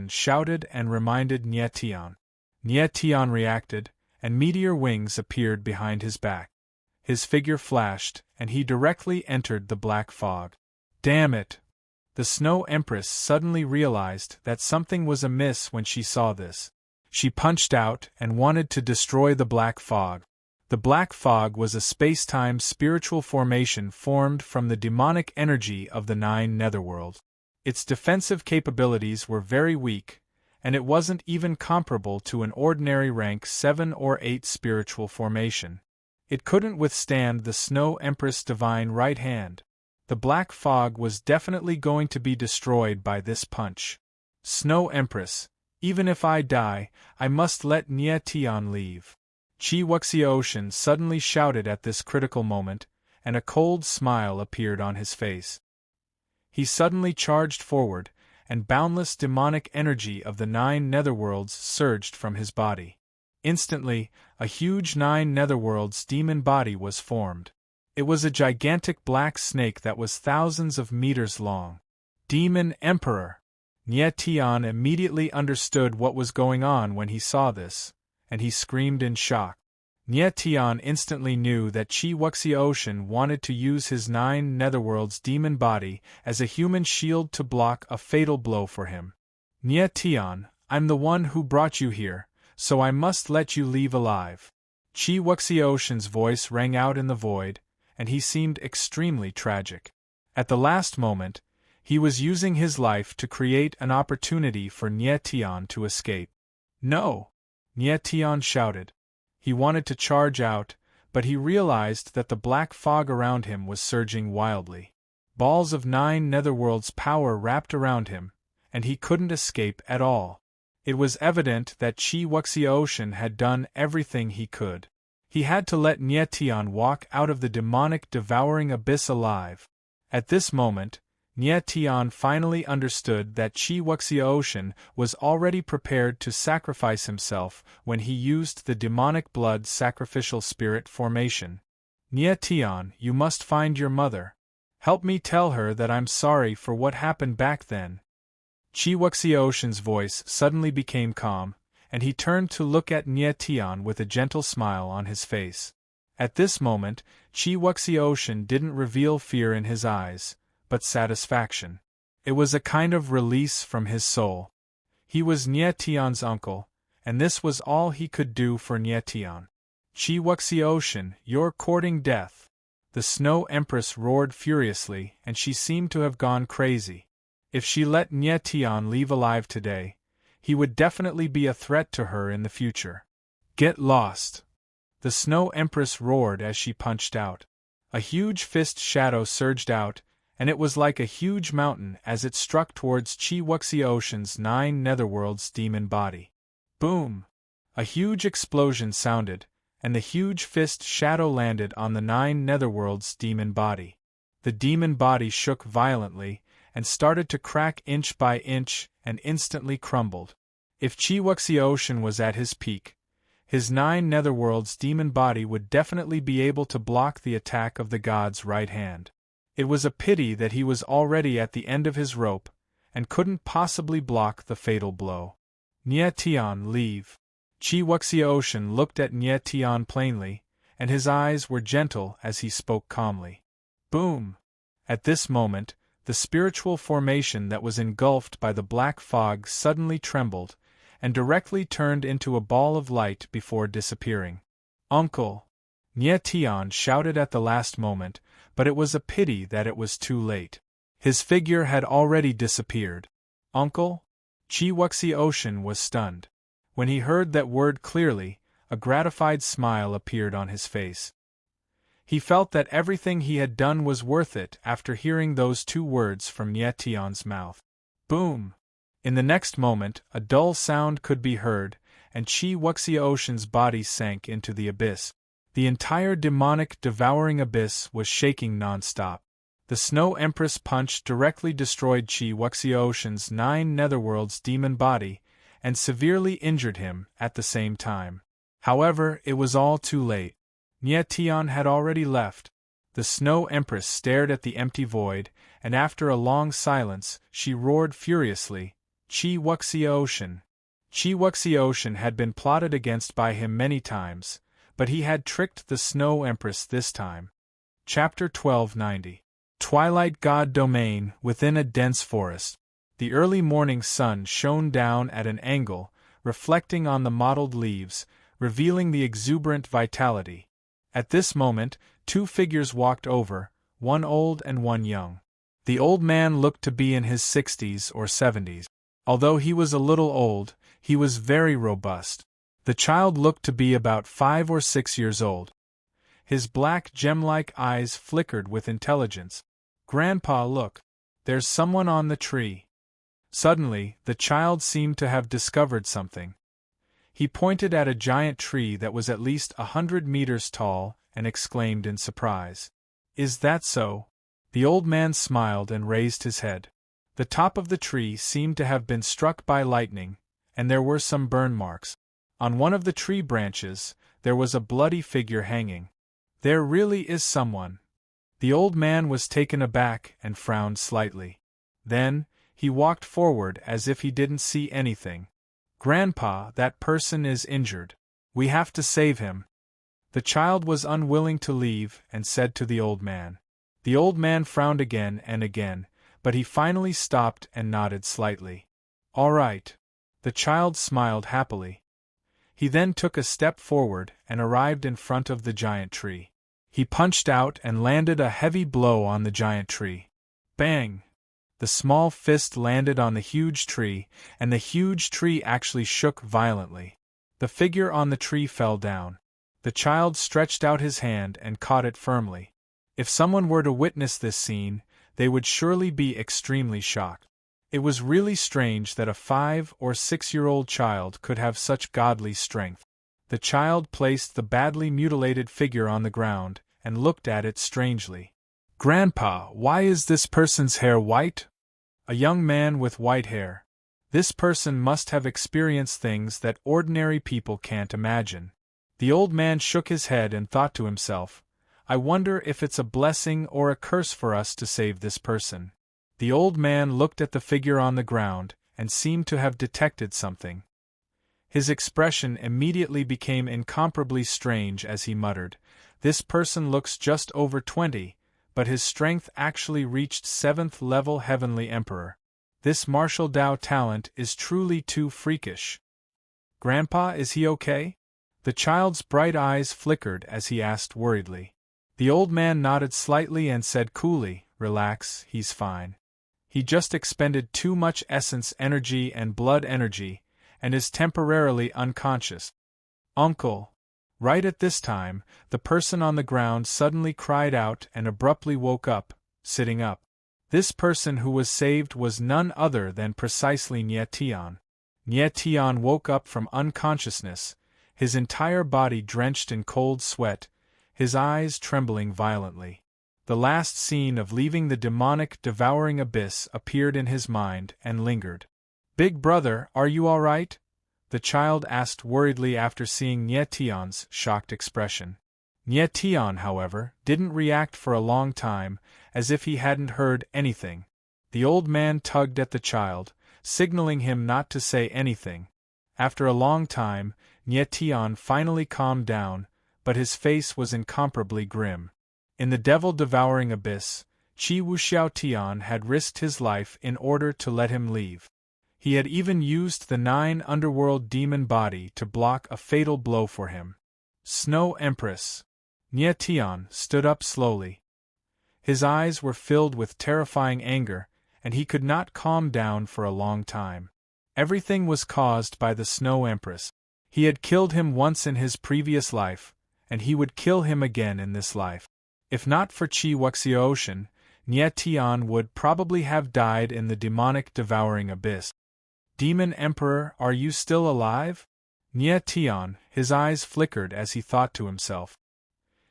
shouted and reminded Nie Tian. Nie Tian reacted, and meteor wings appeared behind his back. His figure flashed, and he directly entered the black fog. Damn it! The Snow Empress suddenly realized that something was amiss when she saw this. She punched out and wanted to destroy the black fog. The black fog was a space-time spiritual formation formed from the demonic energy of the 9 netherworlds. Its defensive capabilities were very weak, and it wasn't even comparable to an ordinary rank 7 or 8 spiritual formation. It couldn't withstand the Snow Empress' divine right hand. The black fog was definitely going to be destroyed by this punch. Snow Empress, even if I die, I must let Nie Tian leave. Chi suddenly shouted at this critical moment, and a cold smile appeared on his face. He suddenly charged forward, and boundless demonic energy of the 9 netherworlds surged from his body. Instantly, a huge 9 netherworlds demon body was formed. It was a gigantic black snake that was thousands of meters long. Demon Emperor! Nie Tian immediately understood what was going on when he saw this, and he screamed in shock. Nie Tian instantly knew that Chi wanted to use his 9 netherworlds demon body as a human shield to block a fatal blow for him. Nie Tian, I'm the one who brought you here, so I must let you leave alive. Chi voice rang out in the void, and he seemed extremely tragic. At the last moment, he was using his life to create an opportunity for Nie Tian to escape. No! Nie Tian shouted. He wanted to charge out, but he realized that the black fog around him was surging wildly. Balls of 9 netherworlds power wrapped around him, and he couldn't escape at all. It was evident that Chi had done everything he could. He had to let Nie Tian walk out of the demonic devouring abyss alive. At this moment, Nie Tian finally understood that Chi was already prepared to sacrifice himself when he used the demonic blood sacrificial spirit formation. Nie Tian, you must find your mother. Help me tell her that I'm sorry for what happened back then. Chi voice suddenly became calm, and he turned to look at Nie Tian with a gentle smile on his face. At this moment, Chi didn't reveal fear in his eyes, but satisfaction. It was a kind of release from his soul. He was Nie Tian's uncle, and this was all he could do for Nie Tian. Chi you're courting death. The Snow Empress roared furiously, and she seemed to have gone crazy. If she let Nie Tian leave alive today, he would definitely be a threat to her in the future. Get lost! The Snow Empress roared as she punched out. A huge fist shadow surged out, and it was like a huge mountain as it struck towards Chi 9 netherworlds demon body. Boom! A huge explosion sounded, and the huge fist shadow landed on the 9 netherworlds demon body. The demon body shook violently, and started to crack inch by inch, and instantly crumbled. If Chi was at his peak, his 9 netherworlds demon body would definitely be able to block the attack of the god's right hand. It was a pity that he was already at the end of his rope, and couldn't possibly block the fatal blow. Nie Tian, leave. Chi looked at Nie Tian plainly, and his eyes were gentle as he spoke calmly. Boom! At this moment, the spiritual formation that was engulfed by the black fog suddenly trembled, and directly turned into a ball of light before disappearing. Uncle! Nie Tian shouted at the last moment, but it was a pity that it was too late. His figure had already disappeared. Uncle? Chi was stunned. When he heard that word clearly, a gratified smile appeared on his face. He felt that everything he had done was worth it after hearing those 2 words from Nietion's mouth. Boom! In the next moment, a dull sound could be heard, and Chi Wuxiaoshan's body sank into the abyss. The entire demonic devouring abyss was shaking non-stop. The Snow Empress punch directly destroyed Chi Wuxiaoshan's 9 netherworlds demon body, and severely injured him at the same time. However, it was all too late. Nietion had already left. The Snow Empress stared at the empty void, and after a long silence, she roared furiously, "Chi Wuxiaoshan!" Chi Wuxiaoshan had been plotted against by him many times, but he had tricked the Snow Empress this time. Chapter 1290. Twilight God Domain. Within a dense forest. The early morning sun shone down at an angle, reflecting on the mottled leaves, revealing the exuberant vitality. At this moment, 2 figures walked over, one old and one young. The old man looked to be in his 60s or 70s. Although he was a little old, he was very robust. The child looked to be about 5 or 6 years old. His black gem-like eyes flickered with intelligence. "Grandpa, look! There's someone on the tree." Suddenly, the child seemed to have discovered something. He pointed at a giant tree that was at least 100 meters tall, and exclaimed in surprise, "Is that so?" The old man smiled and raised his head. The top of the tree seemed to have been struck by lightning, and there were some burn marks. On one of the tree branches, there was a bloody figure hanging. "There really is someone." The old man was taken aback and frowned slightly. Then, he walked forward as if he didn't see anything. "Grandpa, that person is injured. We have to save him." The child was unwilling to leave and said to the old man. The old man frowned again and again, but he finally stopped and nodded slightly. "All right." The child smiled happily. He then took a step forward and arrived in front of the giant tree. He punched out and landed a heavy blow on the giant tree. Bang! The small fist landed on the huge tree, and the huge tree actually shook violently. The figure on the tree fell down. The child stretched out his hand and caught it firmly. If someone were to witness this scene, they would surely be extremely shocked. It was really strange that a 5 or 6-year-old child could have such godly strength. The child placed the badly mutilated figure on the ground and looked at it strangely. "Grandpa, why is this person's hair white?" "A young man with white hair. This person must have experienced things that ordinary people can't imagine." The old man shook his head and thought to himself, "I wonder if it's a blessing or a curse for us to save this person." The old man looked at the figure on the ground and seemed to have detected something. His expression immediately became incomparably strange as he muttered, "This person looks just over 20, but his strength actually reached 7th level Heavenly Emperor. This martial Dao talent is truly too freakish." "Grandpa, is he okay?" The child's bright eyes flickered as he asked worriedly. The old man nodded slightly and said coolly, "Relax, he's fine. He just expended too much essence energy and blood energy, and is temporarily unconscious." "Uncle!" Right at this time, the person on the ground suddenly cried out and abruptly woke up, sitting up. This person who was saved was none other than precisely Nietion. Nietion woke up from unconsciousness, his entire body drenched in cold sweat, his eyes trembling violently. The last scene of leaving the demonic devouring abyss appeared in his mind and lingered. "Big brother, are you all right?" the child asked worriedly after seeing Nietion's shocked expression. Nietion, however, didn't react for a long time, as if he hadn't heard anything. The old man tugged at the child, signaling him not to say anything. After a long time, Nietion finally calmed down, but his face was incomparably grim. In the devil-devouring abyss, Chi Wuxiaotian had risked his life in order to let him leave. He had even used the 9 underworld demon body to block a fatal blow for him. Snow Empress. Nietion stood up slowly. His eyes were filled with terrifying anger, and he could not calm down for a long time. Everything was caused by the Snow Empress. He had killed him once in his previous life, and he would kill him again in this life. If not for Qi Wuxiaoshan, Nie Tian would probably have died in the demonic devouring abyss. Demon Emperor, are you still alive? Nie Tian, his eyes flickered as he thought to himself.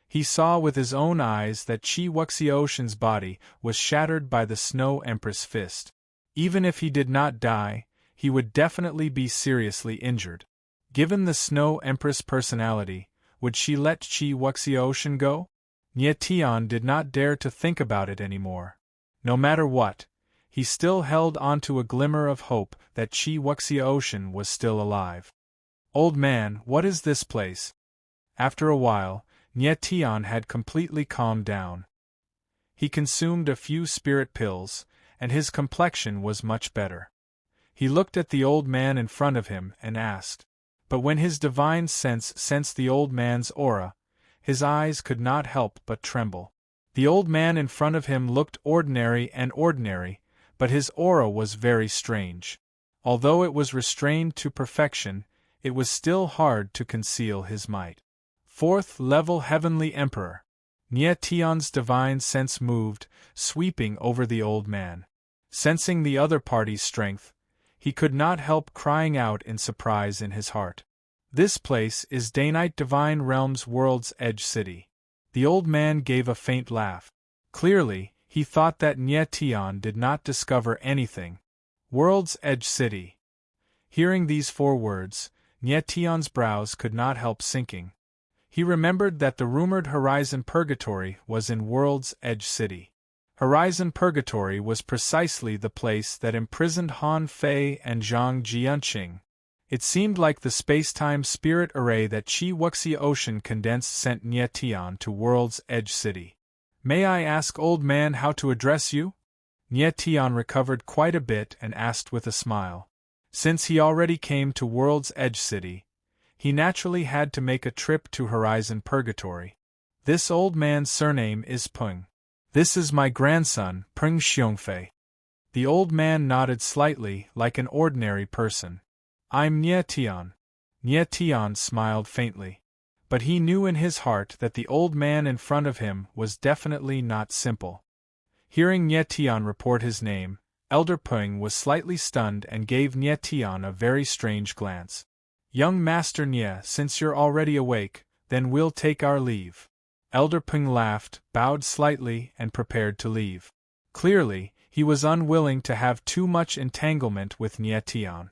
He saw with his own eyes that Qi Wuxiaoshan's body was shattered by the Snow Empress' fist. Even if he did not die, he would definitely be seriously injured. Given the Snow Empress' personality, would she let Qi Wuxiaoshan go? Nie Tian did not dare to think about it anymore. No matter what, he still held onto a glimmer of hope that Qi Wuxiaoshan was still alive. Old man, what is this place? After a while, Nie Tian had completely calmed down. He consumed a few spirit pills, and his complexion was much better. He looked at the old man in front of him and asked. But when his divine sense sensed the old man's aura, his eyes could not help but tremble. The old man in front of him looked ordinary, but his aura was very strange. Although it was restrained to perfection, it was still hard to conceal his might. Fourth-level Heavenly Emperor. Nie Tian's divine sense moved, sweeping over the old man. Sensing the other party's strength, he could not help crying out in surprise in his heart. This place is Danite Divine Realm's World's Edge City. The old man gave a faint laugh. Clearly, he thought that Nie Tian did not discover anything. World's Edge City. Hearing these 4 words, Nie Tian's brows could not help sinking. He remembered that the rumored Horizon Purgatory was in World's Edge City. Horizon Purgatory was precisely the place that imprisoned Han Fei and Zhang Jianqing. It seemed like the space-time spirit array that Qi Wuxiaoshan condensed sent Nie Tian to World's Edge City. May I ask, old man, how to address you? Nie Tian recovered quite a bit and asked with a smile. Since he already came to World's Edge City, he naturally had to make a trip to Horizon Purgatory. This old man's surname is Peng. This is my grandson, Peng Xiongfei. The old man nodded slightly, like an ordinary person. I'm Nie Tian. Nie Tian smiled faintly. But he knew in his heart that the old man in front of him was definitely not simple. Hearing Nie Tian report his name, Elder Peng was slightly stunned and gave Nie Tian a very strange glance. Young Master Nie, since you're already awake, then we'll take our leave. Elder Peng laughed, bowed slightly, and prepared to leave. Clearly, he was unwilling to have too much entanglement with Nie Tian.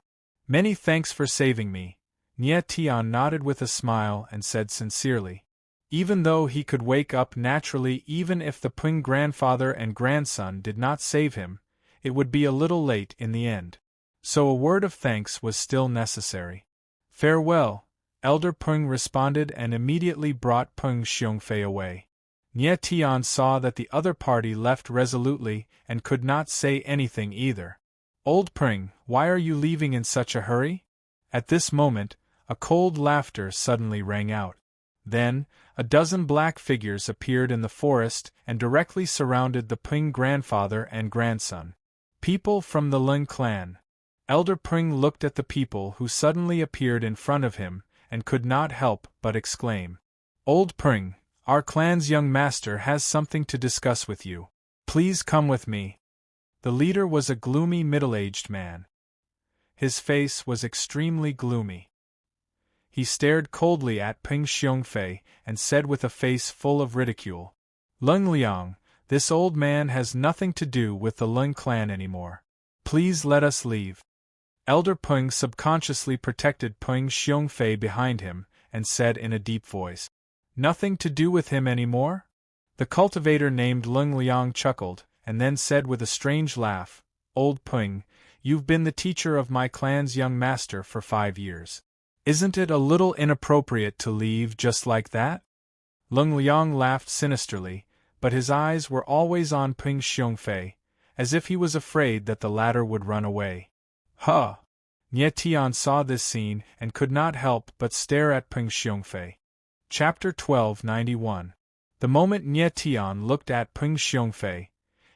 Many thanks for saving me. Nie Tian nodded with a smile and said sincerely. Even though he could wake up naturally even if the Peng grandfather and grandson did not save him, it would be a little late in the end. So a word of thanks was still necessary. Farewell, Elder Peng responded and immediately brought Peng Xiongfei away. Nie Tian saw that the other party left resolutely and could not say anything either. Old Peng, why are you leaving in such a hurry? At this moment, a cold laughter suddenly rang out. Then, a dozen black figures appeared in the forest and directly surrounded the Peng grandfather and grandson. People from the Lin clan. Elder Peng looked at the people who suddenly appeared in front of him and could not help but exclaim. Old Peng, our clan's young master has something to discuss with you. Please come with me. The leader was a gloomy middle-aged man. His face was extremely gloomy. He stared coldly at Peng Xiongfei and said with a face full of ridicule, Leng Liang, this old man has nothing to do with the Lin clan anymore. Please let us leave. Elder Peng subconsciously protected Peng Xiongfei behind him and said in a deep voice, Nothing to do with him anymore? The cultivator named Leng Liang chuckled and then said with a strange laugh, Old Peng, you've been the teacher of my clan's young master for 5 years. Isn't it a little inappropriate to leave just like that? Leng Liang laughed sinisterly, but his eyes were always on Peng Xiongfei, as if he was afraid that the latter would run away. Huh! Nie Tian saw this scene and could not help but stare at Peng Xiongfei. Chapter 1291. The moment Nie Tian looked at Peng Xiongfei,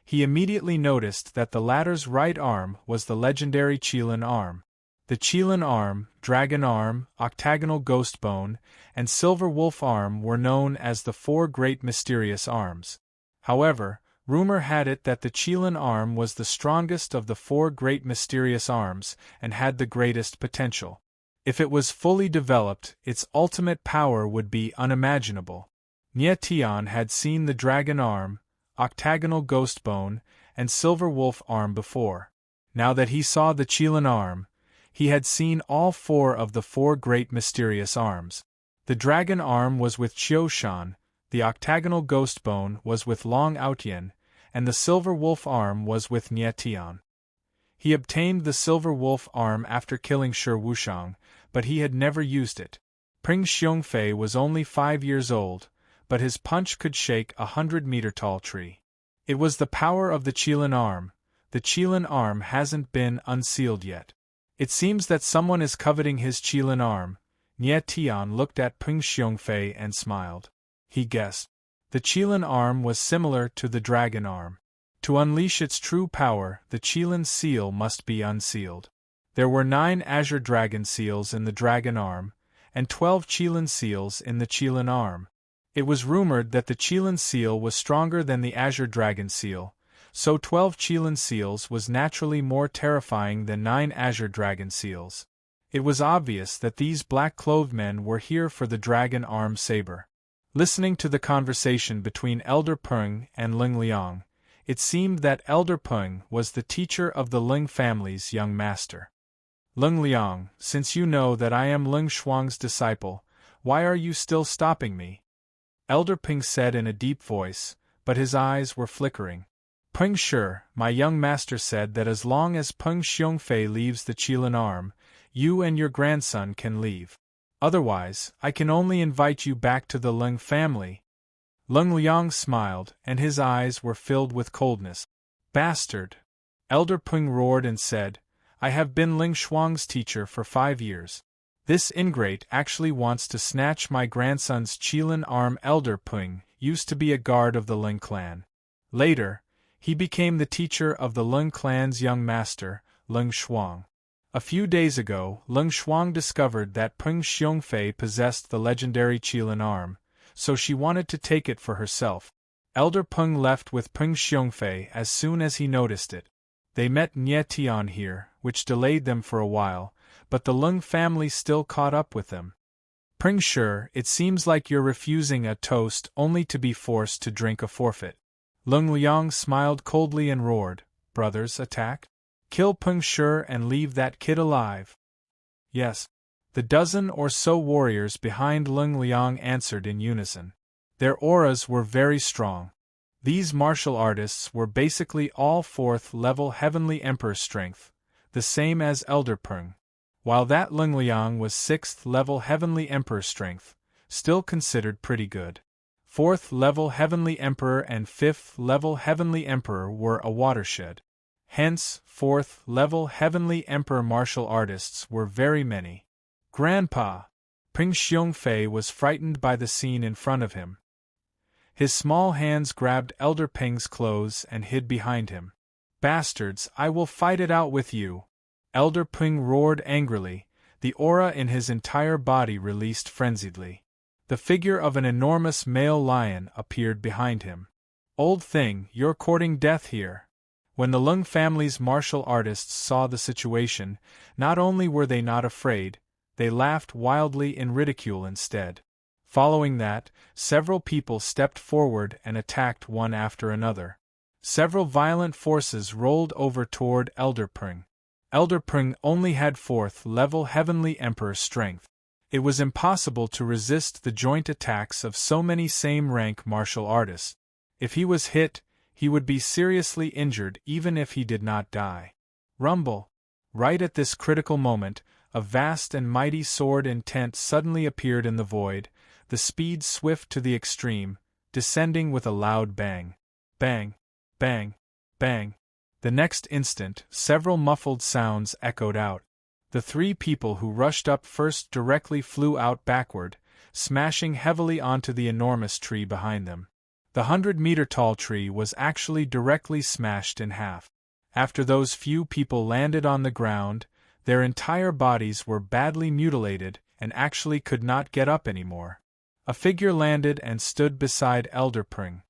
he immediately noticed that the latter's right arm was the legendary Qilin arm. The Qilin arm, dragon arm, octagonal ghost bone, and silver wolf arm were known as the four great mysterious arms. However, rumor had it that the Qilin arm was the strongest of the four great mysterious arms and had the greatest potential. If it was fully developed, its ultimate power would be unimaginable. Nie Tian had seen the dragon arm, octagonal ghost bone, and silver wolf arm before. Now that he saw the Qilin arm, he had seen all four of the four great mysterious arms. The dragon arm was with Qiu Shan, the octagonal ghost bone was with Long Outyen, and the silver wolf arm was with Nie Tian. He obtained the silver wolf arm after killing Shi Wushang, but he had never used it. Peng Xiongfei was only 5 years old, but his punch could shake a 100-meter-tall tree. It was the power of the Qilin arm. The Qilin arm hasn't been unsealed yet. It seems that someone is coveting his Qilin arm. Nie Tian looked at Peng Xiongfei and smiled. He guessed. The Qilin arm was similar to the dragon arm. To unleash its true power, the Qilin seal must be unsealed. There were 9 azure dragon seals in the dragon arm, and 12 Qilin seals in the Qilin arm. It was rumored that the Qilin seal was stronger than the azure dragon seal, so 12 Qilin seals was naturally more terrifying than 9 azure dragon seals. It was obvious that these black-clothed men were here for the dragon arm saber. Listening to the conversation between Elder Peng and Ling Liang, it seemed that Elder Peng was the teacher of the Ling family's young master. Ling Liang, since you know that I am Ling Shuang's disciple, why are you still stopping me? Elder Peng said in a deep voice, but his eyes were flickering. Peng Shi, my young master said that as long as Peng Xiongfei leaves the Qilin arm, you and your grandson can leave. Otherwise, I can only invite you back to the Ling family. Ling Liang smiled, and his eyes were filled with coldness. Bastard! Elder Peng roared and said, I have been Ling Shuang's teacher for 5 years. This ingrate actually wants to snatch my grandson's Qilin arm. Elder Peng used to be a guard of the Ling clan. Later, he became the teacher of the Ling clan's young master, Ling Shuang. A few days ago, Ling Shuang discovered that Peng Xiongfei possessed the legendary Qilin arm, so she wanted to take it for herself. Elder Peng left with Peng Xiongfei as soon as he noticed it. They met Nie Tian here, which delayed them for a while, but the Ling family still caught up with them. Peng Shi, it seems like you're refusing a toast only to be forced to drink a forfeit. Ling Liang smiled coldly and roared, Brothers, attack? Kill Peng Shi and leave that kid alive. Yes. The dozen or so warriors behind Ling Liang answered in unison. Their auras were very strong. These martial artists were basically all 4th-level Heavenly Emperor strength, the same as Elder Peng. While that Ling Liang was 6th-level Heavenly Emperor strength, still considered pretty good. 4th-level Heavenly Emperor and 5th-level Heavenly Emperor were a watershed. Hence, 4th-level Heavenly Emperor martial artists were very many. Grandpa! Peng Xiongfei was frightened by the scene in front of him. His small hands grabbed Elder Peng's clothes and hid behind him. Bastards, I will fight it out with you! Elder Peng roared angrily, the aura in his entire body released frenziedly. The figure of an enormous male lion appeared behind him. Old thing, you're courting death here. When the Ling family's martial artists saw the situation, not only were they not afraid, they laughed wildly in ridicule instead. Following that, several people stepped forward and attacked one after another. Several violent forces rolled over toward Elder Peng. Elder Peng only had 4th-level Heavenly Emperor strength. It was impossible to resist the joint attacks of so many same-rank martial artists. If he was hit, he would be seriously injured even if he did not die. Rumble! Right at this critical moment, a vast and mighty sword intent suddenly appeared in the void, the speed swift to the extreme, descending with a loud bang. Bang! Bang! Bang! The next instant, several muffled sounds echoed out. The 3 people who rushed up first directly flew out backward, smashing heavily onto the enormous tree behind them. The 100-meter-tall tree was actually directly smashed in half. After those few people landed on the ground, Their entire bodies were badly mutilated and actually could not get up anymore. A figure landed and stood beside Elder Pring.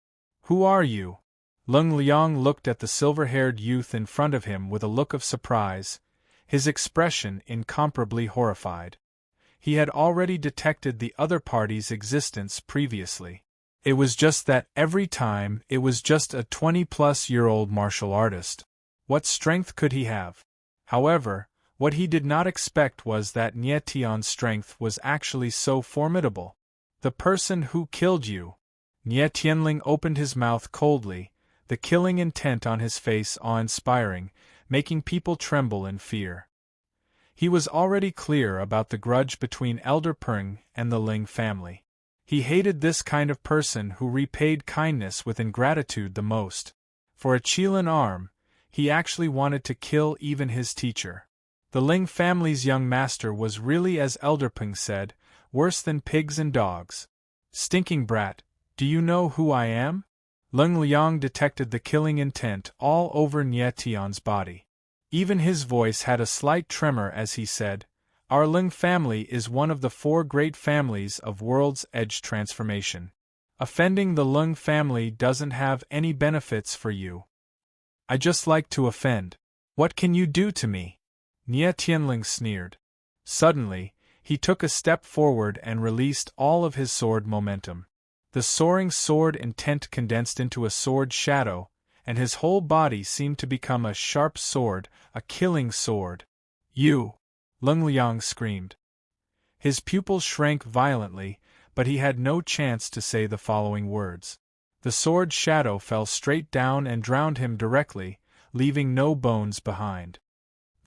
"Who are you?" Lung Liang looked at the silver-haired youth in front of him with a look of surprise, his expression incomparably horrified. He had already detected the other party's existence previously. It was just that every time it was just a 20-plus-year-old martial artist. What strength could he have? However, what he did not expect was that Nie Tian's strength was actually so formidable. "The person who killed you." Nie Tianling opened his mouth coldly, the killing intent on his face awe-inspiring, making people tremble in fear. He was already clear about the grudge between Elder Peng and the Ling family. He hated this kind of person who repaid kindness with ingratitude the most. For a Qilin arm, he actually wanted to kill even his teacher. The Ling family's young master was really, as Elder Peng said, worse than pigs and dogs. "Stinking brat, do you know who I am?" Lung Liang detected the killing intent all over Nie Tian's body. Even his voice had a slight tremor as he said, "Our Ling family is one of the 4 great families of World's Edge transformation. Offending the Lung family doesn't have any benefits for you." "I just like to offend. What can you do to me?" Nie Tianling sneered. Suddenly, he took a step forward and released all of his sword momentum. The soaring sword intent condensed into a sword shadow, and his whole body seemed to become a sharp sword, a killing sword. "You!" Lung Liang screamed. His pupils shrank violently, but he had no chance to say the following words. The sword shadow fell straight down and drowned him directly, leaving no bones behind.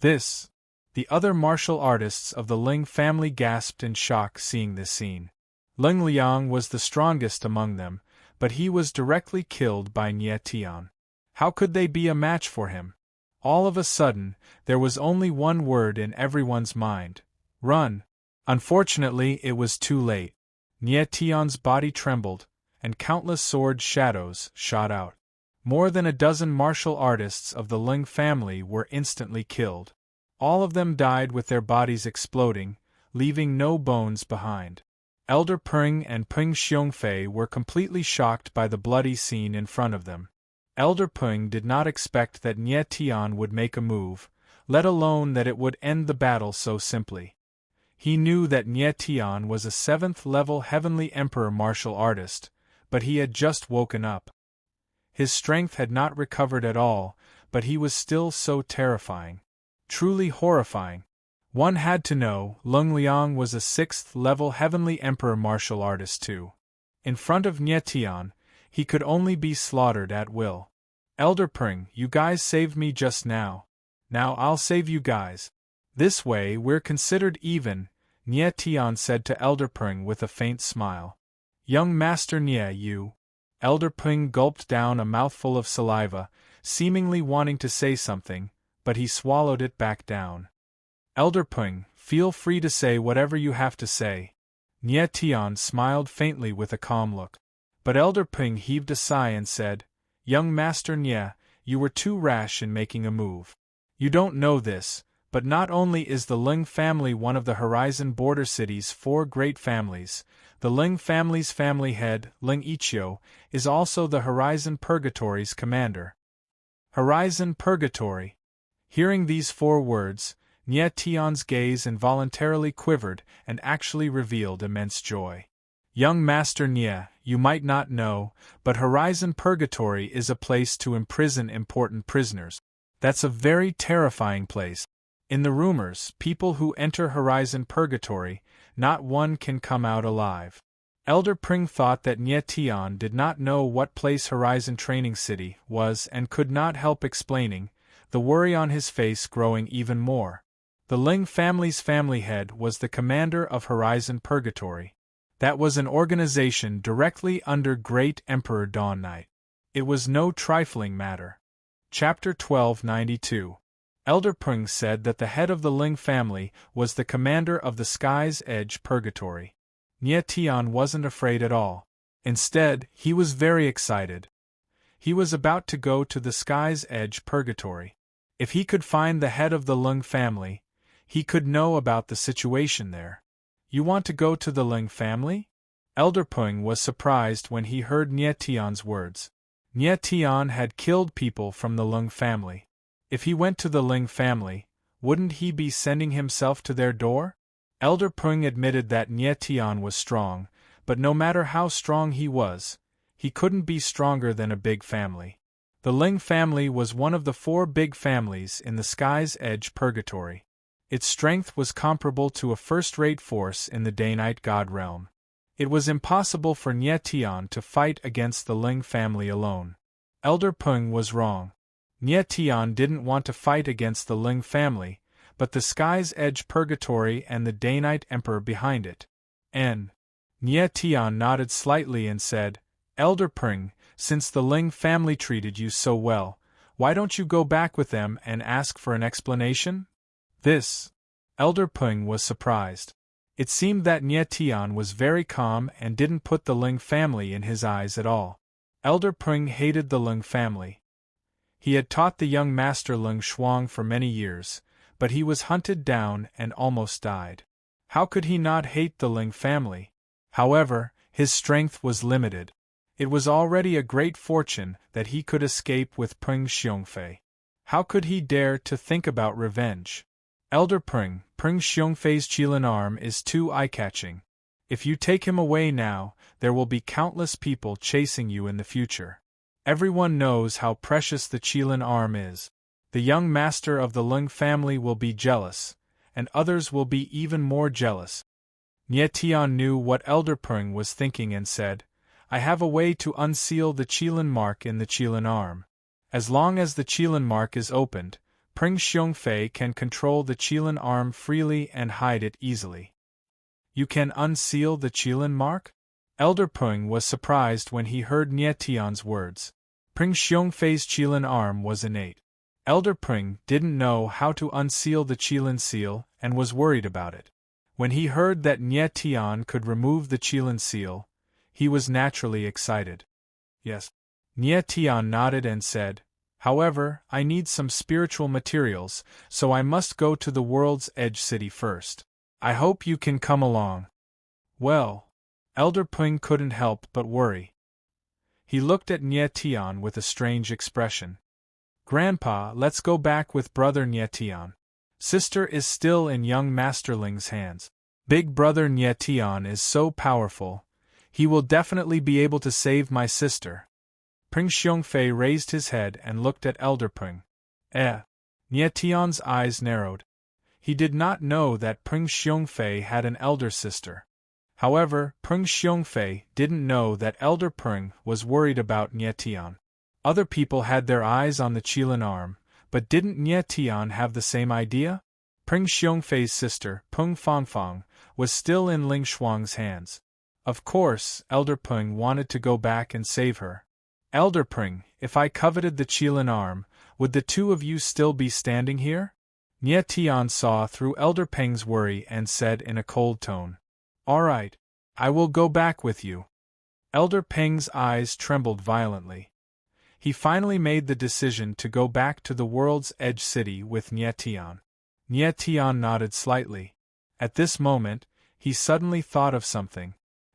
"This!" The other martial artists of the Ling family gasped in shock seeing this scene. Lung Liang was the strongest among them, but he was directly killed by Nie Tian. How could they be a match for him? All of a sudden, there was only one word in everyone's mind: run. Unfortunately, it was too late. Nie Tian's body trembled, and countless sword shadows shot out. More than a dozen martial artists of the Ling family were instantly killed. All of them died with their bodies exploding, leaving no bones behind. Elder Peng and Peng Xiongfei were completely shocked by the bloody scene in front of them. Elder Peng did not expect that Nie Tian would make a move, let alone that it would end the battle so simply. He knew that Nie Tian was a 7th-level Heavenly Emperor martial artist, but he had just woken up. His strength had not recovered at all, but he was still so terrifying. Truly horrifying. One had to know Lung Liang was a 6th-level Heavenly Emperor martial artist too. In front of Nie Tian, he could only be slaughtered at will. "Elder Peng, you guys saved me just now. Now I'll save you guys. This way we're considered even," Nie Tian said to Elder Peng with a faint smile. "Young Master Nie, you..." Elder Peng gulped down a mouthful of saliva, seemingly wanting to say something, but he swallowed it back down. "Elder Peng, feel free to say whatever you have to say." Nie Tian smiled faintly with a calm look. But Elder Peng heaved a sigh and said, "Young Master Nie, you were too rash in making a move. You don't know this, but not only is the Ling family one of the Horizon border city's 4 great families, the Ling family's family head, Ling Ichio, is also the Horizon Purgatory's commander." Horizon Purgatory. Hearing these 4 words, Nie Tian's gaze involuntarily quivered and actually revealed immense joy. "Young Master Nie, you might not know, but Horizon Purgatory is a place to imprison important prisoners. That's a very terrifying place. In the rumors, people who enter Horizon Purgatory, not one can come out alive." Elder Peng thought that Nie Tian did not know what place Horizon Training City was and could not help explaining, the worry on his face growing even more. The Ling family's family head was the commander of Horizon Purgatory. That was an organization directly under Great Emperor Dawn Knight. It was no trifling matter. Chapter 1292. Elder Peng said that the head of the Ling family was the commander of the Sky's Edge Purgatory. Nie Tian wasn't afraid at all. Instead, he was very excited. He was about to go to the Sky's Edge Purgatory. If he could find the head of the Ling family, he could know about the situation there. You want to go to the Ling family? Elder Peng was surprised when he heard Nie Tian's words. Nie Tian had killed people from the Ling family. If he went to the Ling family, wouldn't he be sending himself to their door? Elder Peng admitted that Nie Tian was strong, but no matter how strong he couldn't be stronger than a big family. The Ling family was one of the 4 big families in the Sky's Edge Purgatory. Its strength was comparable to a first-rate force in the Danite God realm. It was impossible for Nie Tian to fight against the Ling family alone. Elder Peng was wrong. Nie Tian didn't want to fight against the Ling family, but the Sky's Edge Purgatory and the Danite Emperor behind it. Nie Tian nodded slightly and said, Elder Peng, since the Ling family treated you so well, why don't you go back with them and ask for an explanation? Elder Peng was surprised. It seemed that Nie Tian was very calm and didn't put the Ling family in his eyes at all. Elder Peng hated the Ling family. He had taught the young master Ling Shuang for many years, but he was hunted down and almost died. How could he not hate the Ling family? However, his strength was limited. It was already a great fortune that he could escape with Peng Xiongfei. How could he dare to think about revenge? Elder Peng Xiongfei's Qilin arm is too eye-catching. If you take him away now, there will be countless people chasing you in the future. Everyone knows how precious the Qilin arm is. The young master of the Ling family will be jealous, and others will be even more jealous. Nie Tian knew what Elder Peng was thinking and said, I have a way to unseal the Qilin mark in the Qilin arm. As long as the Qilin mark is opened, Peng Xiongfei can control the Qilin arm freely and hide it easily. You can unseal the Qilin mark? Elder Peng was surprised when he heard Nie Tian's words. Peng Xiongfei's Qilin arm was innate. Elder Peng didn't know how to unseal the Qilin seal and was worried about it. When he heard that Nie Tian could remove the Qilin seal, he was naturally excited. Yes. Nie Tian nodded and said, However, I need some spiritual materials, so I must go to the World's Edge City first. I hope you can come along. Well, Elder Peng couldn't help but worry. He looked at Nie Tian with a strange expression. Grandpa, let's go back with brother Nie Tian. Sister is still in young Master Ling's hands. Big brother Nie Tian is so powerful. He will definitely be able to save my sister. Peng Xiongfei raised his head and looked at Elder Peng. Nie Tian's eyes narrowed. He did not know that Peng Xiongfei had an elder sister. However, Peng Xiongfei didn't know that Elder Peng was worried about Nie Tian. Other people had their eyes on the Qilin arm, but didn't Nie Tian have the same idea? Peng Xiongfei's sister, Peng Fangfang, was still in Ling Shuang's hands. Of course, Elder Peng wanted to go back and save her. Elder Peng, if I coveted the Qilin arm, would the 2 of you still be standing here? Nie Tian saw through Elder Peng's worry and said in a cold tone. All right. I will go back with you. Elder Peng's eyes trembled violently. He finally made the decision to go back to the World's Edge City with Nie Tian. Nie Tian nodded slightly. At this moment, he suddenly thought of something.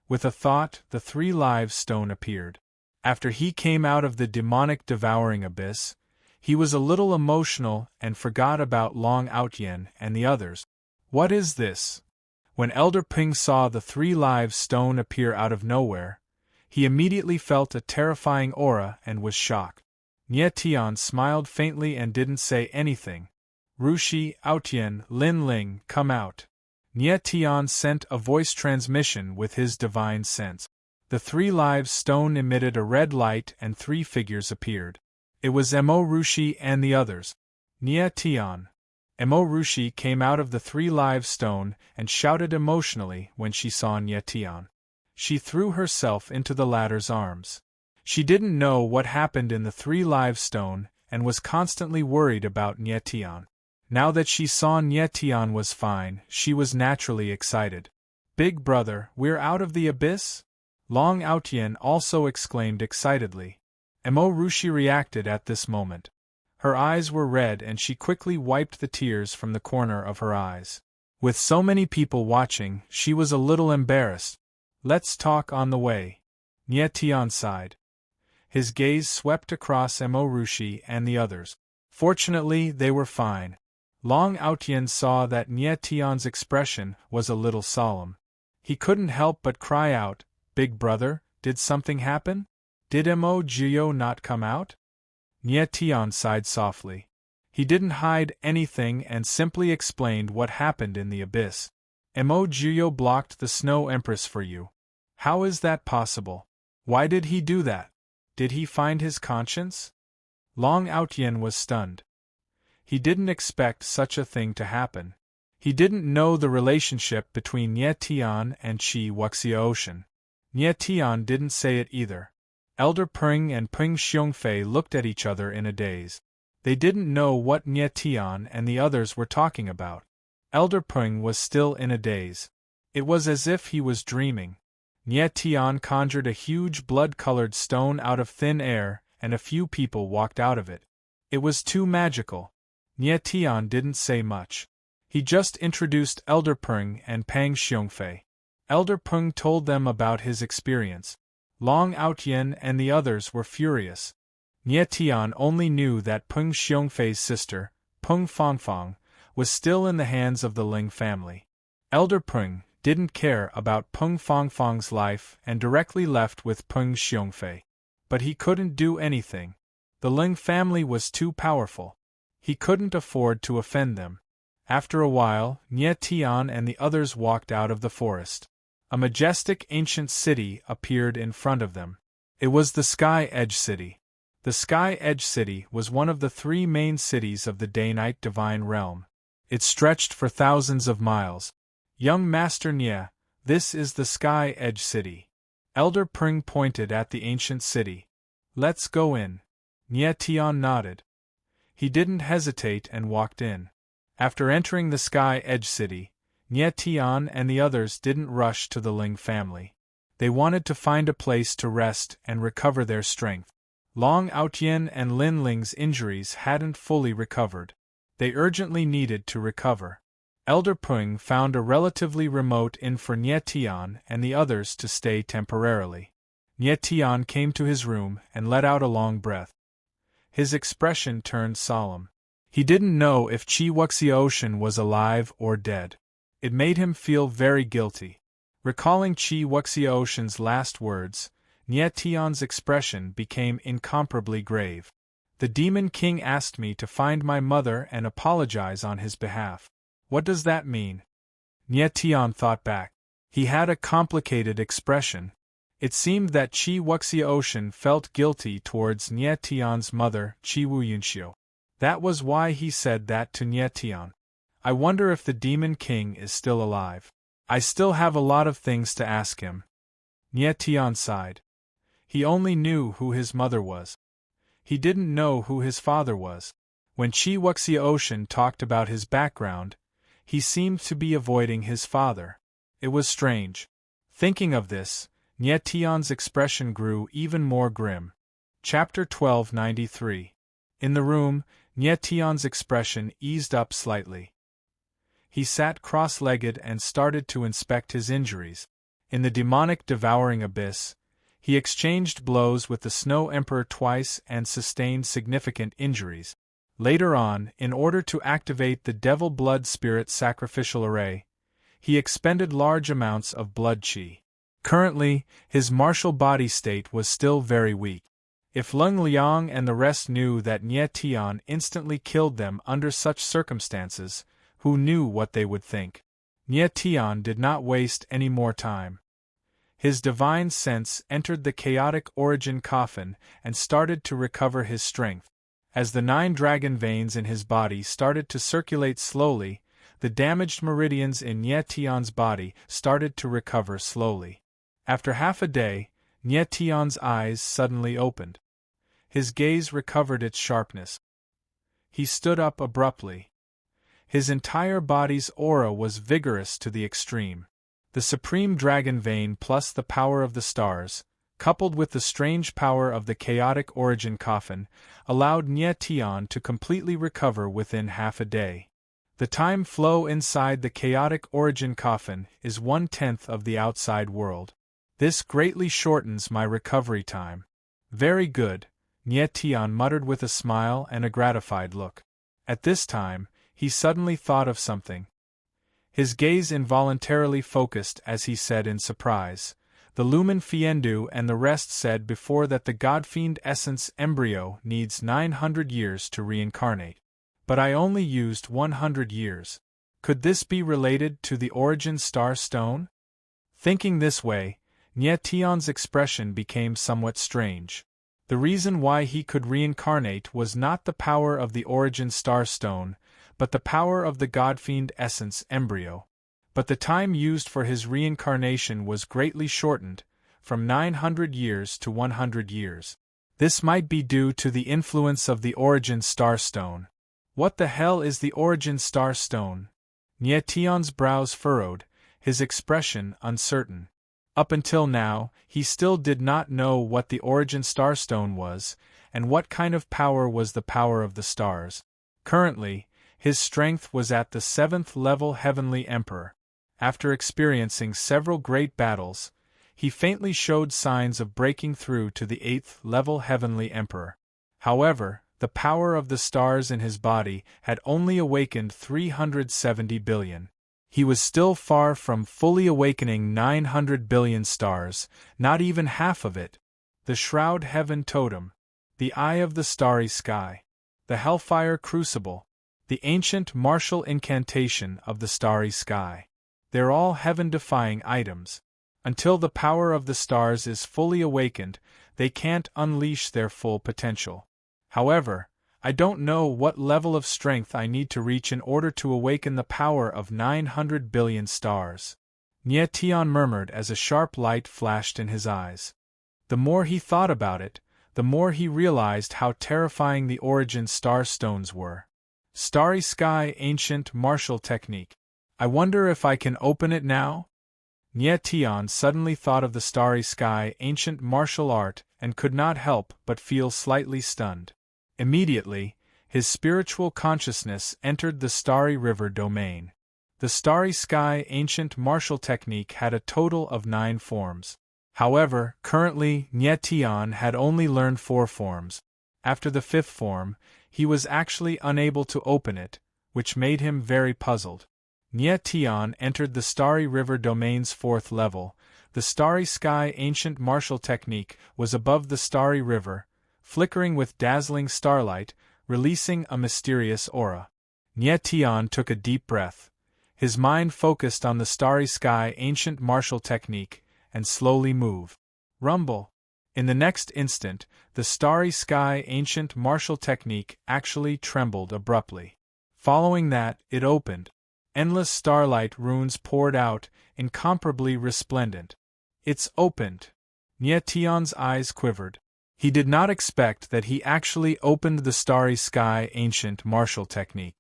With a thought, the 3 live stone appeared. After he came out of the demonic devouring abyss, he was a little emotional and forgot about Long Outyen and the others. What is this? When Elder Peng saw the 3 live stone appear out of nowhere, he immediately felt a terrifying aura and was shocked. Nie Tian smiled faintly and didn't say anything. Rushi, Outyen, Lin Ling, come out. Nie Tian sent a voice transmission with his divine sense. The 3 live stone emitted a red light and 3 figures appeared. It was Mo Rushi and the others. Nie Tian. Mo Rushi came out of the 3 live stone and shouted emotionally when she saw Nie Tian. She threw herself into the latter's arms. She didn't know what happened in the 3 live stone and was constantly worried about Nie Tian. Now that she saw Nie Tian was fine, she was naturally excited. Big brother, we're out of the abyss? Long Outyen also exclaimed excitedly. Mo Rushi reacted at this moment. Her eyes were red and she quickly wiped the tears from the corner of her eyes. With so many people watching, she was a little embarrassed. Let's talk on the way. Nie Tian sighed. His gaze swept across Mo Rushi and the others. Fortunately, they were fine. Long Aotian saw that Nie Tian's expression was a little solemn. He couldn't help but cry out, "Big brother, did something happen? Did Mo Jiyo not come out?" Nie Tian sighed softly. He didn't hide anything and simply explained what happened in the abyss. Mo Jiyo blocked the Snow Empress for you. How is that possible? Why did he do that? Did he find his conscience? Long Aotian was stunned. He didn't expect such a thing to happen. He didn't know the relationship between Nie Tian and Qi Wuxiaoshan. Nie Tian didn't say it either. Elder Peng and Peng Xiongfei looked at each other in a daze. They didn't know what Nie Tian and the others were talking about. Elder Peng was still in a daze. It was as if he was dreaming. Nie Tian conjured a huge blood-colored stone out of thin air, and a few people walked out of it. It was too magical. Nie Tian didn't say much. He just introduced Elder Peng and Pang Xiongfei. Elder Peng told them about his experience. Long Aotian and the others were furious. Nie Tian only knew that Peng Xiongfei's sister, Peng Fangfang, was still in the hands of the Ling family. Elder Peng didn't care about Peng Fangfang's life and directly left with Peng Xiongfei. But he couldn't do anything. The Ling family was too powerful. He couldn't afford to offend them. After a while, Nie Tian and the others walked out of the forest. A majestic ancient city appeared in front of them. It was the Sky Edge City. The Sky Edge City was one of the 3 main cities of the Day-Night Divine Realm. It stretched for thousands of miles. Young Master Nie, this is the Sky Edge City. Elder Peng pointed at the ancient city. Let's go in. Nie Tian nodded. He didn't hesitate and walked in. After entering the Sky Edge City, Nie Tian and the others didn't rush to the Ling family. They wanted to find a place to rest and recover their strength. Long Aotian and Lin Ling's injuries hadn't fully recovered. They urgently needed to recover. Elder Peng found a relatively remote inn for Nie Tian and the others to stay temporarily. Nie Tian came to his room and let out a long breath. His expression turned solemn. He didn't know if Qi Wuxiaoshan was alive or dead. It made him feel very guilty. Recalling Qi Wuxiaoshan's last words, Nie Tian's expression became incomparably grave. The Demon King asked me to find my mother and apologize on his behalf. What does that mean? Nie Tian thought back. He had a complicated expression. It seemed that Qi Wuxiaoshan felt guilty towards Nie Tian's mother, Qi Wuyunxiu. That was why he said that to Nie Tian. I wonder if the Demon King is still alive. I still have a lot of things to ask him. Nie Tian sighed. He only knew who his mother was. He didn't know who his father was. When Qi Wuxiaoshan talked about his background, he seemed to be avoiding his father. It was strange. Thinking of this, Nie Tian's expression grew even more grim. Chapter 1293. In the room, Nie Tian's expression eased up slightly. He sat cross-legged and started to inspect his injuries. In the demonic devouring abyss, he exchanged blows with the Snow Emperor twice and sustained significant injuries. Later on, in order to activate the Devil Blood Spirit sacrificial array, he expended large amounts of blood qi. Currently, his martial body state was still very weak. If Leng Liang and the rest knew that Nie Tian instantly killed them under such circumstances, who knew what they would think? Nie Tian did not waste any more time. His divine sense entered the chaotic origin coffin and started to recover his strength. As the 9 dragon veins in his body started to circulate slowly, the damaged meridians in Nie Tian's body started to recover slowly. After half a day, Nie Tian's eyes suddenly opened. His gaze recovered its sharpness. He stood up abruptly. His entire body's aura was vigorous to the extreme. The supreme dragon vein plus the power of the stars, coupled with the strange power of the chaotic origin coffin, allowed Nye Tian to completely recover within half a day. The time flow inside the chaotic origin coffin is 1/10 of the outside world. This greatly shortens my recovery time. Very good, Nye Tian muttered with a smile and a gratified look. At this time, he suddenly thought of something. His gaze involuntarily focused as he said in surprise, "The Lumen Fiendu and the rest said before that the Godfiend essence embryo needs 900 years to reincarnate. But I only used 100 years. Could this be related to the origin star stone?" Thinking this way, Nye Tian's expression became somewhat strange. The reason why he could reincarnate was not the power of the origin star stone, but the power of the Godfiend essence embryo. But the time used for his reincarnation was greatly shortened, from 900 years to 100 years. This might be due to the influence of the origin star stone. What the hell is the origin star stone? Nye Tian's brows furrowed, his expression uncertain. Up until now, he still did not know what the origin star stone was, and what kind of power was the power of the stars. Currently, his strength was at the 7th level Heavenly Emperor. After experiencing several great battles, he faintly showed signs of breaking through to the 8th level Heavenly Emperor. However, the power of the stars in his body had only awakened 370 billion. He was still far from fully awakening 900 billion stars, not even half of it. The Shroud Heaven Totem, the Eye of the Starry Sky, the Hellfire Crucible, the ancient martial incantation of the Starry Sky. They're all heaven-defying items. Until the power of the stars is fully awakened, they can't unleash their full potential. However, I don't know what level of strength I need to reach in order to awaken the power of 900 billion stars. Nye Tian murmured as a sharp light flashed in his eyes. The more he thought about it, the more he realized how terrifying the origin star stones were. Starry Sky Ancient Martial Technique. I wonder if I can open it now? Nye Tian suddenly thought of the Starry Sky Ancient Martial Art and could not help but feel slightly stunned. Immediately, his spiritual consciousness entered the Starry River domain. The Starry Sky Ancient Martial Technique had a total of 9 forms. However, currently, Nye Tian had only learned 4 forms. After the 5th form, he was actually unable to open it, which made him very puzzled. Nye Tian entered the Starry River domain's 4th level. The Starry Sky Ancient Martial Technique was above the Starry River, flickering with dazzling starlight, releasing a mysterious aura. Nye Tian took a deep breath. His mind focused on the Starry Sky Ancient Martial Technique, and slowly moved. Rumble! In the next instant, the Starry Sky Ancient Martial Technique actually trembled abruptly. Following that, it opened. Endless starlight runes poured out, incomparably resplendent. It's opened! Nye Tian's eyes quivered. He did not expect that he actually opened the Starry Sky Ancient Martial Technique.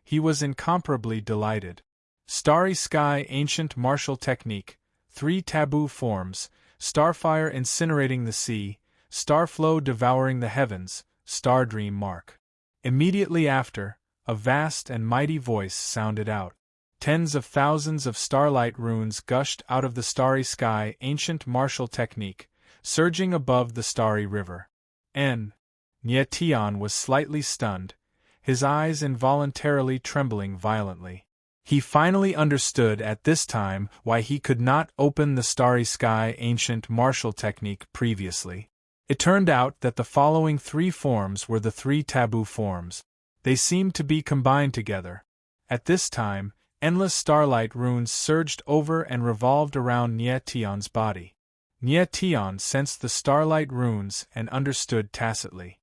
He was incomparably delighted. Starry Sky Ancient Martial Technique, 3 taboo forms: Starfire incinerating the sea, Starflow devouring the heavens, Stardream mark. Immediately after, a vast and mighty voice sounded out. Tens of thousands of starlight runes gushed out of the Starry Sky Ancient Martial Technique, surging above the Starry River. Nye Tian was slightly stunned, his eyes involuntarily trembling violently. He finally understood at this time why he could not open the Starry Sky Ancient Martial Technique previously. It turned out that the following 3 forms were the 3 taboo forms. They seemed to be combined together. At this time, endless starlight runes surged over and revolved around Nye Tian's body. Nye Tian sensed the starlight runes and understood tacitly.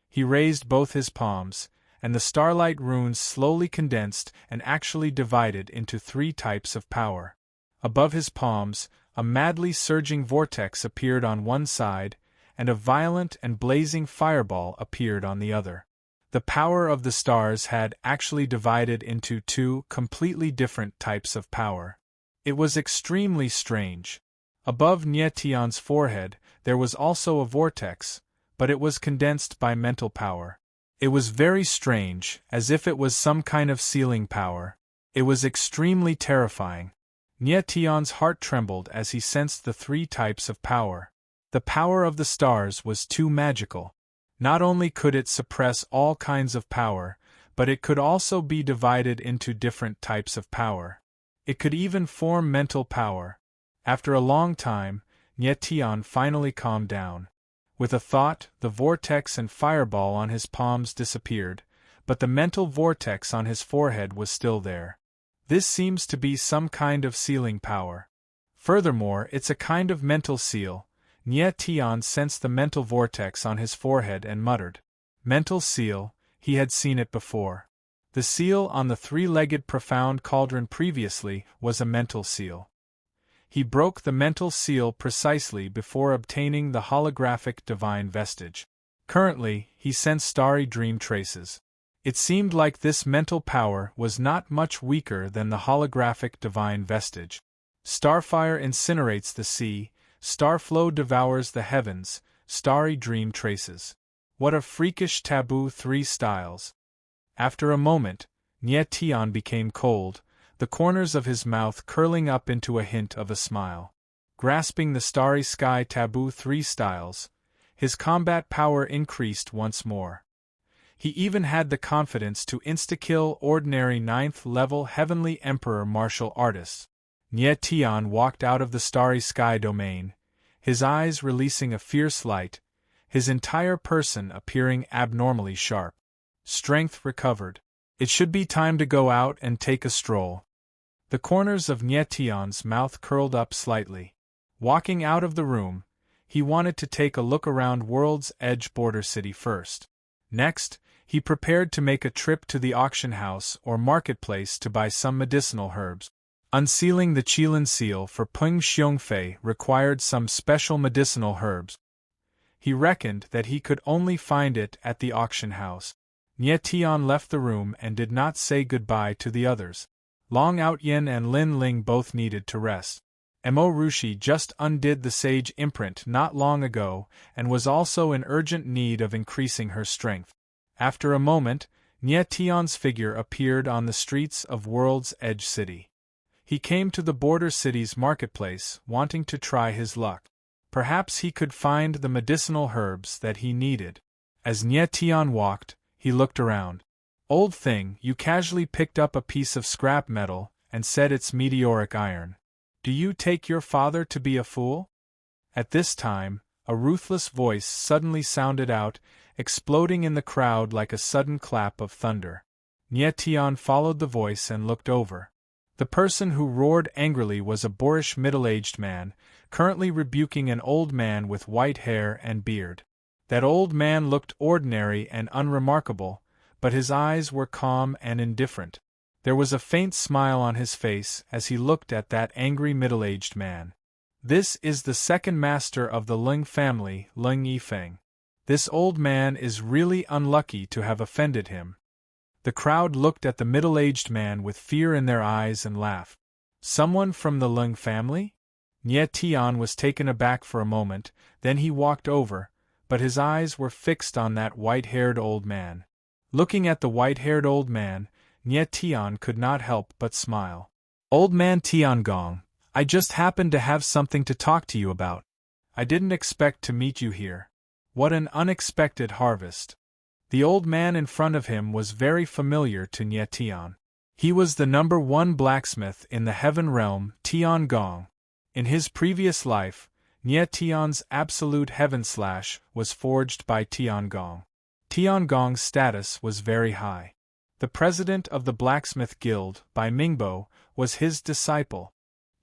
He raised both his palms, and the starlight runes slowly condensed and actually divided into 3 types of power. Above his palms, a madly surging vortex appeared on one side, and a violent and blazing fireball appeared on the other. The power of the stars had actually divided into 2 completely different types of power. It was extremely strange. Above Nye Tian's forehead, there was also a vortex, but it was condensed by mental power. It was very strange, as if it was some kind of sealing power. It was extremely terrifying. Nye Tian's heart trembled as he sensed the three types of power. The power of the stars was too magical. Not only could it suppress all kinds of power, but it could also be divided into different types of power. It could even form mental power. After a long time, Nye Tian finally calmed down. With a thought, the vortex and fireball on his palms disappeared, but the mental vortex on his forehead was still there. This seems to be some kind of sealing power. Furthermore, it's a kind of mental seal. Nye Tian sensed the mental vortex on his forehead and muttered. Mental seal, he had seen it before. The seal on the three-legged profound cauldron previously was a mental seal. He broke the mental seal precisely before obtaining the holographic divine vestige. Currently, he sensed starry dream traces. It seemed like this mental power was not much weaker than the holographic divine vestige. Starfire incinerates the sea, starflow devours the heavens, starry dream traces. What a freakish taboo 3 styles. After a moment, Nye Tian became cold, the corners of his mouth curling up into a hint of a smile. Grasping the starry sky taboo 3 styles, his combat power increased once more. He even had the confidence to insta-kill ordinary 9th-level Heavenly Emperor martial artists. Nye Tian walked out of the starry sky domain, his eyes releasing a fierce light, his entire person appearing abnormally sharp. Strength recovered. It should be time to go out and take a stroll. The corners of Nye Tian's mouth curled up slightly. Walking out of the room, he wanted to take a look around World's Edge border city first. Next, he prepared to make a trip to the auction house or marketplace to buy some medicinal herbs. Unsealing the Qilin seal for Peng Xiongfei required some special medicinal herbs. He reckoned that he could only find it at the auction house. Nye Tian left the room and did not say goodbye to the others. Long Outyin and Lin Ling both needed to rest. Mo Rushi just undid the sage imprint not long ago and was also in urgent need of increasing her strength. After a moment, Nye Tian's figure appeared on the streets of World's Edge City. He came to the border city's marketplace, wanting to try his luck. Perhaps he could find the medicinal herbs that he needed. As Nye Tian walked, he looked around. Old thing, you casually picked up a piece of scrap metal and said it's meteoric iron. Do you take your father to be a fool? At this time, a ruthless voice suddenly sounded out, exploding in the crowd like a sudden clap of thunder. Nye Tian followed the voice and looked over. The person who roared angrily was a boorish middle-aged man, currently rebuking an old man with white hair and beard. That old man looked ordinary and unremarkable, but his eyes were calm and indifferent. There was a faint smile on his face as he looked at that angry middle-aged man. This is the second master of the Ling family, Ling Yifeng. This old man is really unlucky to have offended him. The crowd looked at the middle-aged man with fear in their eyes and laughed. Someone from the Ling family? Nye Tian was taken aback for a moment, then he walked over, but his eyes were fixed on that white-haired old man. Looking at the white-haired old man, Nye Tian could not help but smile. Old man Tiangong, I just happened to have something to talk to you about. I didn't expect to meet you here. What an unexpected harvest. The old man in front of him was very familiar to Nye Tian. He was the number 1 blacksmith in the heaven realm, Tiangong. In his previous life, Nye Tian's absolute heaven slash was forged by Tiangong. Tiangong's status was very high. The president of the Blacksmith Guild, by Mingbo, was his disciple.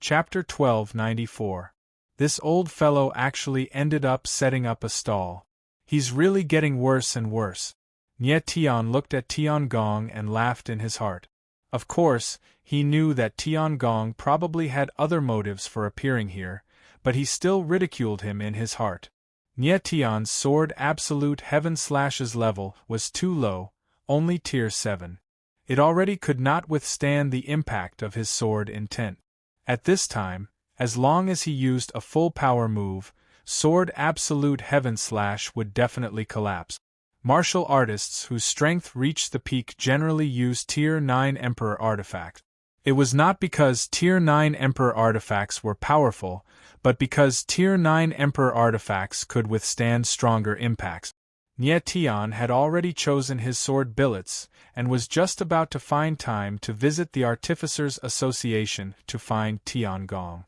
Chapter 1294. This old fellow actually ended up setting up a stall. He's really getting worse and worse. Nye Tian looked at Tiangong and laughed in his heart. Of course, he knew that Tiangong probably had other motives for appearing here, but he still ridiculed him in his heart. Nye Tian's sword absolute heaven slash's level was too low, only tier 7. It already could not withstand the impact of his sword intent. At this time, As long as he used a full power move, Sword Absolute Heaven Slash would definitely collapse. Martial artists whose strength reached the peak generally use Tier 9 Emperor artifacts. It was not because Tier 9 Emperor artifacts were powerful, but because Tier 9 Emperor artifacts could withstand stronger impacts. Nie Tian had already chosen his sword billets, and was just about to find time to visit the Artificers Association to find Tiangong.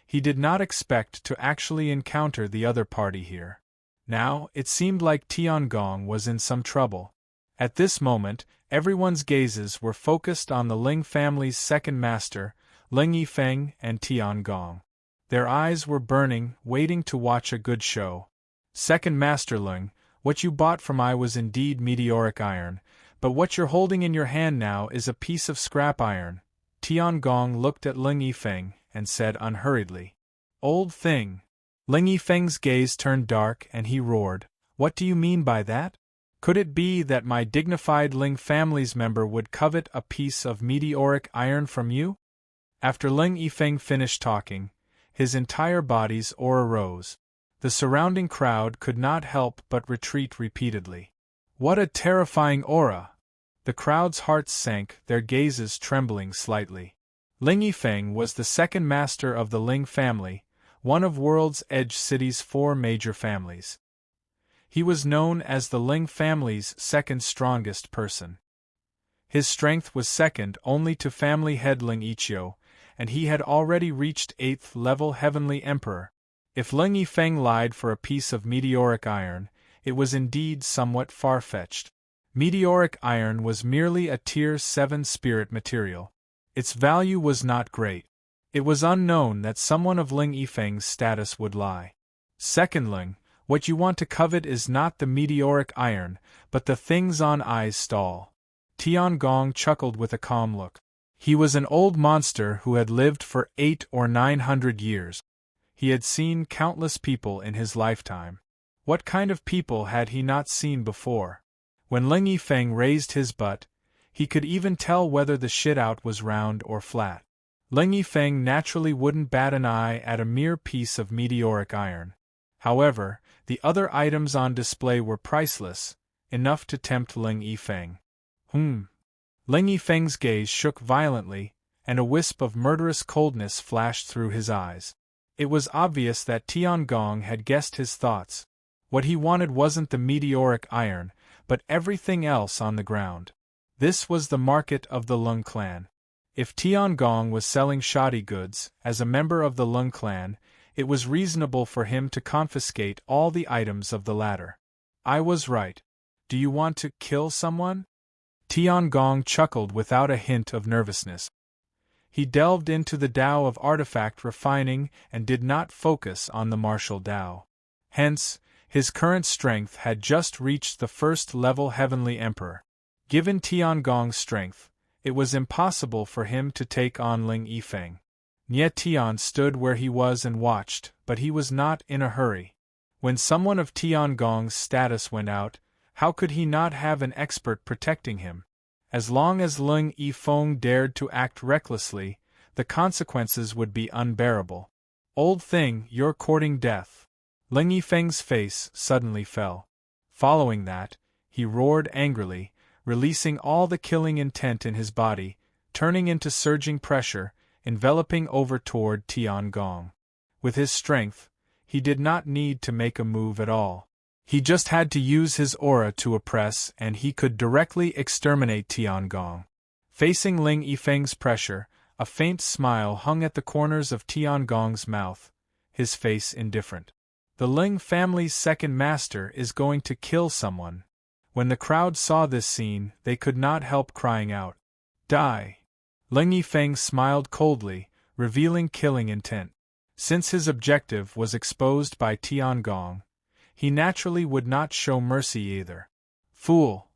He did not expect to actually encounter the other party here. Now, it seemed like Tiangong was in some trouble. At this moment, everyone's gazes were focused on the Ling family's second master, Ling Yifeng and Tiangong. Their eyes were burning, waiting to watch a good show. Second Master Ling, what you bought from I was indeed meteoric iron, but what you're holding in your hand now is a piece of scrap iron. Tiangong looked at Ling Yifeng and said unhurriedly, "Old thing." Ling Yifeng's gaze turned dark and he roared, "What do you mean by that? Could it be that my dignified Ling family's member would covet a piece of meteoric iron from you?" After Ling Yifeng finished talking, his entire body's aura rose. The surrounding crowd could not help but retreat repeatedly. What a terrifying aura! The crowd's hearts sank, their gazes trembling slightly. Ling Yifeng was the second master of the Ling family, one of World's Edge City's 4 major families. He was known as the Ling family's second strongest person. His strength was second only to family head Ling Ichio, and he had already reached 8th level Heavenly Emperor. If Ling Yifeng lied for a piece of meteoric iron, it was indeed somewhat far-fetched. Meteoric iron was merely a Tier 7 spirit material. Its value was not great. It was unknown that someone of Ling Yifeng's status would lie. Second Ling, what you want to covet is not the meteoric iron, but the things on I's stall. Tiangong chuckled with a calm look. He was an old monster who had lived for 800 or 900 years. He had seen countless people in his lifetime. What kind of people had he not seen before? When Ling Yifeng raised his butt, he could even tell whether the shit-out was round or flat. Ling Yifeng naturally wouldn't bat an eye at a mere piece of meteoric iron. However, the other items on display were priceless, enough to tempt Ling Yifeng. Ling Yifeng's gaze shook violently, and a wisp of murderous coldness flashed through his eyes. It was obvious that Tiangong had guessed his thoughts. What he wanted wasn't the meteoric iron, but everything else on the ground. This was the market of the Lung clan. If Tiangong was selling shoddy goods, as a member of the Lung clan, it was reasonable for him to confiscate all the items of the latter. I was right. Do you want to kill someone? Tiangong chuckled without a hint of nervousness. He delved into the Tao of artifact refining and did not focus on the martial Tao. Hence, his current strength had just reached the 1st level Heavenly Emperor. Given Tiangong's strength, it was impossible for him to take on Ling Yifeng. Nie Tian stood where he was and watched, but he was not in a hurry. When someone of Tiangong's status went out, how could he not have an expert protecting him? As long as Ling Yifeng dared to act recklessly, the consequences would be unbearable. Old thing, you're courting death. Ling Yifeng's face suddenly fell. Following that, he roared angrily, releasing all the killing intent in his body, turning into surging pressure, enveloping over toward Tiangong. With his strength, he did not need to make a move at all. He just had to use his aura to oppress and he could directly exterminate Tiangong. Facing Ling Yifeng's pressure, a faint smile hung at the corners of Tiangong's mouth, his face indifferent. The Ling family's second master is going to kill someone. When the crowd saw this scene, they could not help crying out, "Die!" Ling Yifeng smiled coldly, revealing killing intent. Since his objective was exposed by Tiangong, he naturally would not show mercy either. Fool!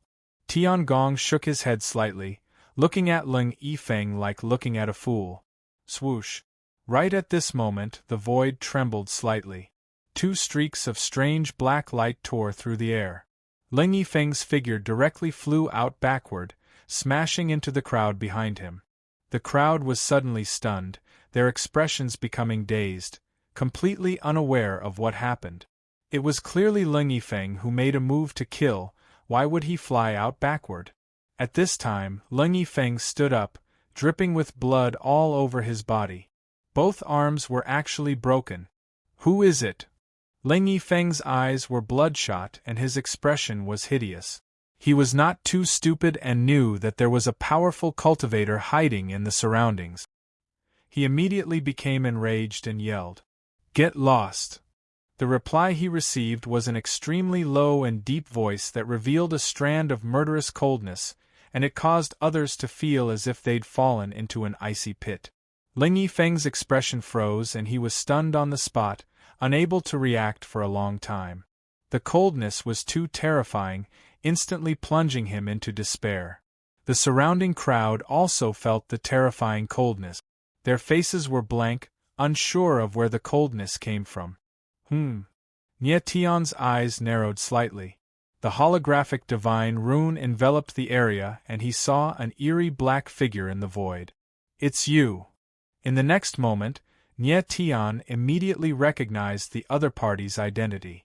Tiangong shook his head slightly, looking at Ling Yifeng like looking at a fool. Swoosh! Right at this moment, the void trembled slightly. 2 streaks of strange black light tore through the air. Ling Yifeng's figure directly flew out backward, smashing into the crowd behind him. The crowd was suddenly stunned, their expressions becoming dazed, completely unaware of what happened. It was clearly Leng Yifeng who made a move to kill. Why would he fly out backward? At this time, Leng Yifeng stood up, dripping with blood all over his body. Both arms were actually broken. Who is it? Leng Yifeng's eyes were bloodshot and his expression was hideous. He was not too stupid and knew that there was a powerful cultivator hiding in the surroundings. He immediately became enraged and yelled, "Get lost!" The reply he received was an extremely low and deep voice that revealed a strand of murderous coldness, and it caused others to feel as if they'd fallen into an icy pit. Leng Yifeng's expression froze and he was stunned on the spot, unable to react for a long time. The coldness was too terrifying, instantly plunging him into despair. The surrounding crowd also felt the terrifying coldness. Their faces were blank, unsure of where the coldness came from. Nie Tian's eyes narrowed slightly. The holographic divine rune enveloped the area and he saw an eerie black figure in the void. "It's you." In the next moment, Nie Tian immediately recognized the other party's identity.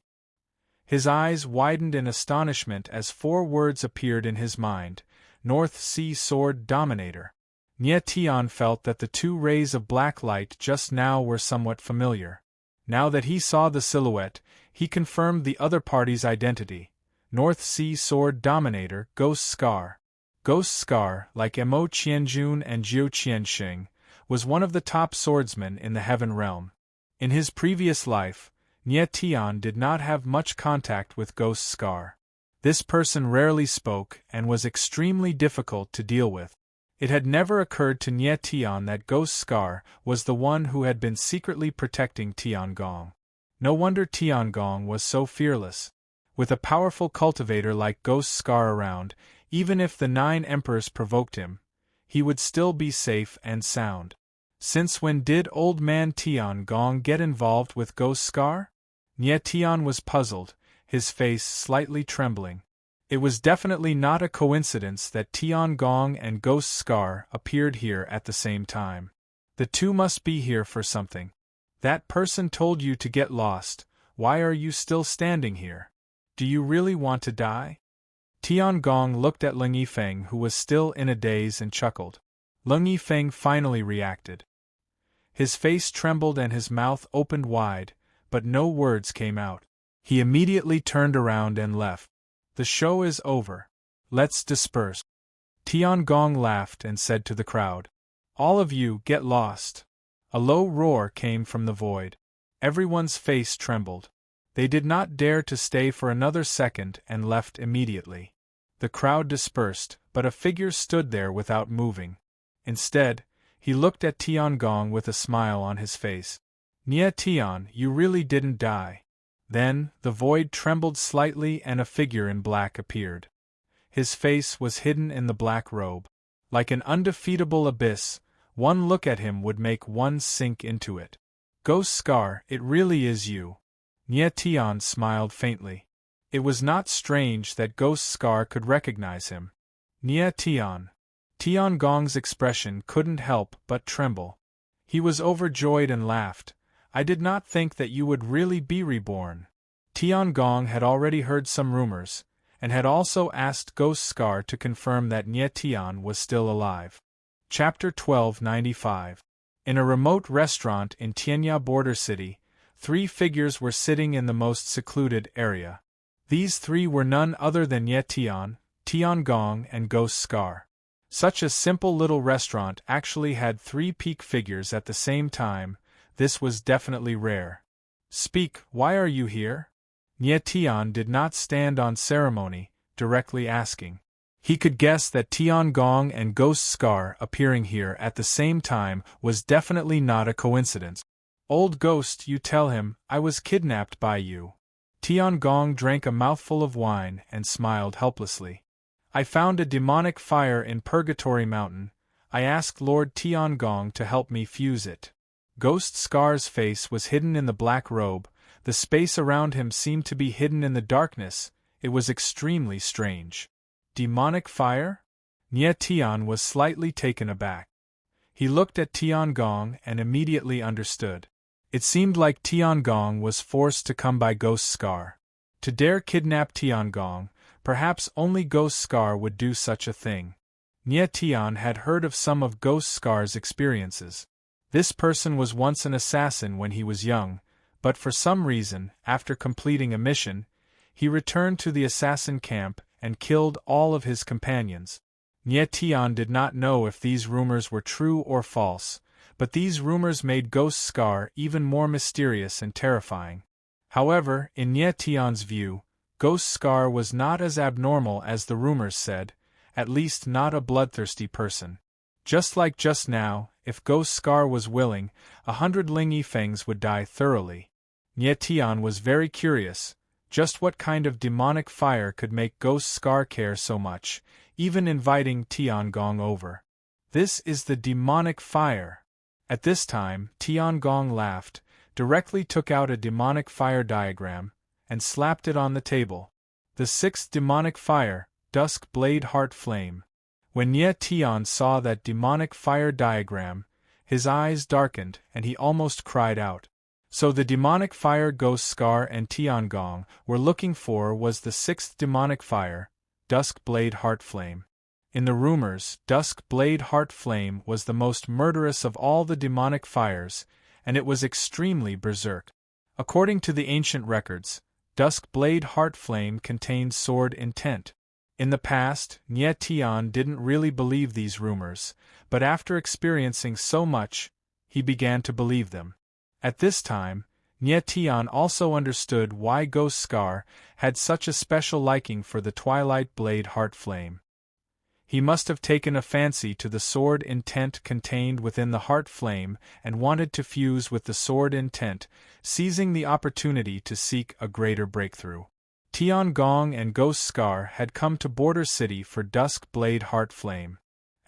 His eyes widened in astonishment as 4 words appeared in his mind: North Sea Sword Dominator. Nie Tian felt that the 2 rays of black light just now were somewhat familiar. Now that he saw the silhouette, he confirmed the other party's identity: North Sea Sword Dominator Ghost Scar. Ghost Scar, like Mo Qianjun and Jiu Qianxing, was one of the top swordsmen in the Heaven Realm. In his previous life, Nie Tian did not have much contact with Ghost Scar. This person rarely spoke and was extremely difficult to deal with. It had never occurred to Nie Tian that Ghost Scar was the one who had been secretly protecting Tiangong. No wonder Tiangong was so fearless. With a powerful cultivator like Ghost Scar around, even if the 9 emperors provoked him, he would still be safe and sound. Since when did old man Tiangong get involved with Ghost Scar? Nie Tian was puzzled, his face slightly trembling. It was definitely not a coincidence that Tiangong and Ghost Scar appeared here at the same time. The 2 must be here for something. That person told you to get lost. Why are you still standing here? Do you really want to die? Tiangong looked at Leng Yifeng, who was still in a daze, and chuckled. Leng Yifeng finally reacted. His face trembled and his mouth opened wide, but no words came out. He immediately turned around and left. "The show is over. Let's disperse." Tiangong laughed and said to the crowd, "All of you get lost." A low roar came from the void. Everyone's face trembled. They did not dare to stay for another second and left immediately. The crowd dispersed, but a figure stood there without moving. Instead, he looked at Tiangong with a smile on his face. "Nie Tian, you really didn't die." Then, the void trembled slightly and a figure in black appeared. His face was hidden in the black robe. Like an undefeatable abyss, one look at him would make one sink into it. "Ghost Scar, it really is you." Nie Tian smiled faintly. It was not strange that Ghost Scar could recognize him. "Nie Tian." Tiangong's expression couldn't help but tremble. He was overjoyed and laughed. "I did not think that you would really be reborn." Tiangong had already heard some rumors, and had also asked Ghost Scar to confirm that Nie Tian was still alive. Chapter 1295. In a remote restaurant in Tianya border city, 3 figures were sitting in the most secluded area. These 3 were none other than Nie Tian, Tiangong, and Ghost Scar. Such a simple little restaurant actually had 3 peak figures at the same time. This was definitely rare. "Speak, why are you here?" Nie Tian did not stand on ceremony, directly asking. He could guess that Tiangong and Ghost Scar appearing here at the same time was definitely not a coincidence. "Old ghost, you tell him, I was kidnapped by you." Tiangong drank a mouthful of wine and smiled helplessly. "I found a demonic fire in Purgatory Mountain. I asked Lord Tiangong to help me fuse it." Ghost Scar's face was hidden in the black robe. The space around him seemed to be hidden in the darkness. It was extremely strange. Demonic fire? Nie Tian was slightly taken aback. He looked at Tiangong and immediately understood. It seemed like Tiangong was forced to come by Ghost Scar. To dare kidnap Tiangong, perhaps only Ghost Scar would do such a thing. Nie Tian had heard of some of Ghost Scar's experiences. This person was once an assassin when he was young, but for some reason, after completing a mission, he returned to the assassin camp and killed all of his companions. Nie Tian did not know if these rumors were true or false, but these rumors made Ghost Scar even more mysterious and terrifying. However, in Nie Tian's view, Ghost Scar was not as abnormal as the rumors said, at least not a bloodthirsty person. Just like just now, if Ghost Scar was willing, 100 Ling Yifangs would die thoroughly. Nie Tian was very curious, just what kind of demonic fire could make Ghost Scar care so much, even inviting Tiangong over. This is the demonic fire. At this time, Tiangong laughed, directly took out a demonic fire diagram, and slapped it on the table. The sixth demonic fire, Dusk Blade Heart Flame. When Nie Tian saw that demonic fire diagram, his eyes darkened and he almost cried out. So the demonic fire Ghost Scar and Tiangong were looking for was the sixth demonic fire, Dusk Blade Heart Flame. In the rumors, Dusk Blade Heart Flame was the most murderous of all the demonic fires, and it was extremely berserk. According to the ancient records, Dusk Blade Heart Flame contained sword intent. In the past, Nie Tian didn't really believe these rumors, but after experiencing so much, he began to believe them. At this time, Nie Tian also understood why Ghost Scar had such a special liking for the Twilight Blade Heart Flame. He must have taken a fancy to the sword intent contained within the heart flame and wanted to fuse with the sword intent, seizing the opportunity to seek a greater breakthrough. Tiangong and Ghost Scar had come to Border City for Dusk Blade Heart Flame.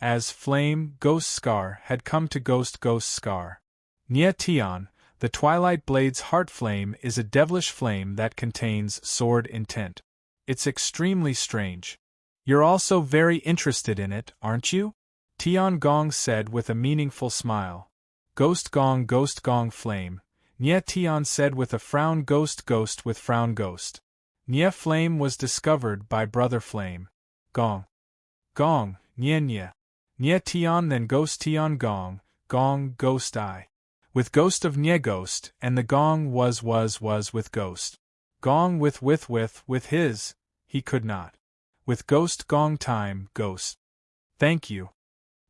As Flame, Ghost Scar had come to Ghost Scar. Nie Tian, the Twilight Blade's heart flame is a devilish flame that contains sword intent. It's extremely strange. You're also very interested in it, aren't you? Tiangong said with a meaningful smile. Ghost Gong Flame. Nie Tian said with a frown. Ghost with frown. Ghost. Nie Flame was discovered by Brother Flame. Gong. Nie. Nie Tian then Ghost Tiangong, Gong Ghost I. With Ghost of Nie Ghost, and the Gong was with Ghost. Gong with his, he could not. With Ghost Gong time, Ghost. Thank you.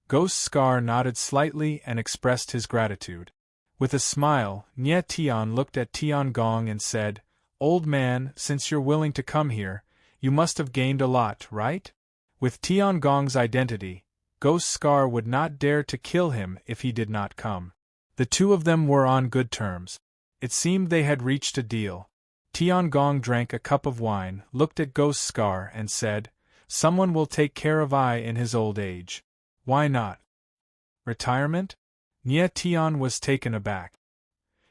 Ghost Scar nodded slightly and expressed his gratitude. With a smile, Nie Tian looked at Tiangong and said, Old man, since you're willing to come here, you must have gained a lot, right? With Tiangong's identity, Ghost Scar would not dare to kill him if he did not come. The two of them were on good terms. It seemed they had reached a deal. Tiangong drank a cup of wine, looked at Ghost Scar and said, Someone will take care of I in his old age. Why not? Retirement? Nie Tian was taken aback.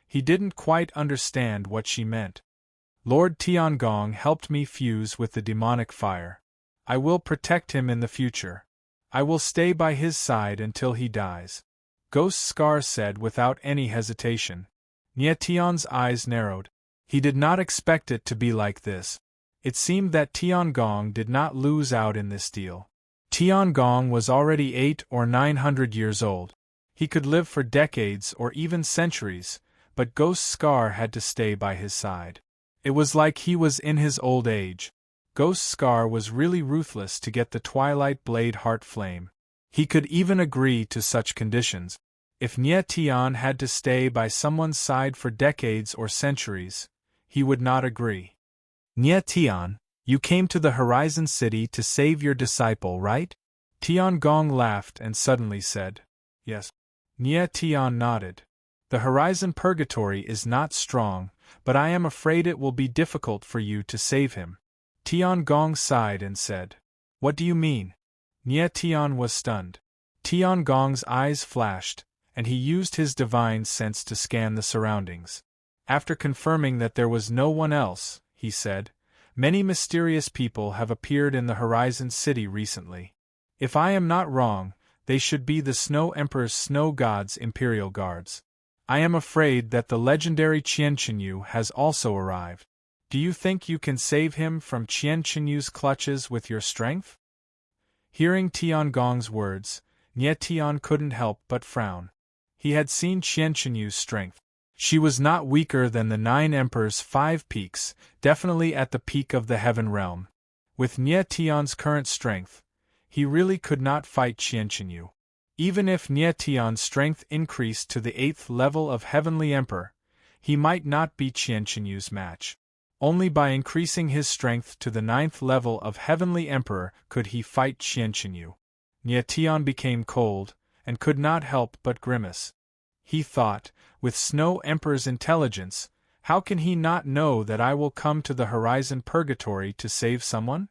He didn't quite understand what she meant. Lord Tiangong helped me fuse with the demonic fire. I will protect him in the future. I will stay by his side until he dies. Ghost Scar said without any hesitation. Nie Tian's eyes narrowed. He did not expect it to be like this. It seemed that Tiangong did not lose out in this deal. Tiangong was already 800 or 900 years old. He could live for decades or even centuries, but Ghost Scar had to stay by his side. It was like he was in his old age. Ghost Scar was really ruthless to get the Twilight Blade Heart Flame. He could even agree to such conditions. If Nie Tian had to stay by someone's side for decades or centuries, he would not agree. Nie Tian, you came to the Horizon City to save your disciple, right? Tiangong laughed and suddenly said, Yes. Nie Tian nodded. The Horizon Purgatory is not strong, but I am afraid it will be difficult for you to save him. Tiangong sighed and said, What do you mean? Nie Tian was stunned. Tiangong's eyes flashed, and he used his divine sense to scan the surroundings. After confirming that there was no one else, he said, Many mysterious people have appeared in the Horizon City recently. If I am not wrong, They should be the Snow Emperor's Snow God's Imperial Guards. I am afraid that the legendary Qian Qinyu has also arrived. Do you think you can save him from Qian Qinyu's clutches with your strength? Hearing Tiangong's words, Nie Tian couldn't help but frown. He had seen Qian Qinyu's strength. She was not weaker than the 9 Emperor's 5 peaks, definitely at the peak of the Heaven Realm. With Nie Tian's current strength, he really could not fight Qian Qinyu. Even if Nie Tian's strength increased to the 8th level of Heavenly Emperor, he might not be Qian Qinyu's match. Only by increasing his strength to the 9th level of Heavenly Emperor could he fight Qian Qinyu. Nie Tian became cold, and could not help but grimace. He thought, with Snow Emperor's intelligence, how can he not know that I will come to the Horizon Purgatory to save someone?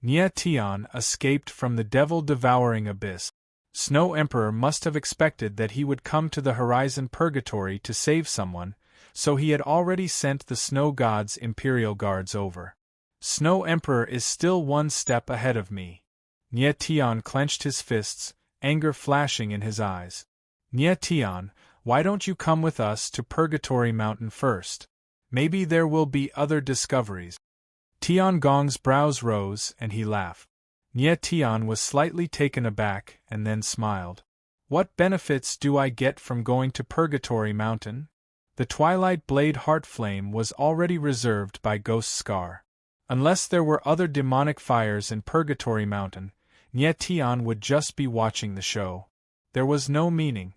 Nie Tian escaped from the devil-devouring abyss. Snow Emperor must have expected that he would come to the Horizon Purgatory to save someone, so he had already sent the Snow God's Imperial Guards over. Snow Emperor is still one step ahead of me. Nie Tian clenched his fists, anger flashing in his eyes. Nie Tian, why don't you come with us to Purgatory Mountain first? Maybe there will be other discoveries. Tiangong's brows rose and he laughed. Nie Tian was slightly taken aback and then smiled. What benefits do I get from going to Purgatory Mountain? The Twilight Blade Heart Flame was already reserved by Ghost Scar. Unless there were other demonic fires in Purgatory Mountain, Nie Tian would just be watching the show. There was no meaning.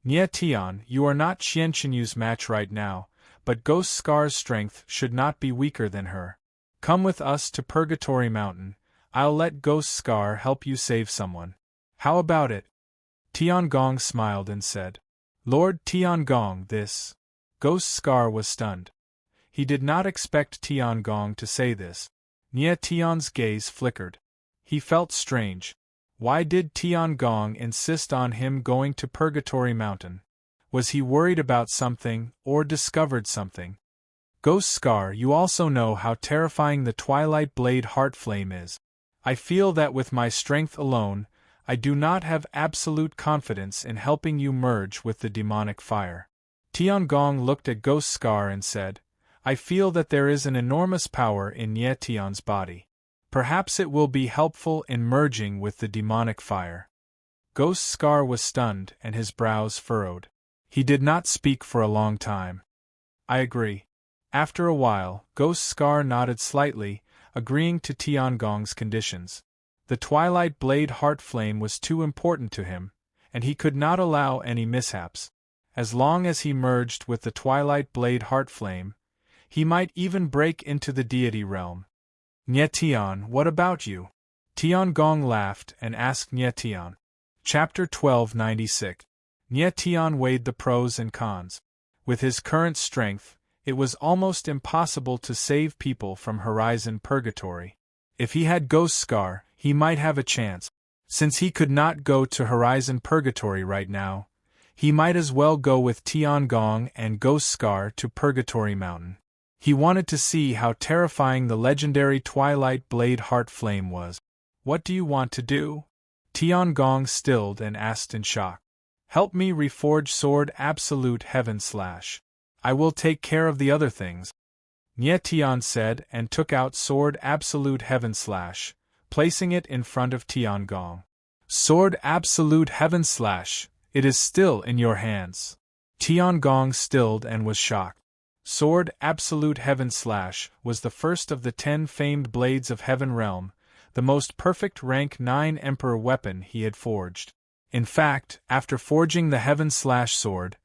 Nie Tian, you are not Qian Qinyu's match right now, but Ghost Scar's strength should not be weaker than her. Come with us to Purgatory Mountain. I'll let Ghost Scar help you save someone. How about it? Tiangong smiled and said. Lord Tiangong, this. Ghost Scar was stunned. He did not expect Tiangong to say this. Nie Tian's gaze flickered. He felt strange. Why did Tiangong insist on him going to Purgatory Mountain? Was he worried about something, or discovered something? Ghost Scar, you also know how terrifying the Twilight Blade Heart Flame is. I feel that with my strength alone, I do not have absolute confidence in helping you merge with the demonic fire. Tiangong looked at Ghost Scar and said, I feel that there is an enormous power in Nie Tian's body. Perhaps it will be helpful in merging with the demonic fire. Ghost Scar was stunned and his brows furrowed. He did not speak for a long time. I agree. After a while, Ghost Scar nodded slightly, agreeing to Tiangong's conditions. The Twilight Blade Heart Flame was too important to him, and he could not allow any mishaps. As long as he merged with the Twilight Blade Heart Flame, he might even break into the deity realm. Nie Tian, what about you? Tiangong laughed and asked Nie Tian. Chapter 1296. Nie Tian weighed the pros and cons. With his current strength, it was almost impossible to save people from Horizon Purgatory. If he had Ghost Scar, he might have a chance. Since he could not go to Horizon Purgatory right now, he might as well go with Tiangong and Ghost Scar to Purgatory Mountain. He wanted to see how terrifying the legendary Twilight Blade Heart Flame was. What do you want to do? Tiangong stilled and asked in shock. Help me reforge Sword Absolute Heaven Slash. I will take care of the other things. Nie Tian said and took out Sword Absolute Heaven Slash, placing it in front of Tiangong. Sword Absolute Heaven Slash, it is still in your hands. Tiangong stilled and was shocked. Sword Absolute Heaven Slash was the first of the 10 famed Blades of Heaven Realm, the most perfect rank 9 Emperor weapon he had forged. In fact, after forging the Heaven Slash sword,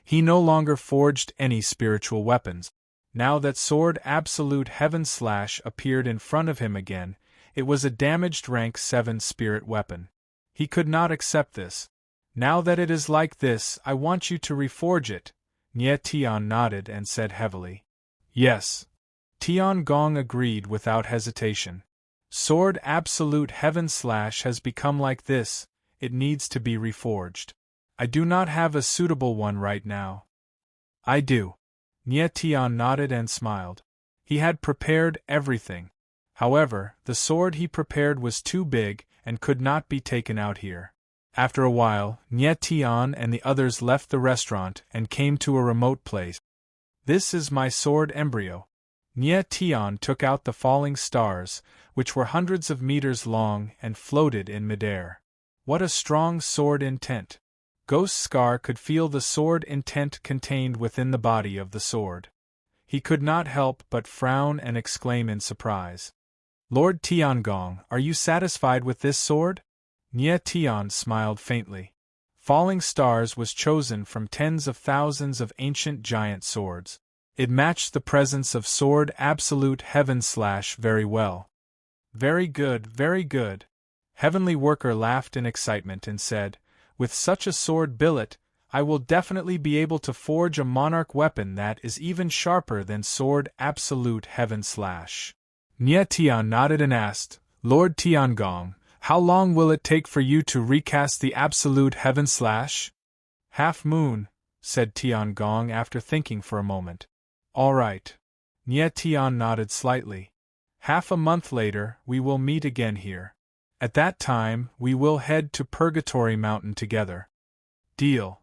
he no longer forged any spiritual weapons. Now that Sword Absolute Heaven Slash appeared in front of him again, it was a damaged rank 7 spirit weapon. He could not accept this. Now that it is like this, I want you to reforge it. Nie Tian nodded and said heavily. Yes. Tiangong agreed without hesitation. Sword Absolute Heaven Slash has become like this, it needs to be reforged. I do not have a suitable one right now. I do. Nie Tian nodded and smiled. He had prepared everything. However, the sword he prepared was too big and could not be taken out here. After a while, Nie Tian and the others left the restaurant and came to a remote place. This is my sword embryo. Nie Tian took out the falling stars, which were hundreds of meters long and floated in midair. What a strong sword intent! Ghost Scar could feel the sword intent contained within the body of the sword. He could not help but frown and exclaim in surprise. Lord Tiangong, are you satisfied with this sword? Nie Tian smiled faintly. Falling Stars was chosen from tens of thousands of ancient giant swords. It matched the presence of sword absolute heaven / very well. Very good, very good. Heavenly Worker laughed in excitement and said, with such a sword billet, I will definitely be able to forge a Monarch weapon that is even sharper than sword absolute heaven / Nie Tian nodded and asked, Lord Tiangong, how long will it take for you to recast the absolute heaven / Half moon, said Tiangong after thinking for a moment. All right. Nie Tian nodded slightly. Half a month later, we will meet again here. At that time, we will head to Purgatory Mountain together. Deal.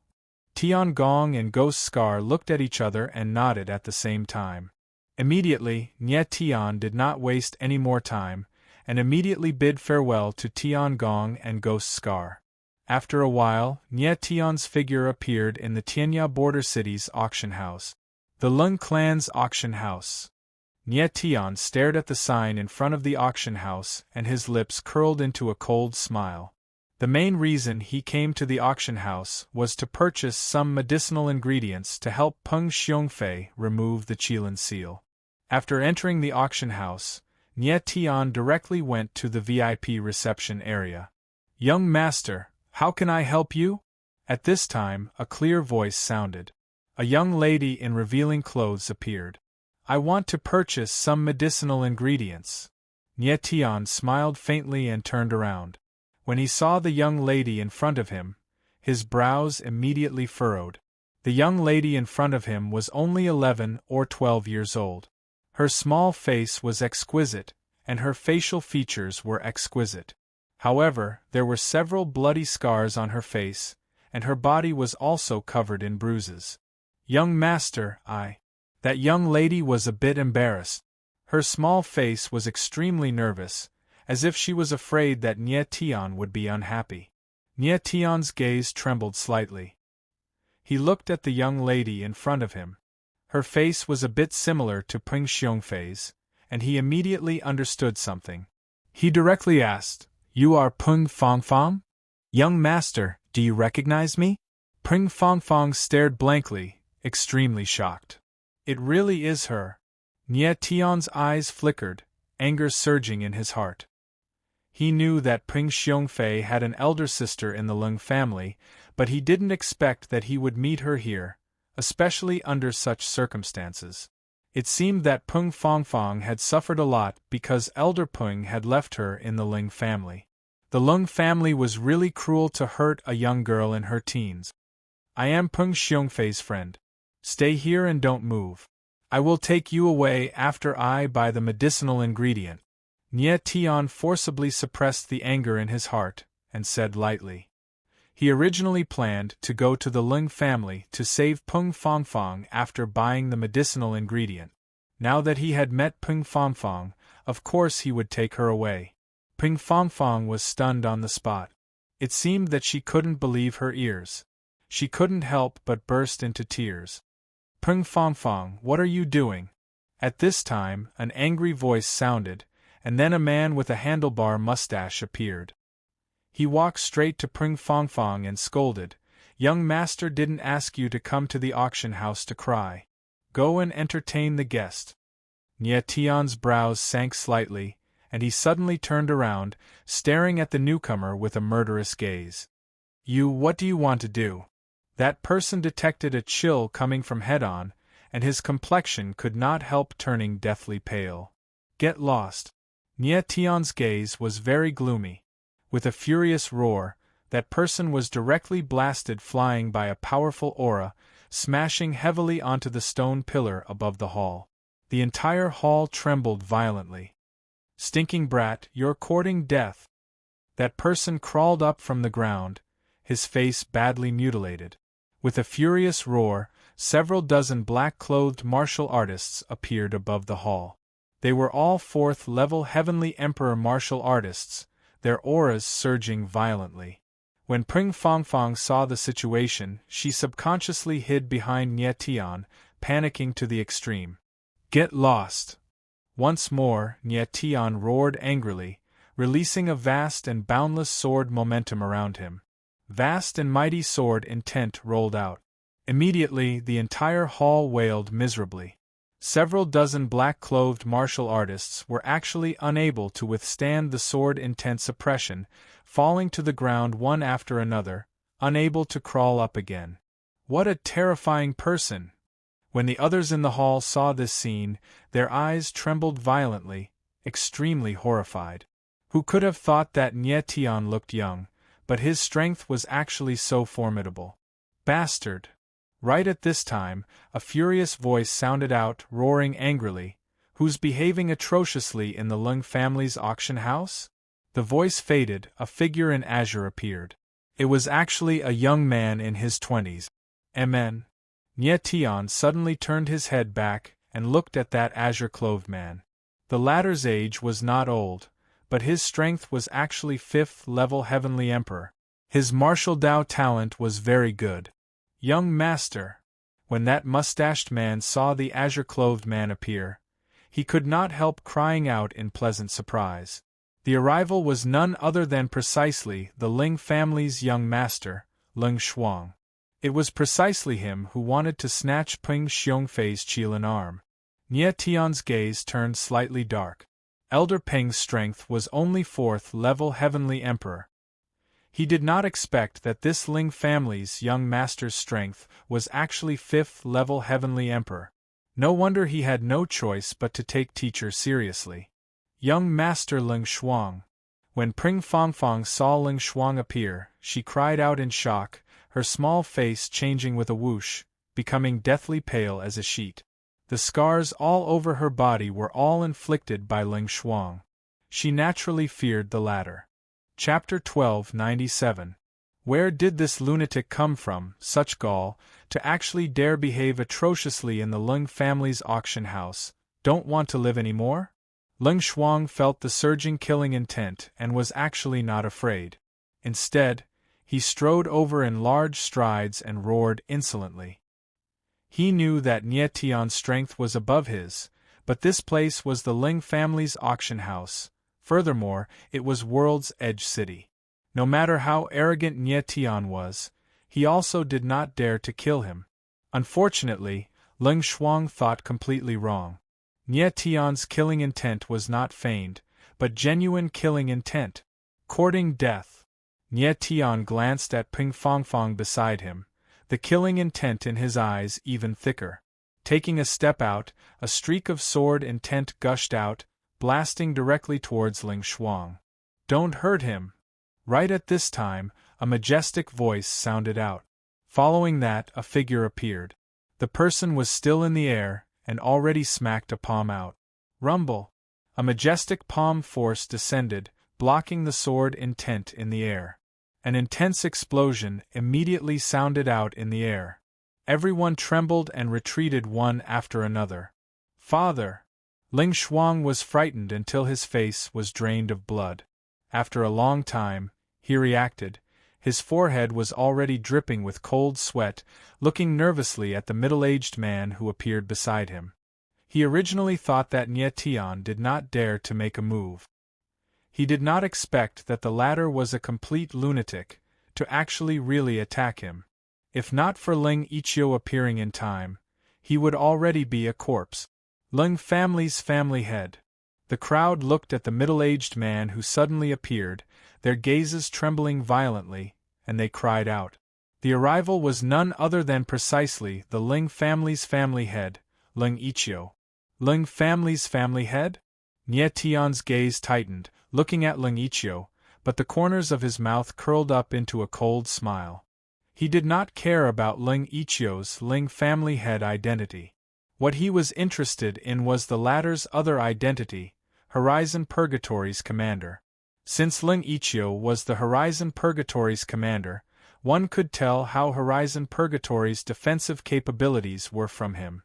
Tiangong and Ghost Scar looked at each other and nodded at the same time. Immediately, Nie Tian did not waste any more time, and immediately bid farewell to Tiangong and Ghost Scar. After a while, Nie Tian's figure appeared in the Tianya border city's auction house. The Lung clan's auction house. Nie Tian stared at the sign in front of the auction house and his lips curled into a cold smile. The main reason he came to the auction house was to purchase some medicinal ingredients to help Peng Xiongfei remove the Qilin seal. After entering the auction house, Nie Tian directly went to the VIP reception area. Young master, how can I help you? At this time, a clear voice sounded. A young lady in revealing clothes appeared. I want to purchase some medicinal ingredients. Nie Tian smiled faintly and turned around. When he saw the young lady in front of him, his brows immediately furrowed. The young lady in front of him was only 11 or 12 years old. Her small face was exquisite, and her facial features were exquisite. However, there were several bloody scars on her face, and her body was also covered in bruises. Young master, That young lady was a bit embarrassed. Her small face was extremely nervous, as if she was afraid that Nie Tian would be unhappy. Nie Tian's gaze trembled slightly. He looked at the young lady in front of him. Her face was a bit similar to Peng Xiongfei's, and he immediately understood something. He directly asked, You are Peng Fangfang? Young master, do you recognize me? Peng Fangfang stared blankly, extremely shocked. It really is her. Nie Tian's eyes flickered, anger surging in his heart. He knew that Peng Xiongfei had an elder sister in the Lung family, but he didn't expect that he would meet her here, especially under such circumstances. It seemed that Peng Fangfang had suffered a lot because Elder Peng had left her in the Lung family. The Lung family was really cruel to hurt a young girl in her teens. I am Peng Xiongfei's friend. Stay here and don't move. I will take you away after I buy the medicinal ingredient. Nie Tian forcibly suppressed the anger in his heart, and said lightly. He originally planned to go to the Lung family to save Peng Fangfang after buying the medicinal ingredient. Now that he had met Peng Fangfang, of course he would take her away. Peng Fangfang was stunned on the spot. It seemed that she couldn't believe her ears. She couldn't help but burst into tears. Peng Fangfang, what are you doing? At this time, an angry voice sounded, and then a man with a handlebar mustache appeared. He walked straight to Peng Fangfang and scolded, Young master didn't ask you to come to the auction house to cry. Go and entertain the guest. Nie Tian's brows sank slightly, and he suddenly turned around, staring at the newcomer with a murderous gaze. What do you want to do? That person detected a chill coming from head-on, and his complexion could not help turning deathly pale. Get lost. Nie Tian's gaze was very gloomy. With a furious roar, that person was directly blasted flying by a powerful aura, smashing heavily onto the stone pillar above the hall. The entire hall trembled violently. Stinking brat, you're courting death. That person crawled up from the ground, his face badly mutilated. With a furious roar, several dozen black-clothed martial artists appeared above the hall. They were all fourth-level Heavenly Emperor martial artists, their auras surging violently. When Pring Fangfang saw the situation, she subconsciously hid behind Nie Tian, panicking to the extreme. "Get lost!" Once more, Nie Tian roared angrily, releasing a vast and boundless sword momentum around him. Vast and mighty sword intent rolled out. Immediately, the entire hall wailed miserably. Several dozen black-clothed martial artists were actually unable to withstand the sword intent suppression, falling to the ground one after another, unable to crawl up again. What a terrifying person! When the others in the hall saw this scene, their eyes trembled violently, extremely horrified. Who could have thought that Nie Tian looked young, but his strength was actually so formidable? Bastard! Right at this time, a furious voice sounded out, roaring angrily, "Who's behaving atrociously in the Lung family's auction house?" The voice faded, a figure in azure appeared. It was actually a young man in his 20s. Amen. Nie Tian suddenly turned his head back and looked at that azure-clothed man. The latter's age was not old, but his strength was actually 5th level Heavenly Emperor. His martial Dao talent was very good. "Young master!" When that mustached man saw the azure-clothed man appear, he could not help crying out in pleasant surprise. The arrival was none other than precisely the Ling family's young master, Ling Shuang. It was precisely him who wanted to snatch Peng Xiongfei's Qilin arm. Nie Tian's gaze turned slightly dark. Elder Peng's strength was only 4th level Heavenly Emperor. He did not expect that this Ling family's young master's strength was actually 5th level Heavenly Emperor. No wonder he had no choice but to take teacher seriously. Young Master Ling Shuang. When Pring Fangfang saw Ling Shuang appear, she cried out in shock, her small face changing with a whoosh, becoming deathly pale as a sheet. The scars all over her body were all inflicted by Ling Shuang. She naturally feared the latter. Chapter 1297. Where did this lunatic come from, such gall, to actually dare behave atrociously in the Lung family's auction house? Don't want to live anymore? Ling Shuang felt the surging killing intent and was actually not afraid. Instead, he strode over in large strides and roared insolently. He knew that Nie Tian's strength was above his, but this place was the Ling family's auction house. Furthermore, it was World's Edge City. No matter how arrogant Nie Tian was, he also did not dare to kill him. Unfortunately, Ling Shuang thought completely wrong. Nie Tian's killing intent was not feigned, but genuine killing intent. Courting death. Nie Tian glanced at Ping Fangfang beside him, the killing intent in his eyes even thicker. Taking a step out, a streak of sword intent gushed out, blasting directly towards Ling Shuang. "Don't hurt him!" Right at this time, a majestic voice sounded out. Following that, a figure appeared. The person was still in the air, and already smacked a palm out. Rumble! A majestic palm force descended, blocking the sword intent in the air. An intense explosion immediately sounded out in the air. Everyone trembled and retreated one after another. "Father!" Ling Shuang was frightened until his face was drained of blood. After a long time, he reacted. His forehead was already dripping with cold sweat, looking nervously at the middle-aged man who appeared beside him. He originally thought that Nie Tian did not dare to make a move. He did not expect that the latter was a complete lunatic, to actually really attack him. If not for Ling Ichio appearing in time, he would already be a corpse. Ling family's family head. The crowd looked at the middle-aged man who suddenly appeared, their gazes trembling violently, and they cried out. The arrival was none other than precisely the Ling family's family head, Ling Ichio. Ling family's family head? Nie Tian's gaze tightened, looking at Ling Ichio, but the corners of his mouth curled up into a cold smile. He did not care about Ling Ichio's Ling family head identity. What he was interested in was the latter's other identity, Horizon Purgatory's commander. Since Ling Ichio was the Horizon Purgatory's commander, one could tell how Horizon Purgatory's defensive capabilities were from him.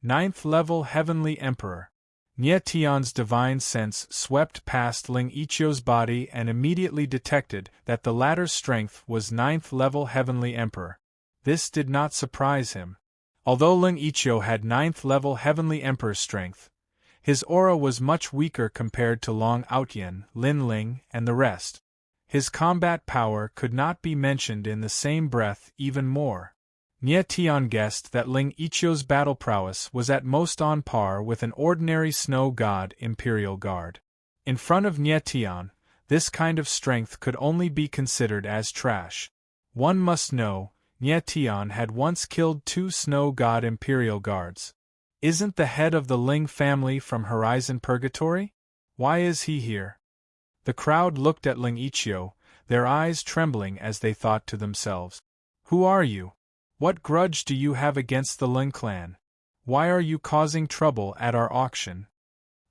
9th level Heavenly Emperor. Nie Tian's divine sense swept past Ling Ichio's body and immediately detected that the latter's strength was 9th level Heavenly Emperor. This did not surprise him. Although Ling Ichio had 9th level Heavenly Emperor strength, his aura was much weaker compared to Long Outyen, Lin Ling, and the rest. His combat power could not be mentioned in the same breath even more. Nie Tian guessed that Ling Ichio's battle prowess was at most on par with an ordinary snow god Imperial Guard. In front of Nie Tian, this kind of strength could only be considered as trash. One must know, Nie Tian had once killed 2 snow god Imperial Guards. Isn't the head of the Ling family from Horizon Purgatory? Why is he here? The crowd looked at Ling Ichio, their eyes trembling as they thought to themselves. Who are you? What grudge do you have against the Ling clan? Why are you causing trouble at our auction?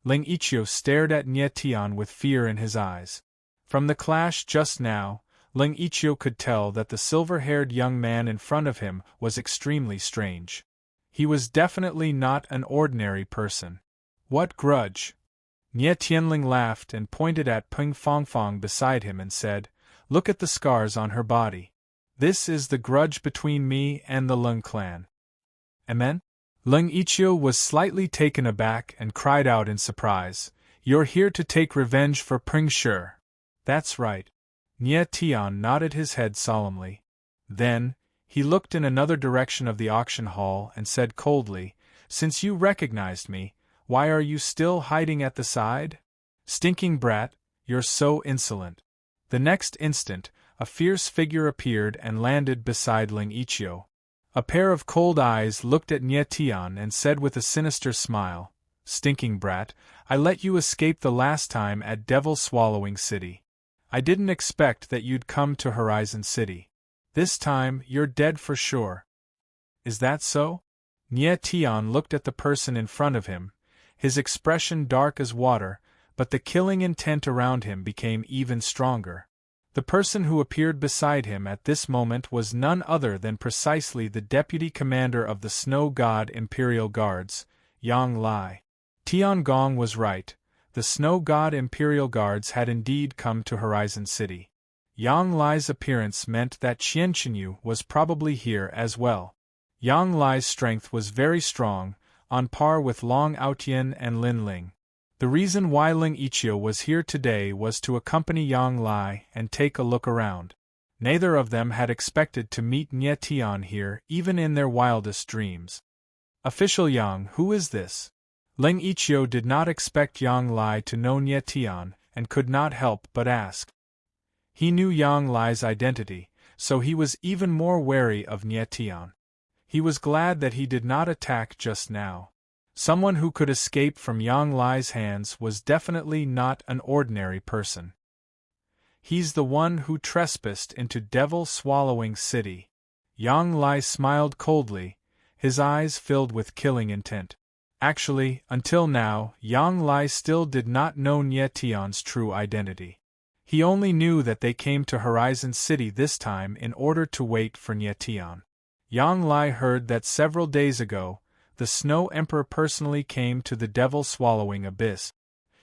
Ling Ichio stared at Nie Tian with fear in his eyes. From the clash just now, Ling Ichio could tell that the silver-haired young man in front of him was extremely strange. He was definitely not an ordinary person. What grudge? Nie Tianling laughed and pointed at Peng Fongfong beside him and said, "Look at the scars on her body. This is the grudge between me and the Ling clan." Amen? Ling Ichio was slightly taken aback and cried out in surprise, "You're here to take revenge for Peng Shi." "That's right." Nie Tian nodded his head solemnly. Then, he looked in another direction of the auction hall and said coldly, "Since you recognized me, why are you still hiding at the side? Stinking brat, you're so insolent." The next instant, a fierce figure appeared and landed beside Ling Ichio. A pair of cold eyes looked at Nie Tian and said with a sinister smile, "Stinking brat, I let you escape the last time at Devil Swallowing City. I didn't expect that you'd come to Horizon City. This time, you're dead for sure." "Is that so?" Nie Tian looked at the person in front of him, his expression dark as water, but the killing intent around him became even stronger. The person who appeared beside him at this moment was none other than precisely the deputy commander of the Snow God Imperial Guards, Yang Lai. Tian Gong was right. The Snow God Imperial Guards had indeed come to Horizon City. Yang Lai's appearance meant that Qian Qinyu was probably here as well. Yang Lai's strength was very strong, on par with Long Outyen and Lin Ling. The reason why Ling Ichio was here today was to accompany Yang Lai and take a look around. Neither of them had expected to meet Nie Tian here even in their wildest dreams. "Official Yang, who is this?" Ling Ichio did not expect Yang Lai to know Nie Tian, and could not help but ask. He knew Yang Lai's identity, so he was even more wary of Nie Tian. He was glad that he did not attack just now. Someone who could escape from Yang Lai's hands was definitely not an ordinary person. "He's the one who trespassed into Devil Swallowing City." Yang Lai smiled coldly, his eyes filled with killing intent. Actually, until now, Yang Lai still did not know Nie Tian's true identity. He only knew that they came to Horizon City this time in order to wait for Nie Tian. Yang Lai heard that several days ago, the Snow Emperor personally came to the Devil Swallowing Abyss.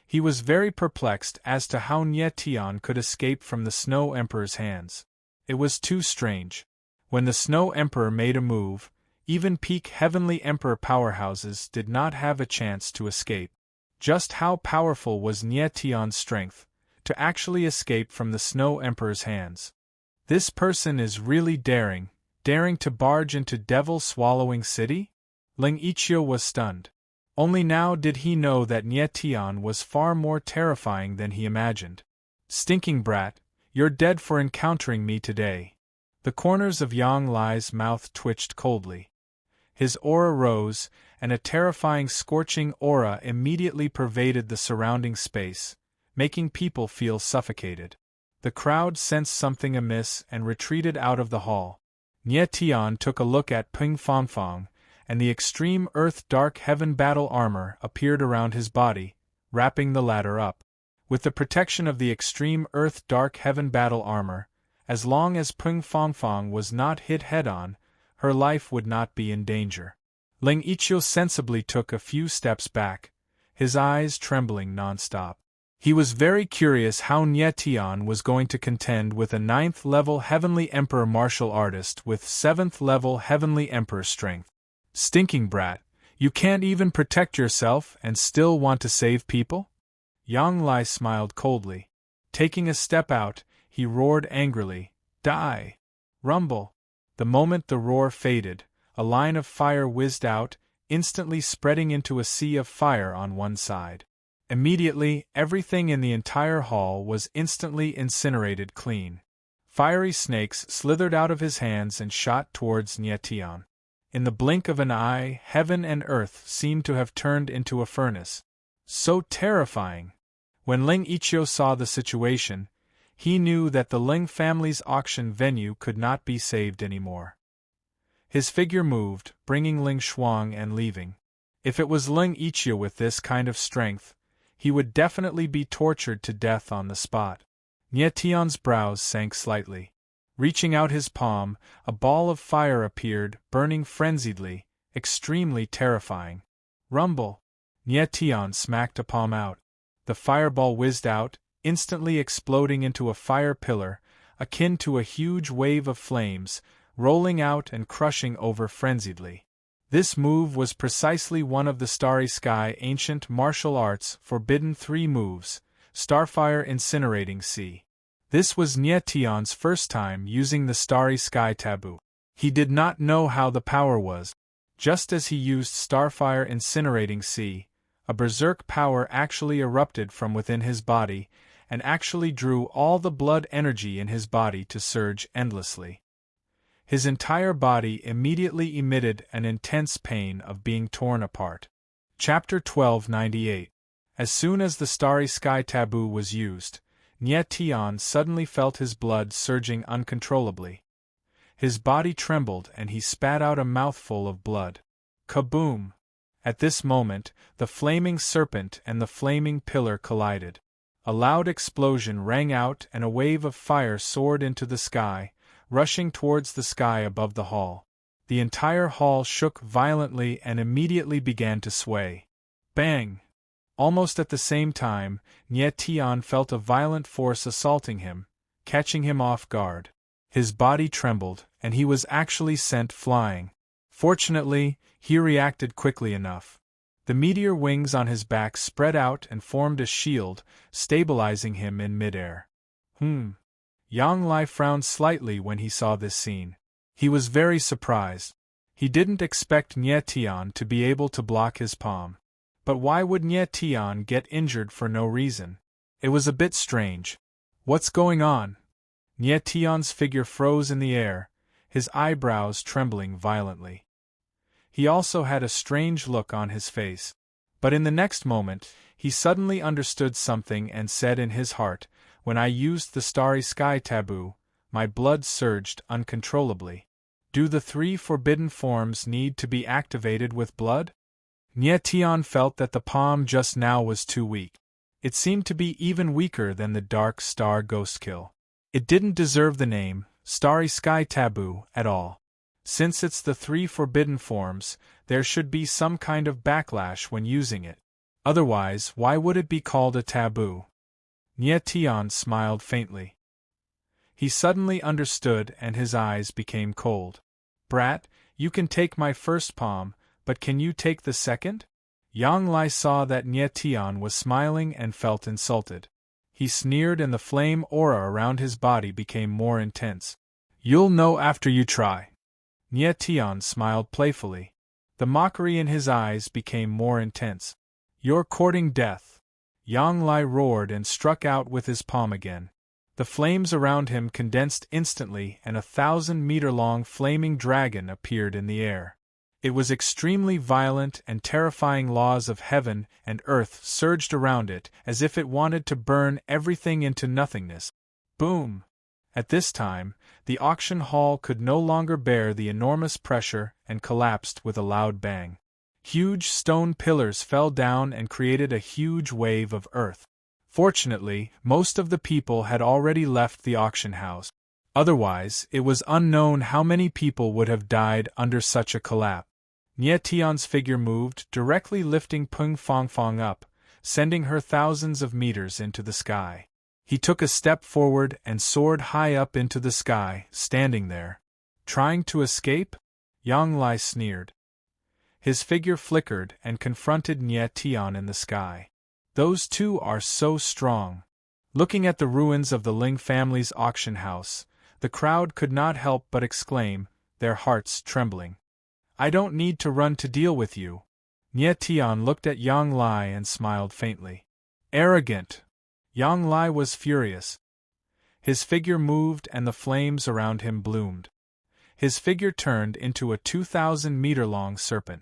He was very perplexed as to how Nie Tian could escape from the Snow Emperor's hands. It was too strange. When the Snow Emperor made a move, even peak Heavenly Emperor powerhouses did not have a chance to escape. Just how powerful was Nie Tian's strength, to actually escape from the Snow Emperor's hands? This person is really daring to barge into Devil Swallowing City? Ling Ichio was stunned. Only now did he know that Nie Tian was far more terrifying than he imagined. "Stinking brat, you're dead for encountering me today." The corners of Yang Lai's mouth twitched coldly. His aura rose, and a terrifying scorching aura immediately pervaded the surrounding space, making people feel suffocated. The crowd sensed something amiss and retreated out of the hall. Nie Tian took a look at Peng Fongfong, and the extreme Earth Dark Heaven battle armor appeared around his body, wrapping the latter up. With the protection of the extreme Earth Dark Heaven battle armor, As long as Peng Fangfang was not hit head-on, her life would not be in danger. Ling Ichio sensibly took a few steps back, his eyes trembling non-stop. He was very curious how Nie Tian was going to contend with a 9th-level Heavenly Emperor martial artist with 7th-level Heavenly Emperor strength. Stinking brat, you can't even protect yourself and still want to save people? Yang Lai smiled coldly. Taking a step out, he roared angrily, Die! Rumble! The moment the roar faded, a line of fire whizzed out, instantly spreading into a sea of fire on one side. Immediately, everything in the entire hall was instantly incinerated clean. Fiery snakes slithered out of his hands and shot towards Nie Tian. In the blink of an eye, heaven and earth seemed to have turned into a furnace. So terrifying! When Ling Ichio saw the situation, he knew that the Ling family's auction venue could not be saved anymore. His figure moved, bringing Ling Shuang and leaving. If it was Ling Ichio with this kind of strength, he would definitely be tortured to death on the spot. Nie Tian's brows sank slightly. Reaching out his palm, a ball of fire appeared, burning frenziedly, extremely terrifying. Rumble! Nie Tian smacked a palm out. The fireball whizzed out, instantly exploding into a fire pillar, akin to a huge wave of flames, rolling out and crushing over frenziedly. This move was precisely one of the Starry Sky ancient martial arts forbidden 3 moves, Starfire Incinerating Sea. This was Nie Tian's first time using the Starry Sky taboo. He did not know how the power was. Just as he used Starfire Incinerating Sea, a berserk power actually erupted from within his body, and actually drew all the blood energy in his body to surge endlessly. His entire body immediately emitted an intense pain of being torn apart. Chapter 1298. As soon as the Starry Sky taboo was used, Nie Tian suddenly felt his blood surging uncontrollably. His body trembled and he spat out a mouthful of blood. Kaboom! At this moment, the flaming serpent and the flaming pillar collided. A loud explosion rang out and a wave of fire soared into the sky, rushing towards the sky above the hall. The entire hall shook violently and immediately began to sway. Bang! Almost at the same time, Nie Tian felt a violent force assaulting him, catching him off guard. His body trembled, and he was actually sent flying. Fortunately, he reacted quickly enough. The meteor wings on his back spread out and formed a shield, stabilizing him in midair. Yang Lai frowned slightly when he saw this scene. He was very surprised. He didn't expect Nie Tian to be able to block his palm. But why would Nie Tian get injured for no reason? It was a bit strange. What's going on? Nie Tian's figure froze in the air, his eyebrows trembling violently. He also had a strange look on his face. But in the next moment, he suddenly understood something and said in his heart, When I used the Starry Sky taboo, my blood surged uncontrollably. Do the 3 forbidden forms need to be activated with blood? Nie Tian felt that the palm just now was too weak. It seemed to be even weaker than the Dark Star Ghost Kill. It didn't deserve the name, Starry Sky Taboo, at all. Since it's the 3 forbidden forms, there should be some kind of backlash when using it. Otherwise, why would it be called a taboo? Nie Tian smiled faintly. He suddenly understood and his eyes became cold. Brat, you can take my first palm, but can you take the second? Yang Lai saw that Nie Tian was smiling and felt insulted. He sneered and the flame aura around his body became more intense. You'll know after you try. Nie Tian smiled playfully. The mockery in his eyes became more intense. You're courting death. Yang Lai roared and struck out with his palm again. The flames around him condensed instantly and a 1,000-meter-long flaming dragon appeared in the air. It was extremely violent and terrifying. Laws of heaven and earth surged around it as if it wanted to burn everything into nothingness. Boom! At this time, the auction hall could no longer bear the enormous pressure and collapsed with a loud bang. Huge stone pillars fell down and created a huge wave of earth. Fortunately, most of the people had already left the auction house. Otherwise, it was unknown how many people would have died under such a collapse. Nie Tian's figure moved, directly lifting Peng Fangfang up, sending her thousands of meters into the sky. He took a step forward and soared high up into the sky, standing there. Trying to escape? Yang Lai sneered. His figure flickered and confronted Nie Tian in the sky. Those two are so strong. Looking at the ruins of the Ling family's auction house, the crowd could not help but exclaim, their hearts trembling. I don't need to run to deal with you. Nie Tian looked at Yang Lai and smiled faintly. Arrogant! Yang Lai was furious. His figure moved and the flames around him bloomed. His figure turned into a 2,000-meter-long serpent.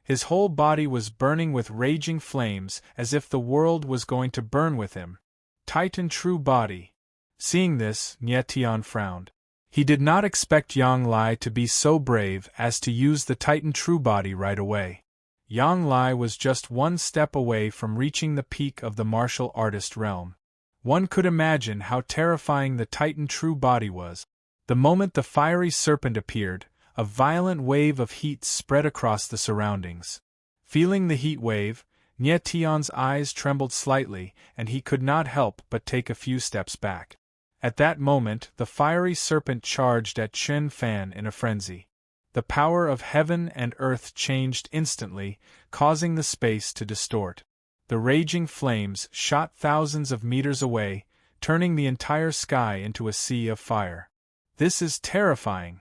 His whole body was burning with raging flames as if the world was going to burn with him. Titan true body. Seeing this, Nie Tian frowned. He did not expect Yang Lai to be so brave as to use the Titan true body right away. Yang Lai was just one step away from reaching the peak of the martial artist realm. One could imagine how terrifying the Titan true body was. The moment the fiery serpent appeared, a violent wave of heat spread across the surroundings. Feeling the heat wave, Nie Tian's eyes trembled slightly, and he could not help but take a few steps back. At that moment, the fiery serpent charged at Chen Fan in a frenzy. The power of heaven and earth changed instantly, causing the space to distort. The raging flames shot thousands of meters away, turning the entire sky into a sea of fire. This is terrifying.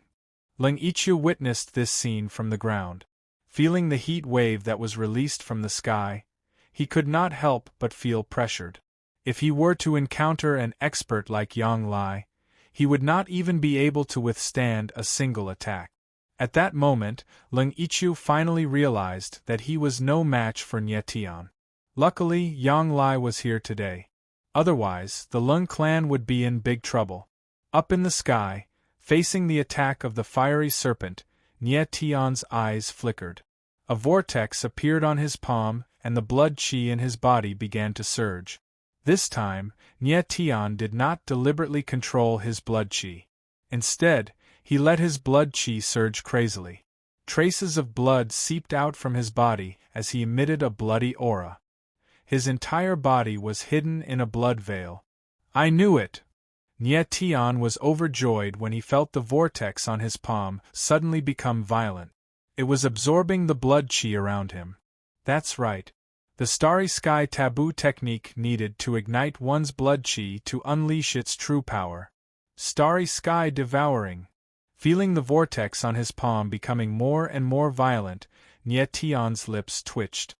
Ling Yiqiu witnessed this scene from the ground. Feeling the heat wave that was released from the sky, he could not help but feel pressured. If he were to encounter an expert like Yang Lai, he would not even be able to withstand a single attack. At that moment, Ling Yiqiu finally realized that he was no match for Nie Tian. Luckily, Yang Lai was here today. Otherwise, the Lung clan would be in big trouble. Up in the sky, facing the attack of the fiery serpent, Nie Tian's eyes flickered. A vortex appeared on his palm, and the blood qi in his body began to surge. This time, Nie Tian did not deliberately control his blood qi. Instead, he let his blood qi surge crazily. Traces of blood seeped out from his body as he emitted a bloody aura. His entire body was hidden in a blood veil. I knew it! Nie Tian was overjoyed when he felt the vortex on his palm suddenly become violent. It was absorbing the blood qi around him. That's right. The starry sky taboo technique needed to ignite one's blood qi to unleash its true power. Starry sky devouring. Feeling the vortex on his palm becoming more and more violent, Nie Tian's lips twitched.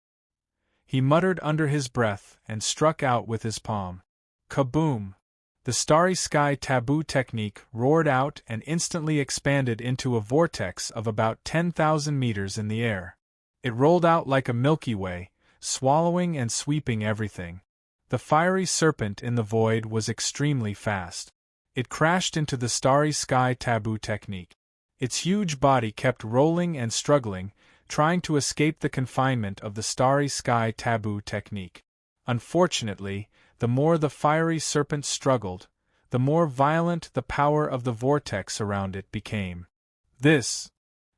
He muttered under his breath and struck out with his palm. Kaboom! The starry sky taboo technique roared out and instantly expanded into a vortex of about 10,000 meters in the air. It rolled out like a Milky Way, swallowing and sweeping everything. The fiery serpent in the void was extremely fast. It crashed into the starry sky taboo technique. Its huge body kept rolling and struggling, trying to escape the confinement of the starry sky taboo technique. Unfortunately, the more the fiery serpent struggled, the more violent the power of the vortex around it became.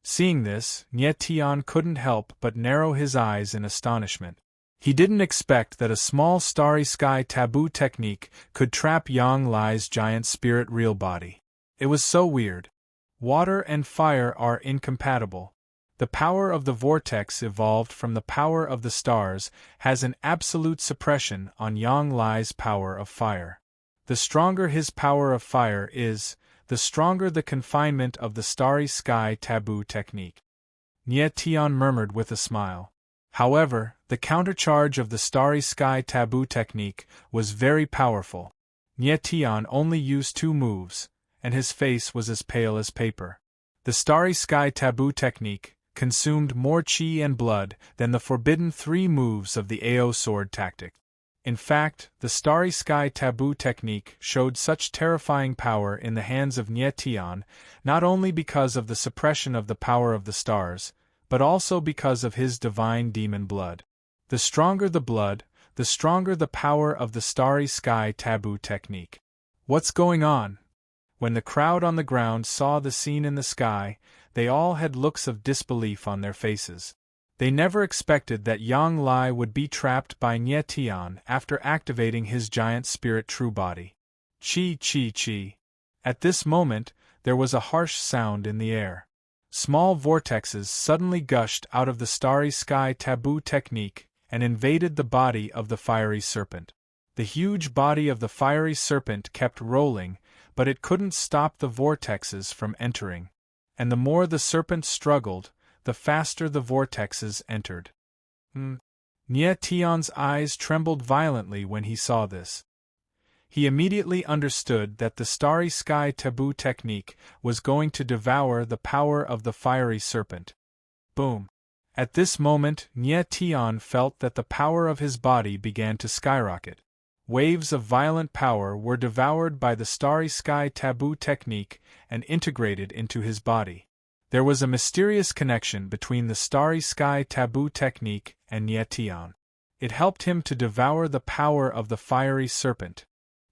Seeing this, Nie Tian couldn't help but narrow his eyes in astonishment. He didn't expect that a small starry sky taboo technique could trap Yang Lai's giant spirit real body. It was so weird. Water and fire are incompatible. The power of the vortex evolved from the power of the stars has an absolute suppression on Yang Lai's power of fire. The stronger his power of fire is, the stronger the confinement of the starry sky taboo technique. Nie Tian murmured with a smile. However, the countercharge of the starry sky taboo technique was very powerful. Nie Tian only used 2 moves, and his face was as pale as paper. The starry sky taboo technique consumed more qi and blood than the forbidden 3 moves of the AO sword tactic. In fact, the starry sky taboo technique showed such terrifying power in the hands of Nie Tian, not only because of the suppression of the power of the stars, but also because of his divine demon blood. The stronger the blood, the stronger the power of the starry sky taboo technique. What's going on? When the crowd on the ground saw the scene in the sky, they all had looks of disbelief on their faces. They never expected that Yang Lai would be trapped by Nye Tian after activating his giant spirit true body. Chi chi chi. At this moment, there was a harsh sound in the air. Small vortexes suddenly gushed out of the starry sky taboo technique and invaded the body of the fiery serpent. The huge body of the fiery serpent kept rolling, but it couldn't stop the vortexes from entering. And the more the serpent struggled, the faster the vortexes entered. Nye Tian's eyes trembled violently when he saw this. He immediately understood that the starry sky taboo technique was going to devour the power of the fiery serpent. Boom! At this moment, Nye Tian felt that the power of his body began to skyrocket. Waves of violent power were devoured by the starry sky taboo technique and integrated into his body. There was a mysterious connection between the starry sky taboo technique and Nye Tian. It helped him to devour the power of the fiery serpent.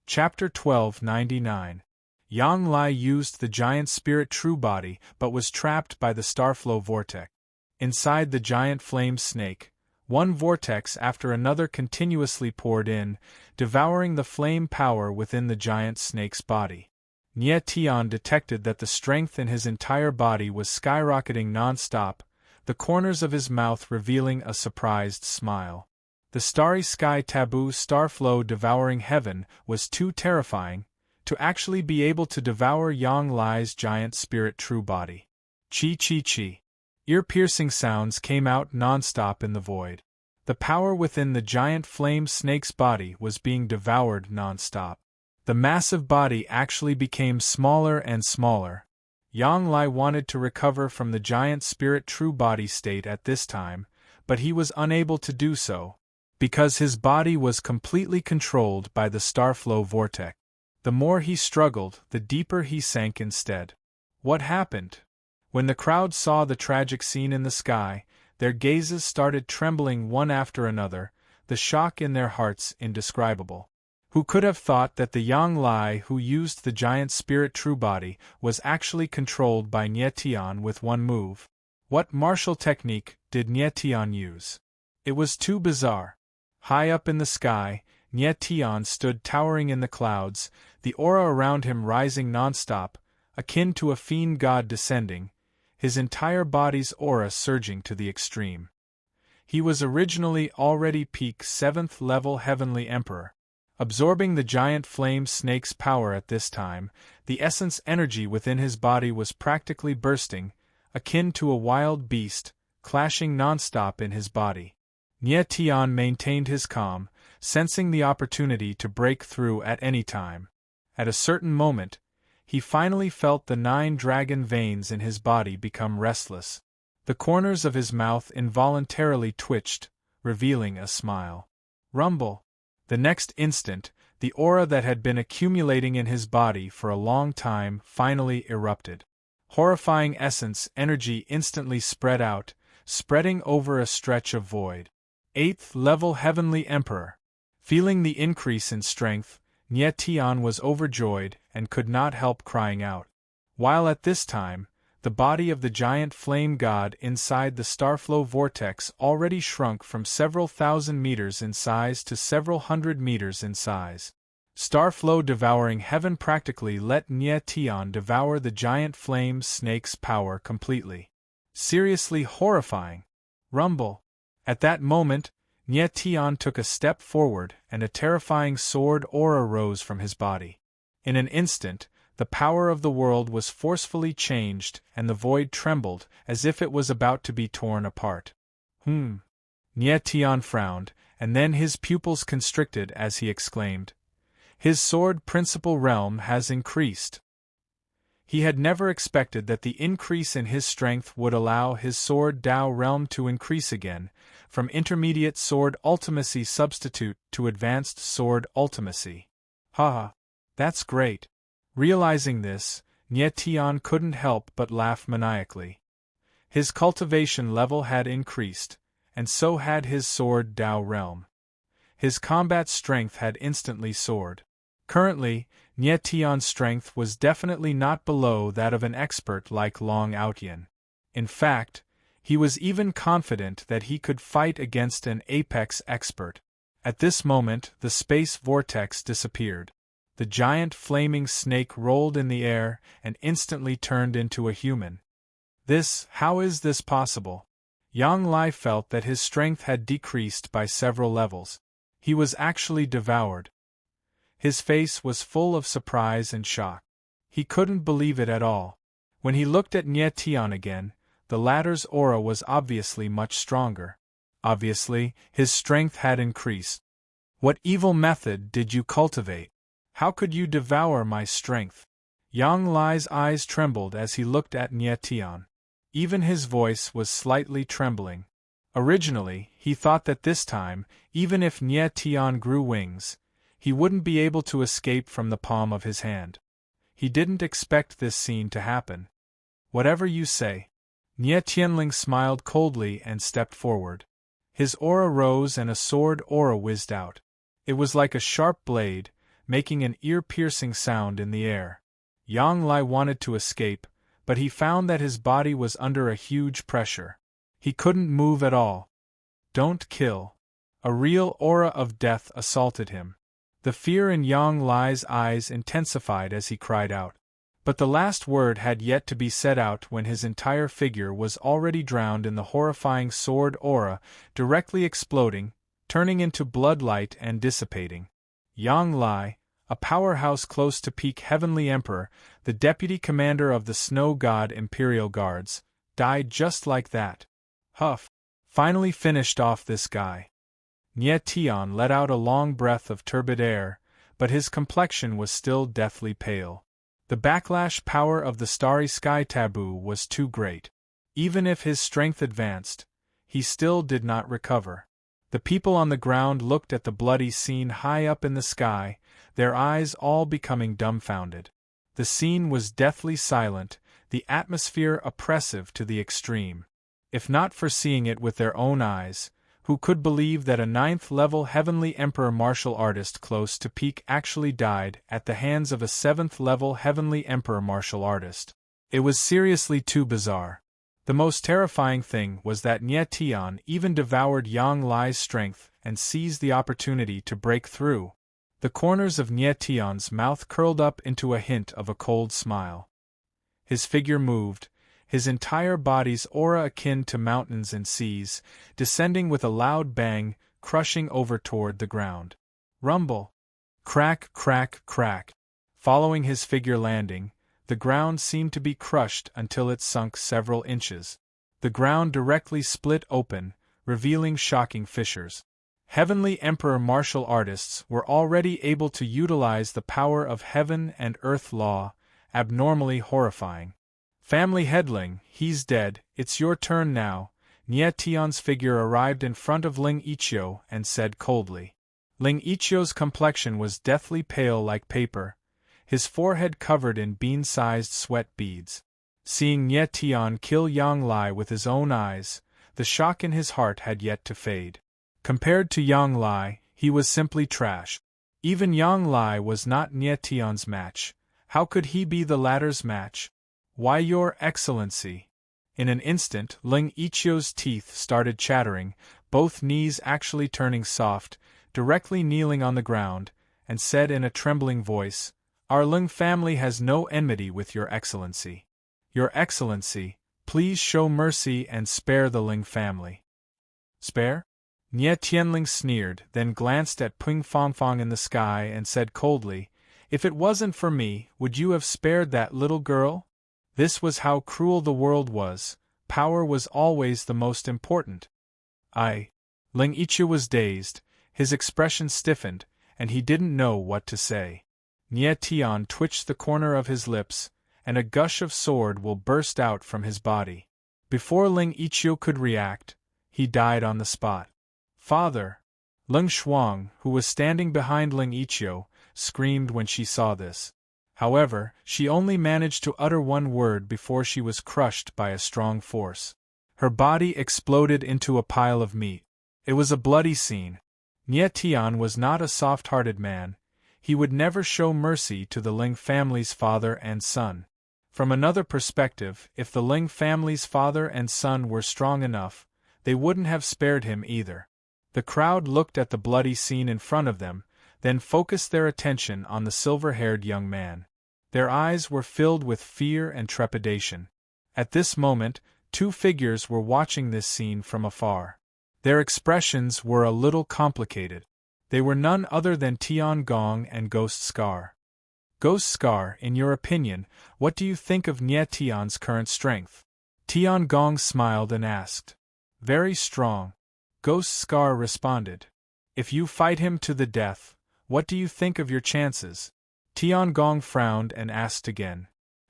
Chapter 1299. Yang Lai used the giant spirit true body but was trapped by the starflow vortex. Inside the giant flame snake, one vortex after another continuously poured in, devouring the flame power within the giant snake's body. Nye Tian detected that the strength in his entire body was skyrocketing non-stop, the corners of his mouth revealing a surprised smile. The starry sky taboo starflow devouring heaven was too terrifying to actually be able to devour Yang Lai's giant spirit true body. Chi chi chi. Ear-piercing sounds came out non-stop in the void. The power within the giant flame snake's body was being devoured non-stop. The massive body actually became smaller and smaller. Yang Lai wanted to recover from the giant spirit true body state at this time, but he was unable to do so, because his body was completely controlled by the starflow vortex. The more he struggled, the deeper he sank instead. What happened? When the crowd saw the tragic scene in the sky, their gazes started trembling one after another, the shock in their hearts indescribable. Who could have thought that the Yang Lai who used the giant spirit true body was actually controlled by Nye Tian with one move? What martial technique did Nye Tian use? It was too bizarre. High up in the sky, Nye Tian stood towering in the clouds, the aura around him rising non-stop, akin to a fiend god descending, his entire body's aura surging to the extreme. He was originally already peak 7th level Heavenly Emperor. Absorbing the giant flame snake's power at this time, the essence energy within his body was practically bursting, akin to a wild beast, clashing non-stop in his body. Nye Tian maintained his calm, sensing the opportunity to break through at any time. At a certain moment, he finally felt the 9 dragon veins in his body become restless. The corners of his mouth involuntarily twitched, revealing a smile. Rumble! The next instant, the aura that had been accumulating in his body for a long time finally erupted. Horrifying essence energy instantly spread out, spreading over a stretch of void. 8th level Heavenly Emperor. Feeling the increase in strength, Nye Tian was overjoyed and could not help crying out. While at this time, the body of the giant flame god inside the starflow vortex already shrunk from several thousand meters in size to several hundred meters in size. Starflow devouring heaven practically let Nye Tian devour the giant flame snake's power completely. Seriously horrifying. Rumble. At that moment, Nye Tian took a step forward and a terrifying sword aura rose from his body. In an instant, the power of the world was forcefully changed and the void trembled as if it was about to be torn apart. Nye Tian frowned, and then his pupils constricted as he exclaimed, "His sword principal realm has increased." He had never expected that the increase in his strength would allow his sword Dao realm to increase again, from intermediate sword ultimacy substitute to advanced sword ultimacy. Haha, that's great. Realizing this, Nye Tian couldn't help but laugh maniacally. His cultivation level had increased, and so had his sword Dao realm. His combat strength had instantly soared. Currently, Nie Tian's strength was definitely not below that of an expert like Long Outyin. In fact, he was even confident that he could fight against an apex expert. At this moment, the space vortex disappeared. The giant flaming snake rolled in the air and instantly turned into a human. How is this possible? Yang Lai felt that his strength had decreased by several levels. He was actually devoured. His face was full of surprise and shock. He couldn't believe it at all. When he looked at Nie Tian again, the latter's aura was obviously much stronger. Obviously, his strength had increased. What evil method did you cultivate? How could you devour my strength? Yang Lai's eyes trembled as he looked at Nie Tian. Even his voice was slightly trembling. Originally, he thought that this time, even if Nie Tian grew wings, he wouldn't be able to escape from the palm of his hand. He didn't expect this scene to happen. Whatever you say. Nie Tianling smiled coldly and stepped forward. His aura rose and a sword aura whizzed out. It was like a sharp blade, making an ear-piercing sound in the air. Yang Lai wanted to escape, but he found that his body was under a huge pressure. He couldn't move at all. Don't kill. A real aura of death assaulted him. The fear in Yang Lai's eyes intensified as he cried out. But the last word had yet to be said out when his entire figure was already drowned in the horrifying sword aura, directly exploding, turning into blood light and dissipating. Yang Lai, a powerhouse close to peak Heavenly Emperor, the deputy commander of the Snow God Imperial Guards, died just like that. Huff! Finally finished off this guy. Nie Tian let out a long breath of turbid air, but his complexion was still deathly pale. The backlash power of the Starry Sky Taboo was too great. Even if his strength advanced, he still did not recover. The people on the ground looked at the bloody scene high up in the sky, their eyes all becoming dumbfounded. The scene was deathly silent, the atmosphere oppressive to the extreme. If not for seeing it with their own eyes, who could believe that a 9th-level Heavenly Emperor martial artist close to peak actually died at the hands of a 7th-level Heavenly Emperor martial artist? It was seriously too bizarre. The most terrifying thing was that Nie Tian even devoured Yang Lai's strength and seized the opportunity to break through. The corners of Nie Tian's mouth curled up into a hint of a cold smile. His figure moved, his entire body's aura akin to mountains and seas, descending with a loud bang, crushing over toward the ground. Rumble! Crack, crack, crack. Following his figure landing, the ground seemed to be crushed until it sunk several inches. The ground directly split open, revealing shocking fissures. Heavenly Emperor martial artists were already able to utilize the power of heaven and earth law, abnormally horrifying. Family Headling, he's dead, it's your turn now. Nie Tian's figure arrived in front of Ling Ichio and said coldly. Ling Ichio's complexion was deathly pale like paper, his forehead covered in bean-sized sweat beads. Seeing Nie Tian kill Yang Lai with his own eyes, the shock in his heart had yet to fade. Compared to Yang Lai, he was simply trash. Even Yang Lai was not Nie Tian's match. How could he be the latter's match? Why, Your Excellency! In an instant, Ling Ichio's teeth started chattering, both knees actually turning soft, directly kneeling on the ground, and said in a trembling voice, Our Ling family has no enmity with Your Excellency. Your Excellency, please show mercy and spare the Ling family. Spare? Nie Tianling sneered, then glanced at Ping Fongfong in the sky and said coldly, If it wasn't for me, would you have spared that little girl? This was how cruel the world was. Power was always the most important. Ling Ichio was dazed, his expression stiffened, and he didn't know what to say. Nie Tian twitched the corner of his lips, and a gush of sword will burst out from his body. Before Ling Ichio could react, he died on the spot. Father! Ling Shuang, who was standing behind Ling Ichio, screamed when she saw this. However, she only managed to utter one word before she was crushed by a strong force. Her body exploded into a pile of meat. It was a bloody scene. Nie Tian was not a soft-hearted man. he would never show mercy to the Ling family's father and son. From another perspective, if the Ling family's father and son were strong enough, they wouldn't have spared him either. The crowd looked at the bloody scene in front of them, then focused their attention on the silver-haired young man. Their eyes were filled with fear and trepidation. At this moment, two figures were watching this scene from afar. Their expressions were a little complicated. They were none other than Tiangong and Ghost Scar. Ghost Scar, in your opinion, what do you think of Nie Tian's current strength? Tiangong smiled and asked. Very strong. Ghost Scar responded. If you fight him to the death, what do you think of your chances? Tiangong frowned and asked again.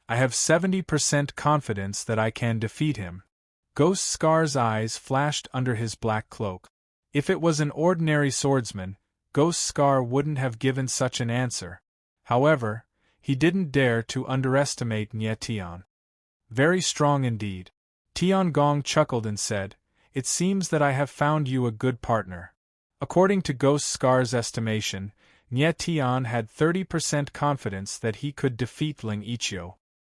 I have 70% confidence that I can defeat him. Ghost Scar's eyes flashed under his black cloak. If it was an ordinary swordsman, Ghost Scar wouldn't have given such an answer. However, he didn't dare to underestimate Nie Tian. Very strong indeed. Tiangong chuckled and said, It seems that I have found you a good partner. According to Ghost Scar's estimation, Nie Tian had 30% confidence that he could defeat Ling Ichio.